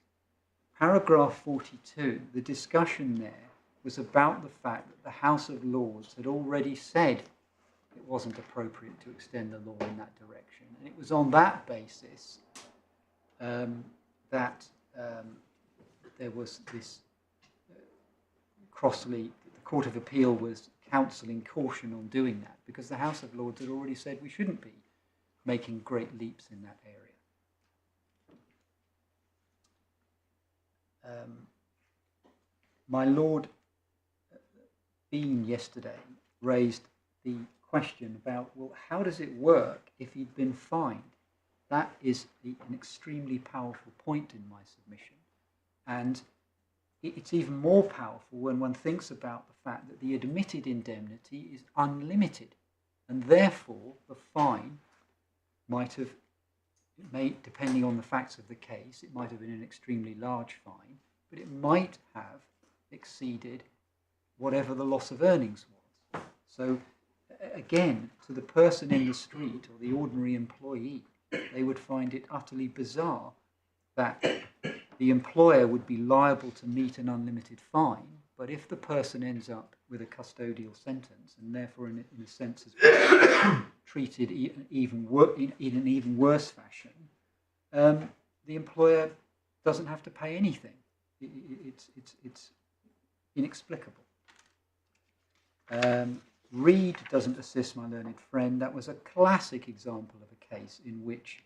paragraph 42, the discussion there was about the fact that the House of Lords had already said it wasn't appropriate to extend the law in that direction. And it was on that basis that there was this Crossley, the Court of Appeal was counselling caution on doing that because the House of Lords had already said we shouldn't be making great leaps in that area. My Lord Bean yesterday raised the question about, well, how does it work if he'd been fined? That is an extremely powerful point in my submission. And it's even more powerful when one thinks about the fact that the admitted indemnity is unlimited. And therefore, the fine might have, depending on the facts of the case, it might have been an extremely large fine, but it might have exceeded whatever the loss of earnings was. So again, to the person in the street or the ordinary employee, they would find it utterly bizarre that the employer would be liable to meet an unlimited fine, but if the person ends up with a custodial sentence and therefore in a sense is treated in an even worse fashion, the employer doesn't have to pay anything. It's inexplicable. Reed doesn't assist my learned friend. That was a classic example of a case in which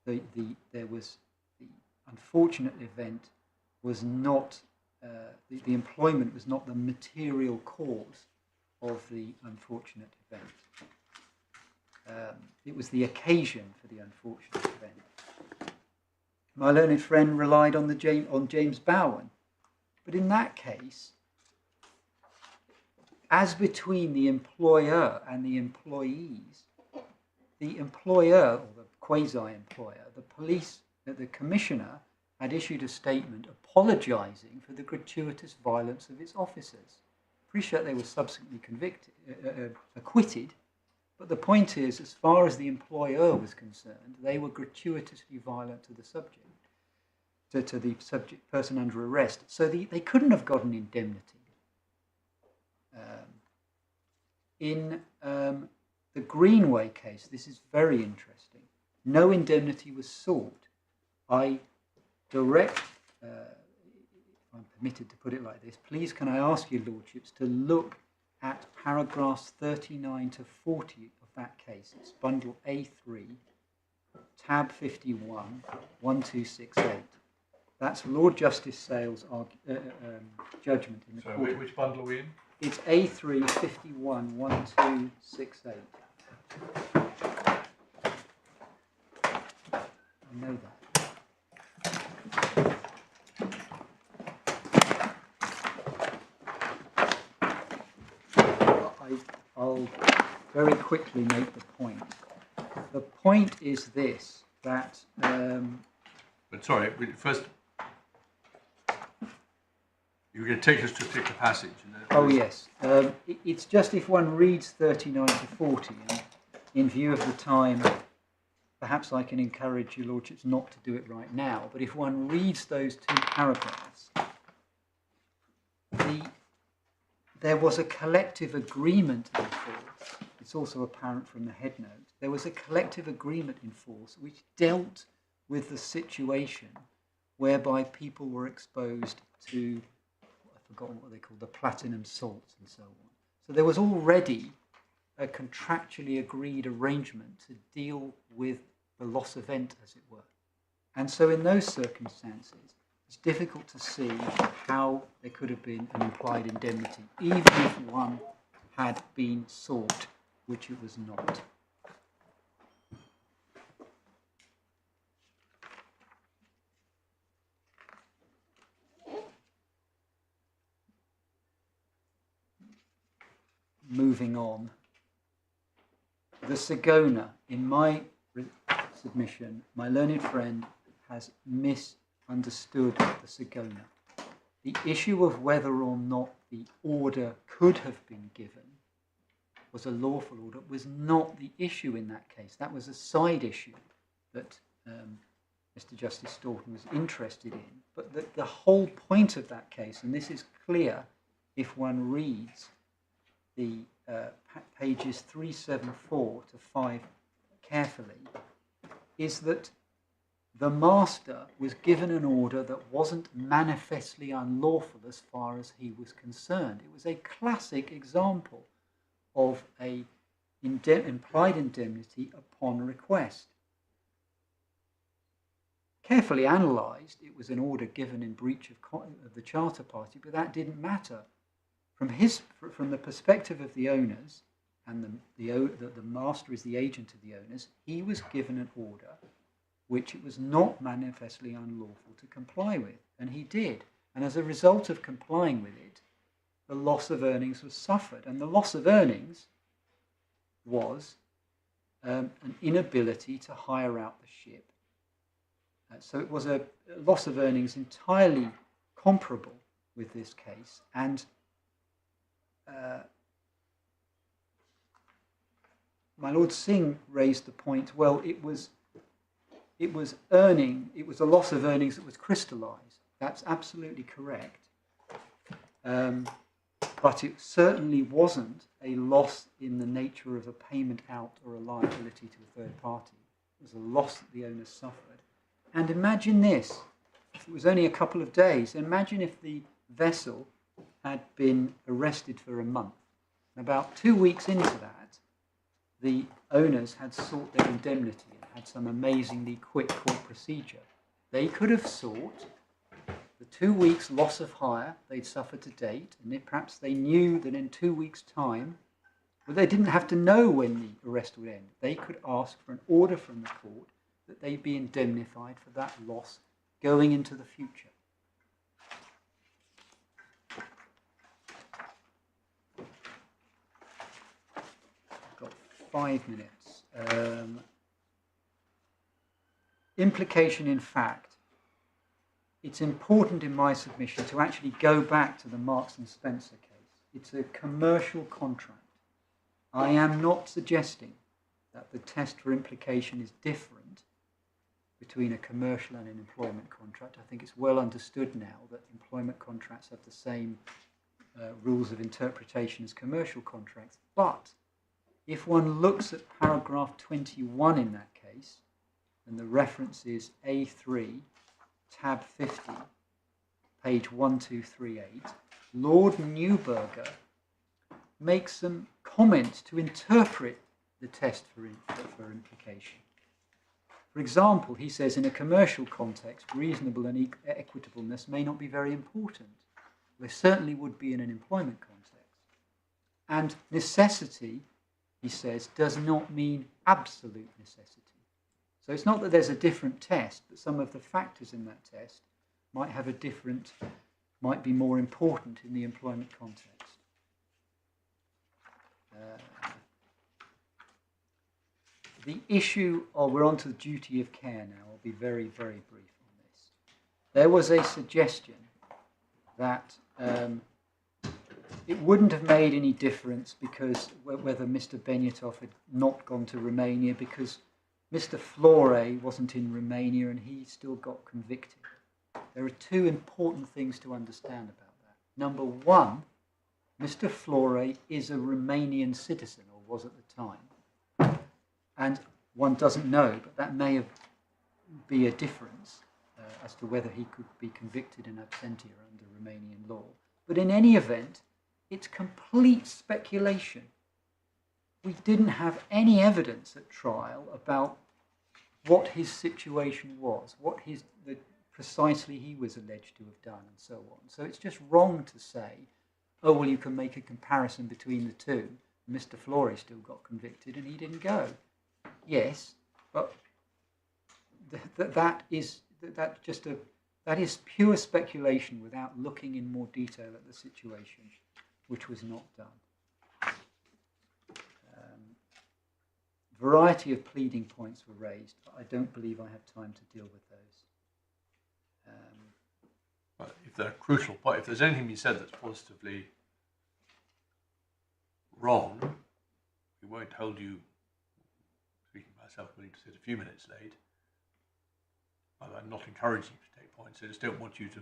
there was the unfortunate event was not, the employment was not the material cause of the unfortunate event. It was the occasion for the unfortunate event. My learned friend relied on James Bowen, but in that case, as between the employer and the employees, the employer, or the quasi-employer, the commissioner had issued a statement apologising for the gratuitous violence of its officers. Appreciate they were subsequently acquitted, but the point is, as far as the employer was concerned, they were gratuitously violent to the subject, to the subject person under arrest. So they couldn't have got an indemnity. In the Greenway case, this is very interesting. No indemnity was sought. I direct, if I'm permitted to put it like this, please can I ask your lordships to look at paragraphs 39 to 40 of that case. It's bundle A3, tab 51, 1268. That's Lord Justice Sale's judgment in the court. Which bundle are we in? It's A3, 51, 1268. I know that. I'll very quickly make the point. The point is this, that... But sorry, first, you were going to take us to a particular passage. Oh, yes. It's just if one reads 39 to 40, and in view of the time, perhaps I can encourage your lordships not to do it right now, but if one reads those two paragraphs, there was a collective agreement in force. It's also apparent from the headnote. There was a collective agreement in force which dealt with the situation whereby people were exposed to, I've forgotten what they call, the platinum salts and so on. So there was already a contractually agreed arrangement to deal with the loss event, as it were. And so in those circumstances, it's difficult to see how there could have been an implied indemnity, even if one had been sought which it was not. Moving on. The Sigona, in my submission, my learned friend has misunderstood the Sigona. The issue of whether or not the order could have been given was a lawful order was not the issue in that case. That was a side issue that Mr. Justice Staunton was interested in. But the whole point of that case, and this is clear if one reads the pages 374 to 5 carefully, is that the master was given an order that wasn't manifestly unlawful as far as he was concerned. It was a classic example of a implied indemnity upon request. Carefully analysed, it was an order given in breach of the charter party, but that didn't matter. From the perspective of the owners, and the master is the agent of the owners, he was given an order which it was not manifestly unlawful to comply with, and he did. And as a result of complying with it, the loss of earnings was suffered, and the loss of earnings was an inability to hire out the ship. So it was a loss of earnings entirely comparable with this case, and my Lord Singh raised the point, well, it was a loss of earnings that was crystallised. That's absolutely correct. But it certainly wasn't a loss in the nature of a payment out or a liability to a third party. It was a loss that the owners suffered. And imagine this, it was only a couple of days. Imagine if the vessel had been arrested for a month. About 2 weeks into that, the owners had sought their indemnity and had some amazingly quick court procedure. They could have sought the 2 weeks loss of hire they'd suffered to date, and perhaps they knew that in 2 weeks' time, well, they didn't have to know when the arrest would end. They could ask for an order from the court that they be indemnified for that loss going into the future. I've got 5 minutes. Implication in fact. It's important in my submission to actually go back to the Marks and Spencer case. It's a commercial contract. I am not suggesting that the test for implication is different between a commercial and an employment contract. I think it's well understood now that employment contracts have the same rules of interpretation as commercial contracts. But if one looks at paragraph 21 in that case, and the reference is A3, tab 50, page 1238, Lord Neuberger makes some comments to interpret the test for implication. For example, he says, in a commercial context, reasonable and equitableness may not be very important. They certainly would be in an employment context. And necessity, he says, does not mean absolute necessity. So it's not that there's a different test, but some of the factors in that test might be more important in the employment context. The issue, we're on to the duty of care now. I'll be very, very brief on this. There was a suggestion that it wouldn't have made any difference because whether Mr. Benyatov had not gone to Romania because Mr. Flore wasn't in Romania and he still got convicted. There are two important things to understand about that. Number one, Mr. Flore is a Romanian citizen, or was at the time. And one doesn't know, but that may be a difference as to whether he could be convicted in absentia under Romanian law. But in any event, it's complete speculation. We didn't have any evidence at trial about what his situation was, precisely he was alleged to have done, and so on. So it's just wrong to say, oh, well, you can make a comparison between the two Mr. Flory still got convicted and he didn't go. Yes, but that is pure speculation without looking in more detail at the situation, which was not done. Variety of pleading points were raised, but I don't believe I have time to deal with those. But if they're crucial points, if there's anything you said that's positively wrong, we won't hold you, speaking for myself, willing to sit a few minutes late. But I'm not encouraging you to take points. I just don't want you to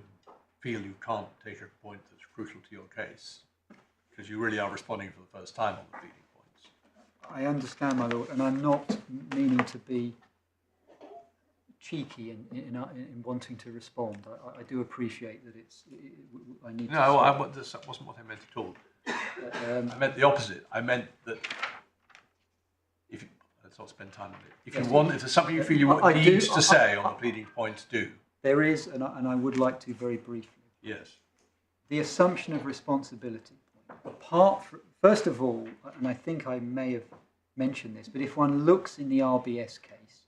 feel you can't take a point that's crucial to your case, because you really are responding for the first time on the pleading points. I understand, my lord, and I'm not meaning to be cheeky in wanting to respond. I do appreciate that I need to... No, that wasn't what I meant at all. I meant the opposite. I meant that let's not spend time on it. If you want, if there's something you feel you need to say on the pleading points, do. There is, and I would like to very briefly. Yes. The assumption of responsibility. First of all, and I think I may have mentioned this, but if one looks in the RBS case,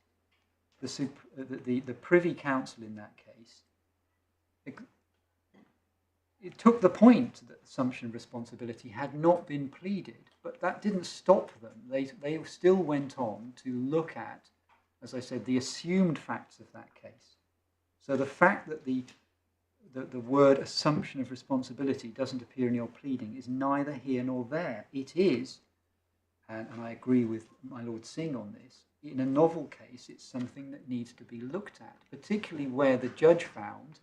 the Privy Council in that case, it took the point that assumption of responsibility had not been pleaded, but that didn't stop them. They still went on to look at, as I said, the assumed facts of that case. So the fact that the word assumption of responsibility doesn't appear in your pleading is neither here nor there. It is, and I agree with my Lord Singh on this, in a novel case, it's something that needs to be looked at, particularly where the judge found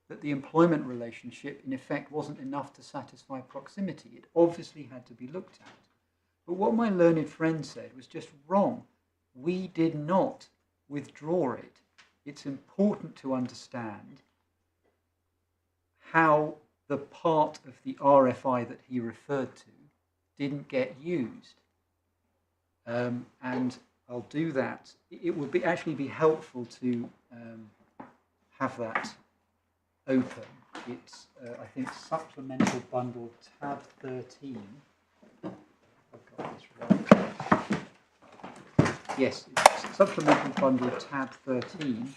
that the employment relationship, in effect, wasn't enough to satisfy proximity. It obviously had to be looked at. But what my learned friend said was just wrong. We did not withdraw it. It's important to understand how the part of the RFI that he referred to didn't get used. And I'll do that. It would actually be helpful to have that open. It's, I think, Supplemental Bundle, tab 13. I've got this right. Yes, it's Supplemental Bundle, tab 13,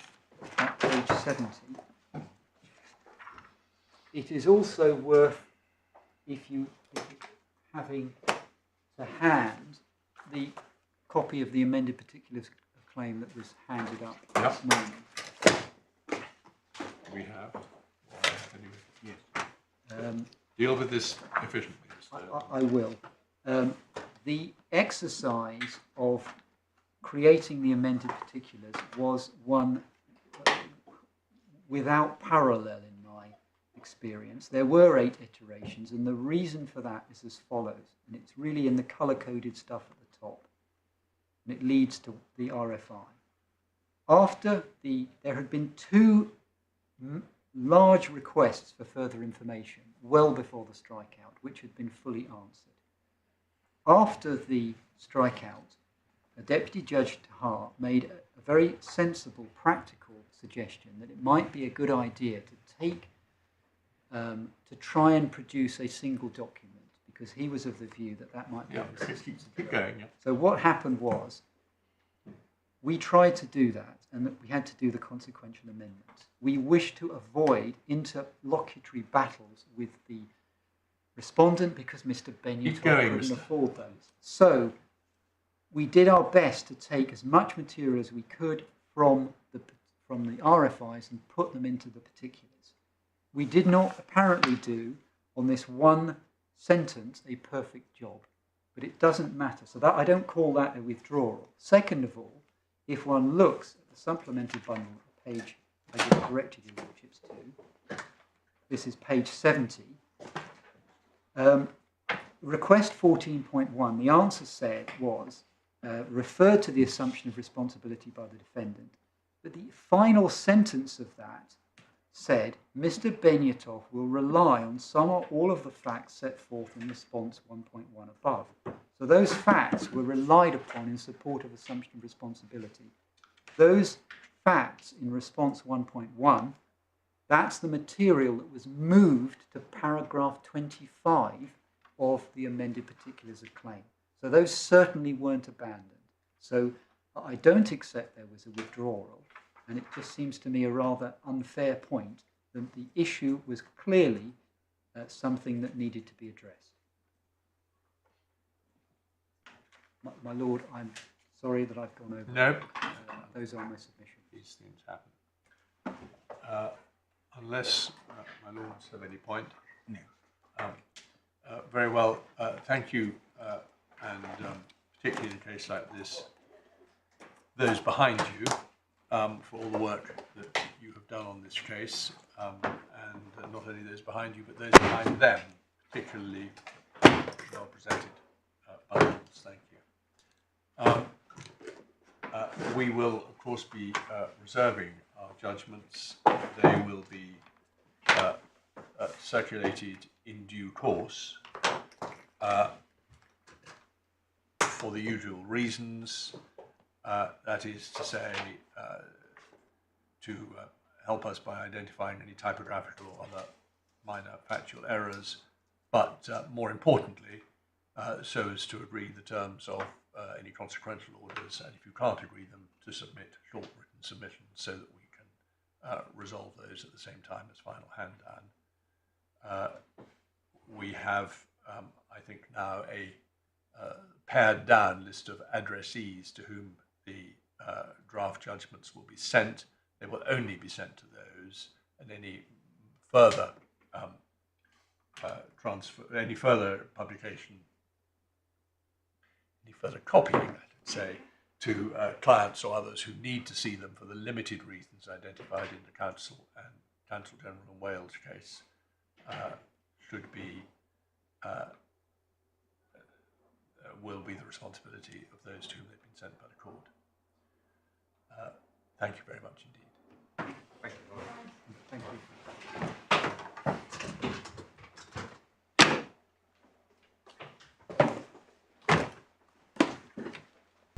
at page 70. It is also worth, if you having to hand the copy of the amended particulars claim that was handed up this morning. We have. Yes. Deal with this efficiently. I will. The exercise of creating the amended particulars was one without parallel in my experience. There were 8 iterations, and the reason for that is as follows, and it's really in the colour-coded stuff at the top, and it leads to the RFI. After there had been 2 large requests for further information well before the strikeout, which had been fully answered. After the strikeout, a Deputy Judge Tahar made a very sensible, practical suggestion that it might be a good idea to try and produce a single document, because he was of the view that might be keep going. Yeah. So what happened was, we tried to do that, and that we had to do the consequential amendments. We wished to avoid interlocutory battles with the respondent because Mr. Benyatov couldn't afford those. So we did our best to take as much material as we could from the RFIs and put them into the particulars. We did not apparently do, on this one sentence, a perfect job, but it doesn't matter. So that I don't call that a withdrawal. Second of all, if one looks at the supplemental bundle, page I just corrected your lordships to, this is page 70, request 14.1, the answer was referred to the assumption of responsibility by the defendant, but the final sentence of that said, Mr. Benyatov will rely on some or all of the facts set forth in response 1.1 above. So those facts were relied upon in support of assumption of responsibility. Those facts in response 1.1, that's the material that was moved to paragraph 25 of the amended particulars of claim. So those certainly weren't abandoned. So I don't accept there was a withdrawal, and it just seems to me a rather unfair point that the issue was clearly something that needed to be addressed. My Lord, I'm sorry that I've gone over. No. Those are my submissions. These things happen. Unless my lords have any point. No. Very well. Thank you. And particularly in a case like this, those behind you for all the work that you have done on this case, and not only those behind you, but those behind them, particularly well presented bundles. Thank you. We will, of course, be reserving our judgments. They will be circulated in due course for the usual reasons. That is to say, to help us by identifying any typographical or other minor factual errors, but more importantly, so as to agree the terms of any consequential orders, and if you can't agree them, to submit short written submissions so that we can resolve those at the same time as final hand down. We have, I think, now a pared down list of addressees to whom the draft judgments will be sent. They will only be sent to those, and any further any further publication, any further copying, I should say, to clients or others who need to see them for the limited reasons identified in the Counsel and Counsel General and Wales case should be will be the responsibility of those to whom they've been sent by the court. Thank you very much indeed. Thank you. Thank you.